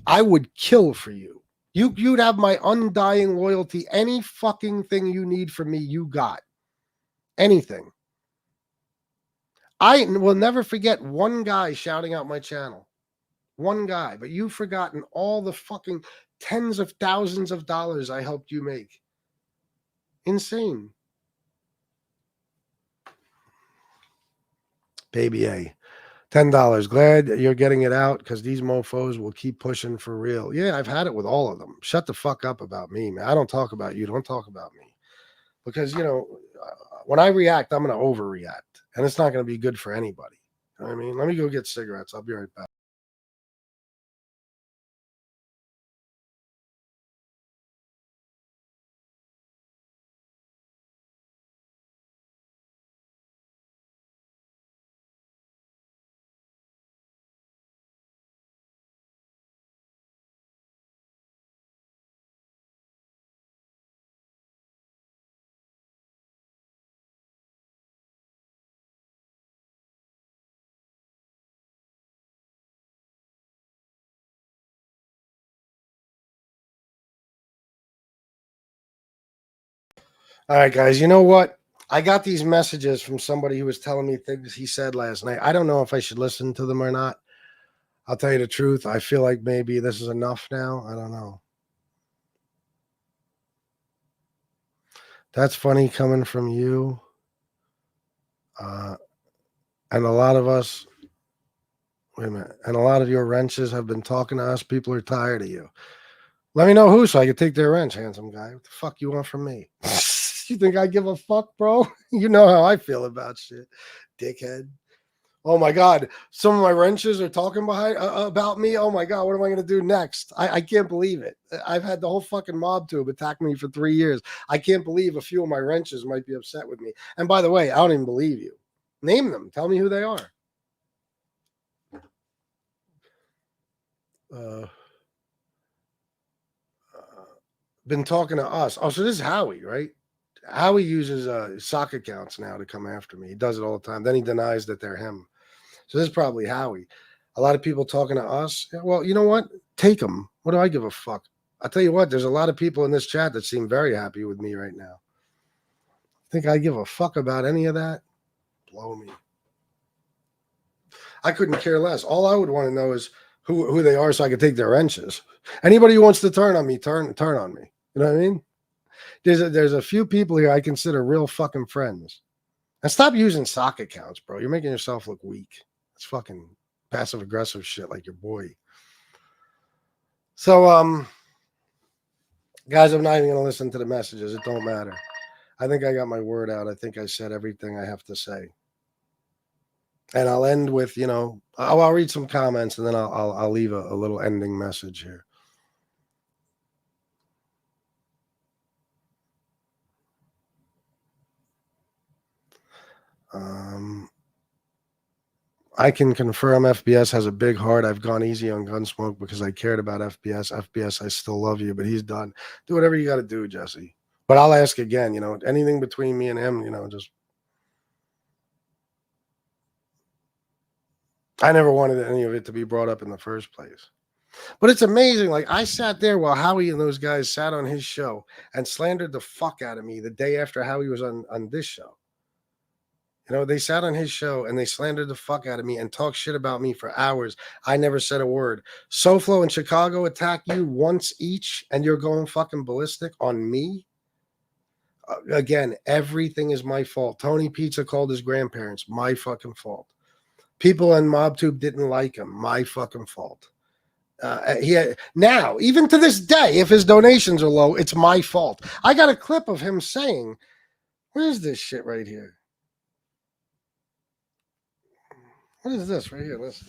I would kill for you. You'd have my undying loyalty. Any fucking thing you need from me, you got. Anything. I will never forget one guy shouting out my channel. One guy, but you've forgotten all the fucking tens of thousands of dollars I helped you make. Insane. Baby A. $10. Glad you're getting it out because these mofos will keep pushing for real. Yeah, I've had it with all of them. Shut the fuck up about me, man. I don't talk about you. Don't talk about me. Because, when I react, I'm going to overreact. And it's not going to be good for anybody. You know what I mean? Let me go get cigarettes. I'll be right back. All right, guys. You know what? I got these messages from somebody who was telling me things he said last night. I don't know if I should listen to them or not. I'll tell you the truth. I feel like maybe this is enough now. I don't know. That's funny coming from you. And a lot of us, wait a minute, and a lot of your wrenches have been talking to us. People are tired of you. Let me know who so I can take their wrench, handsome guy. What the fuck you want from me? You think I give a fuck, bro? You know how I feel about shit, dickhead. Oh my God. Some of my wrenches are talking about me. Oh my God. What am I going to do next? I can't believe it. I've had the whole fucking mob tube attack me for 3 years. I can't believe a few of my wrenches might be upset with me. And by the way, I don't even believe you. Name them. Tell me who they are. Been talking to us. Oh, so this is Howie, right? Howie uses sock accounts now to come after me. He does it all the time. Then he denies that they're him. So this is probably Howie. A lot of people talking to us. Well, you know what? Take them. What do I give a fuck? I'll tell you what, there's a lot of people in this chat that seem very happy with me right now. Think I give a fuck about any of that? Blow me. I couldn't care less. All I would want to know is who they are so I could take their wrenches. Anybody who wants to turn on me, turn on me. You know what I mean? There's a few people here I consider real fucking friends. And stop using sock accounts, bro. You're making yourself look weak. It's fucking passive aggressive shit like your boy. So, guys, I'm not even going to listen to the messages. It don't matter. I think I got my word out. I think I said everything I have to say. And I'll end with, I'll read some comments and then I'll leave a little ending message here. I can confirm FBS has a big heart. I've gone easy on Gunsmoke because I cared about FBS. FBS, I still love you, but he's done. Do whatever you got to do, Jesse. But I'll ask again, anything between me and him, just. I never wanted any of it to be brought up in the first place. But it's amazing. Like, I sat there while Howie and those guys sat on his show and slandered the fuck out of me the day after Howie was on this show. They sat on his show and they slandered the fuck out of me and talked shit about me for hours. I never said a word. SoFlo and Chicago attack you once each and you're going fucking ballistic on me? Again, everything is my fault. Tony Pizza called his grandparents. My fucking fault. People on MobTube didn't like him. My fucking fault. Now, even to this day, if his donations are low, it's my fault. I got a clip of him saying, where's this shit right here? What is this right here? Listen.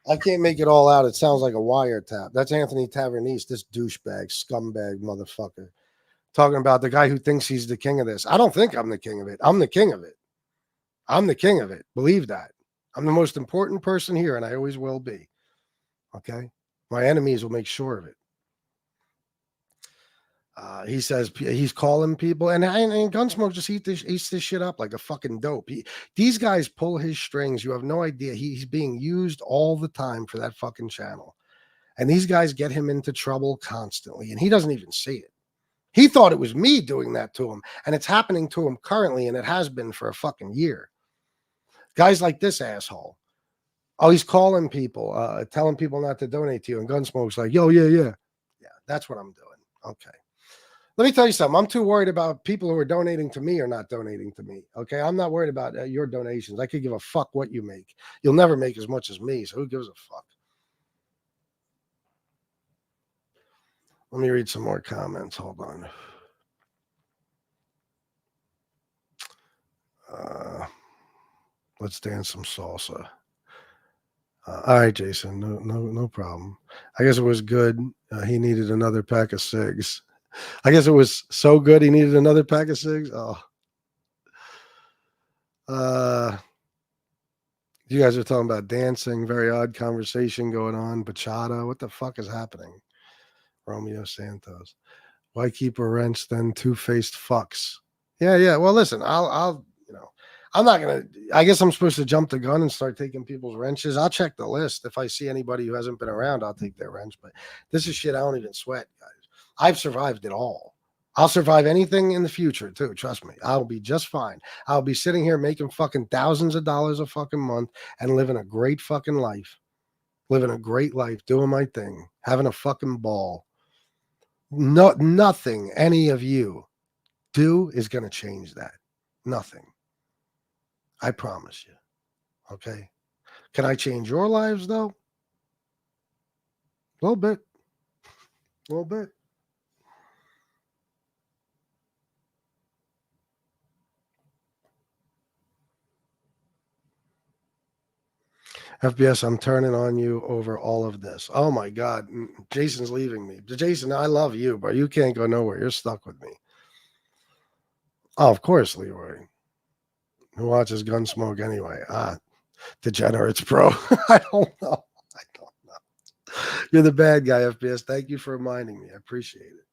I can't make it all out. It sounds like a wiretap. That's Anthony Tavernese, this douchebag, scumbag motherfucker. Talking about the guy who thinks he's the king of this. I don't think I'm the king of it. I'm the king of it. I'm the king of it. Believe that. I'm the most important person here, and I always will be. Okay? My enemies will make sure of it. He says he's calling people, and Gunsmoke just eats this shit up like a fucking dope. These guys pull his strings. You have no idea. He's being used all the time for that fucking channel. And these guys get him into trouble constantly, and he doesn't even see it. He thought it was me doing that to him, and it's happening to him currently, and it has been for a fucking year. Guys like this asshole. Oh, he's calling people, telling people not to donate to you, and Gunsmoke's like, yo, yeah, that's what I'm doing. Okay. Let me tell you something. I'm too worried about people who are donating to me or not donating to me. Okay. I'm not worried about your donations. I could give a fuck what you make. You'll never make as much as me. So who gives a fuck? Let me read some more comments. Hold on. Let's dance some salsa. All right, Jason. No problem. I guess it was good. He needed another pack of cigs. I guess it was so good he needed another pack of cigs. Oh. You guys are talking about dancing. Very odd conversation going on. Bachata. What the fuck is happening? Romeo Santos. Why keep a wrench then two-faced fucks? Yeah. Well, listen, I'll I'm not going to, I guess I'm supposed to jump the gun and start taking people's wrenches. I'll check the list. If I see anybody who hasn't been around, I'll take their wrench. But this is shit I don't even sweat, guys. I've survived it all. I'll survive anything in the future, too. Trust me. I'll be just fine. I'll be sitting here making fucking thousands of dollars a fucking month and living a great fucking life. Living a great life, doing my thing, having a fucking ball. Nothing any of you do is going to change that. Nothing. I promise you. Okay. Can I change your lives though? A little bit. A little bit. FBS, I'm turning on you over all of this. Oh my God. Jason's leaving me. Jason, I love you, but you can't go nowhere. You're stuck with me. Oh, of course, Leroy. Who watches Gunsmoke anyway? Degenerates, bro. I don't know. You're the bad guy, FBS. Thank you for reminding me. I appreciate it.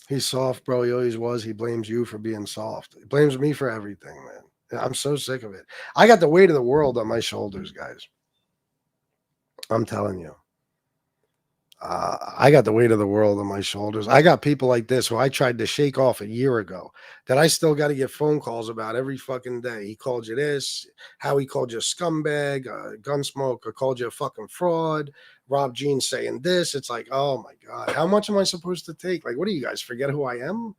He's soft, bro. He always was. He blames you for being soft. He blames me for everything, man. I'm so sick of it. I got the weight of the world on my shoulders, guys. I'm telling you. I got the weight of the world on my shoulders. I got people like this who I tried to shake off a year ago that I still got to get phone calls about every fucking day. He called you this, how he called you a scumbag, Gunsmoke, or called you a fucking fraud. Rob Jean saying this. It's like, oh my God, how much am I supposed to take? Like, what do you guys forget who I am?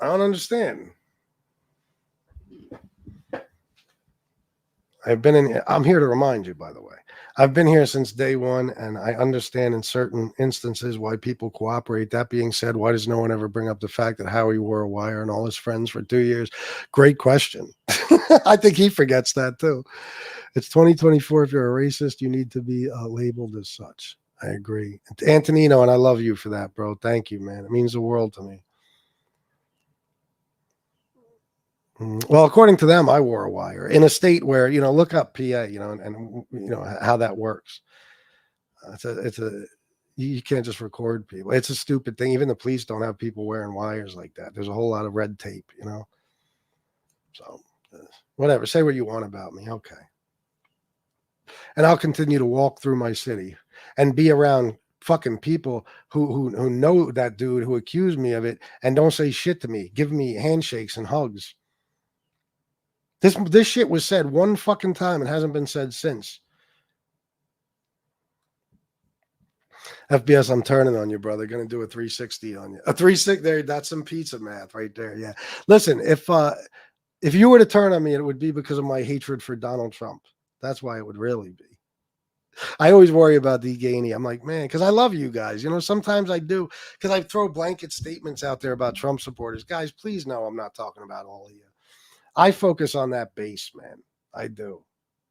I don't understand. I'm here to remind you, by the way. I've been here since day one, and I understand in certain instances why people cooperate. That being said, why does no one ever bring up the fact that Howie wore a wire and all his friends for 2 years? Great question. I think he forgets that too. It's 2024. If you're a racist, you need to be labeled as such. I agree. Antonino, and I love you for that, bro. Thank you, man. It means the world to me. Well, according to them, I wore a wire in a state where, look up PA, and how that works. You can't just record people. It's a stupid thing. Even the police don't have people wearing wires like that. There's a whole lot of red tape, So whatever, say what you want about me. Okay. And I'll continue to walk through my city and be around fucking people who know that dude, who accuse me of it and don't say shit to me, give me handshakes and hugs. This shit was said one fucking time and hasn't been said since. FBS, I'm turning on you, brother. Gonna do a 360 on you. A 360 there. That's some pizza math right there. Yeah. Listen, if you were to turn on me, it would be because of my hatred for Donald Trump. That's why it would really be. I always worry about Deganey. I'm like, man, because I love you guys. You know, sometimes I do, because I throw blanket statements out there about Trump supporters. Guys, please know I'm not talking about all of you. I focus on that base, man. I do.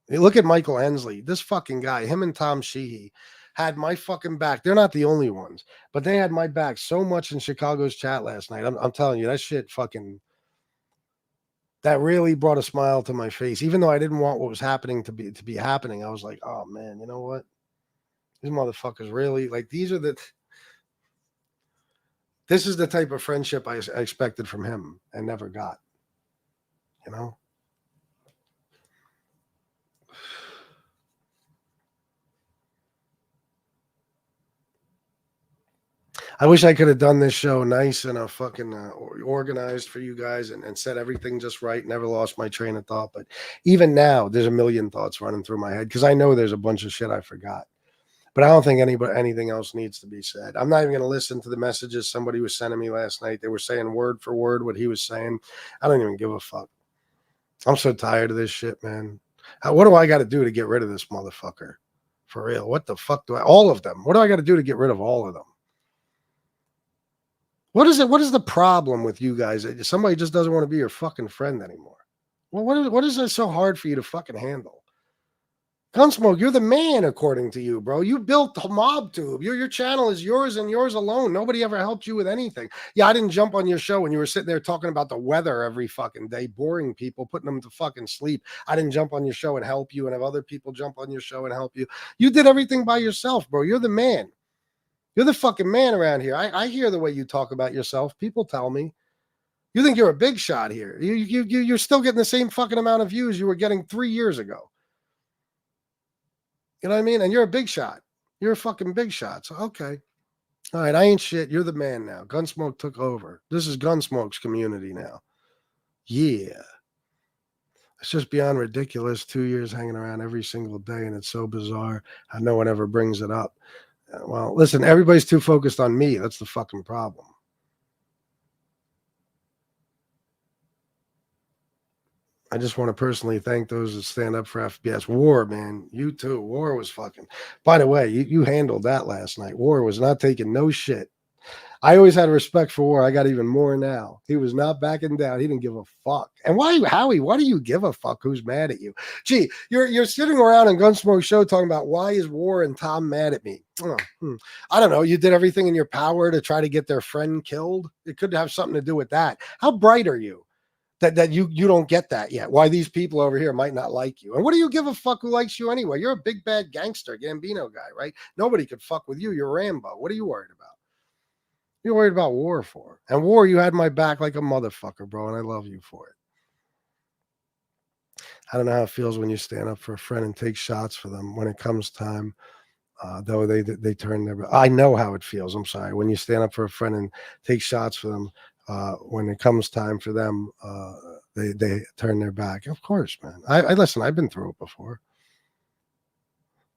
Hey, look at Michael Hensley. This fucking guy, him and Tom Sheehy, had my fucking back. They're not the only ones, but they had my back so much in Chicago's chat last night. I'm telling you, that shit fucking, that really brought a smile to my face. Even though I didn't want what was happening to be happening, I was like, oh man, you know what? These motherfuckers really, like, this is the type of friendship I expected from him and never got, you know? I wish I could have done this show nice and fucking organized for you guys and said everything just right. Never lost my train of thought. But even now, there's a million thoughts running through my head because I know there's a bunch of shit I forgot. But I don't think anything else needs to be said. I'm not even going to listen to the messages somebody was sending me last night. They were saying word for word what he was saying. I don't even give a fuck. I'm so tired of this shit, man. What do I got to do to get rid of this motherfucker? For real. What the fuck all of them. What do I got to do to get rid of all of them? What is it? What is the problem with you guys? Somebody just doesn't want to be your fucking friend anymore. Well, what is it so hard for you to fucking handle? Gunsmoke, you're the man, according to you, bro. You built MobTube. Your channel is yours and yours alone. Nobody ever helped you with anything. Yeah, I didn't jump on your show when you were sitting there talking about the weather every fucking day, boring people, putting them to fucking sleep. I didn't jump on your show and help you and have other people jump on your show and help you. You did everything by yourself, bro. You're the man. You're the fucking man around here. I hear the way you talk about yourself. People tell me. You think you're a big shot here. You're still getting the same fucking amount of views you were getting 3 years ago. You know what I mean? And you're a big shot. You're a fucking big shot. So, okay. All right, I ain't shit. You're the man now. Gunsmoke took over. This is Gunsmoke's community now. Yeah. It's just beyond ridiculous. 2 years hanging around every single day, and it's so bizarre how no one ever brings it up. Well, listen, everybody's too focused on me. That's the fucking problem. I just want to personally thank those that stand up for FBS. War, man, you too. War was fucking. By the way, you handled that last night. War was not taking no shit. I always had respect for War. I got even more now. He was not backing down. He didn't give a fuck. And why, Howie? Why do you give a fuck who's mad at you? Gee, you're sitting around on Gunsmoke Show talking about why is War and Tom mad at me? I don't know. You did everything in your power to try to get their friend killed. It could have something to do with that. How bright are you? That you don't get that yet. Why these people over here might not like you. And what do you give a fuck who likes you anyway? You're a big bad gangster, Gambino guy, right? Nobody could fuck with you. You're Rambo. What are you worried about? You're worried about War for. And War, you had my back like a motherfucker, bro, and I love you for it. I don't know how it feels when you stand up for a friend and take shots for them. When it comes time, though, they turn their. I know how it feels. I'm sorry. When you stand up for a friend and take shots for them, when it comes time for them, they turn their back. Of course, man. I listen. I've been through it before.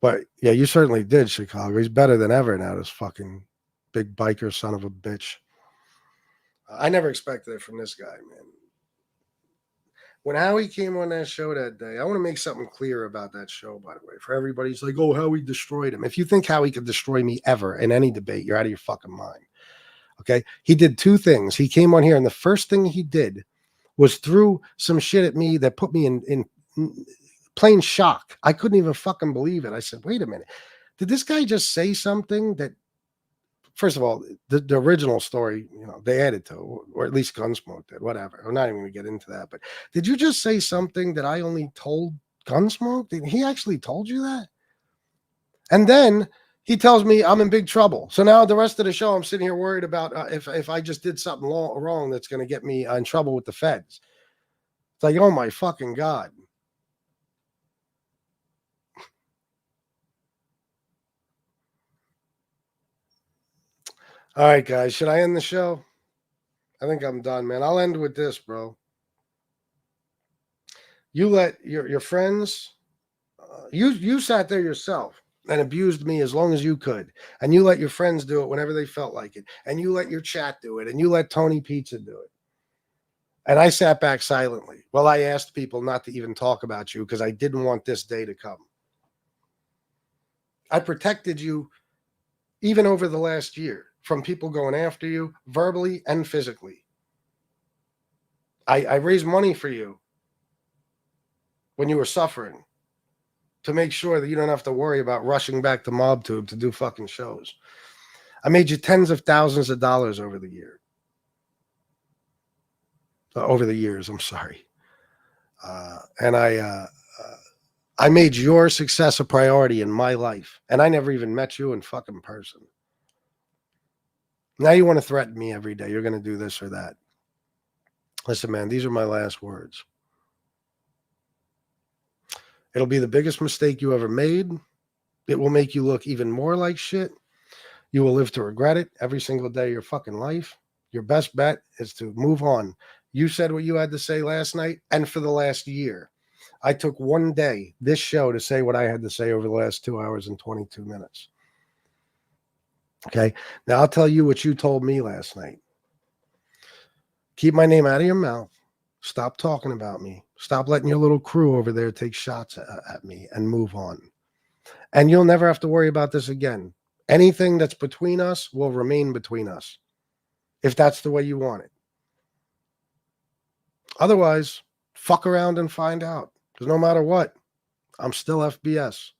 But yeah, you certainly did, Chicago. He's better than ever now. This fucking big biker son of a bitch. I never expected it from this guy, man. When Howie came on that show that day, I want to make something clear about that show, by the way. For everybody, it's like, oh, Howie destroyed him. If you think Howie could destroy me ever in any debate, you're out of your fucking mind. Okay? He did two things. He came on here, and the first thing he did was threw some shit at me that put me in plain shock. I couldn't even fucking believe it. I said, wait a minute. Did this guy just say something that, first of all, the original story, they added to, or at least Gunsmoke did, whatever. I'm not even going to get into that. But did you just say something that I only told Gunsmoke? Did he actually told you that? And then he tells me I'm in big trouble. So now the rest of the show, I'm sitting here worried about if I just did something wrong that's going to get me in trouble with the feds. It's like, oh my fucking God. All right, guys, should I end the show? I think I'm done, man. I'll end with this, bro. You let your friends, you sat there yourself and abused me as long as you could. And you let your friends do it whenever they felt like it. And you let your chat do it. And you let Tony Pizza do it. And I sat back silently while I asked people not to even talk about you because I didn't want this day to come. I protected you even over the last year from people going after you verbally and physically. I raised money for you when you were suffering to make sure that you don't have to worry about rushing back to MobTube to do fucking shows. I made you tens of thousands of dollars over the year. Over the years, I'm sorry. And I made your success a priority in my life. And I never even met you in fucking person. Now you want to threaten me every day. You're going to do this or that. Listen, man, these are my last words. It'll be the biggest mistake you ever made. It will make you look even more like shit. You will live to regret it every single day of your fucking life. Your best bet is to move on. You said what you had to say last night and for the last year. I took one day, this show, to say what I had to say over the last 2 hours and 22 minutes. Okay? Now I'll tell you what you told me last night. Keep my name out of your mouth. Stop talking about me. Stop letting your little crew over there take shots at me and move on. And you'll never have to worry about this again. Anything that's between us will remain between us, if that's the way you want it. Otherwise, fuck around and find out. Because no matter what, I'm still FBS.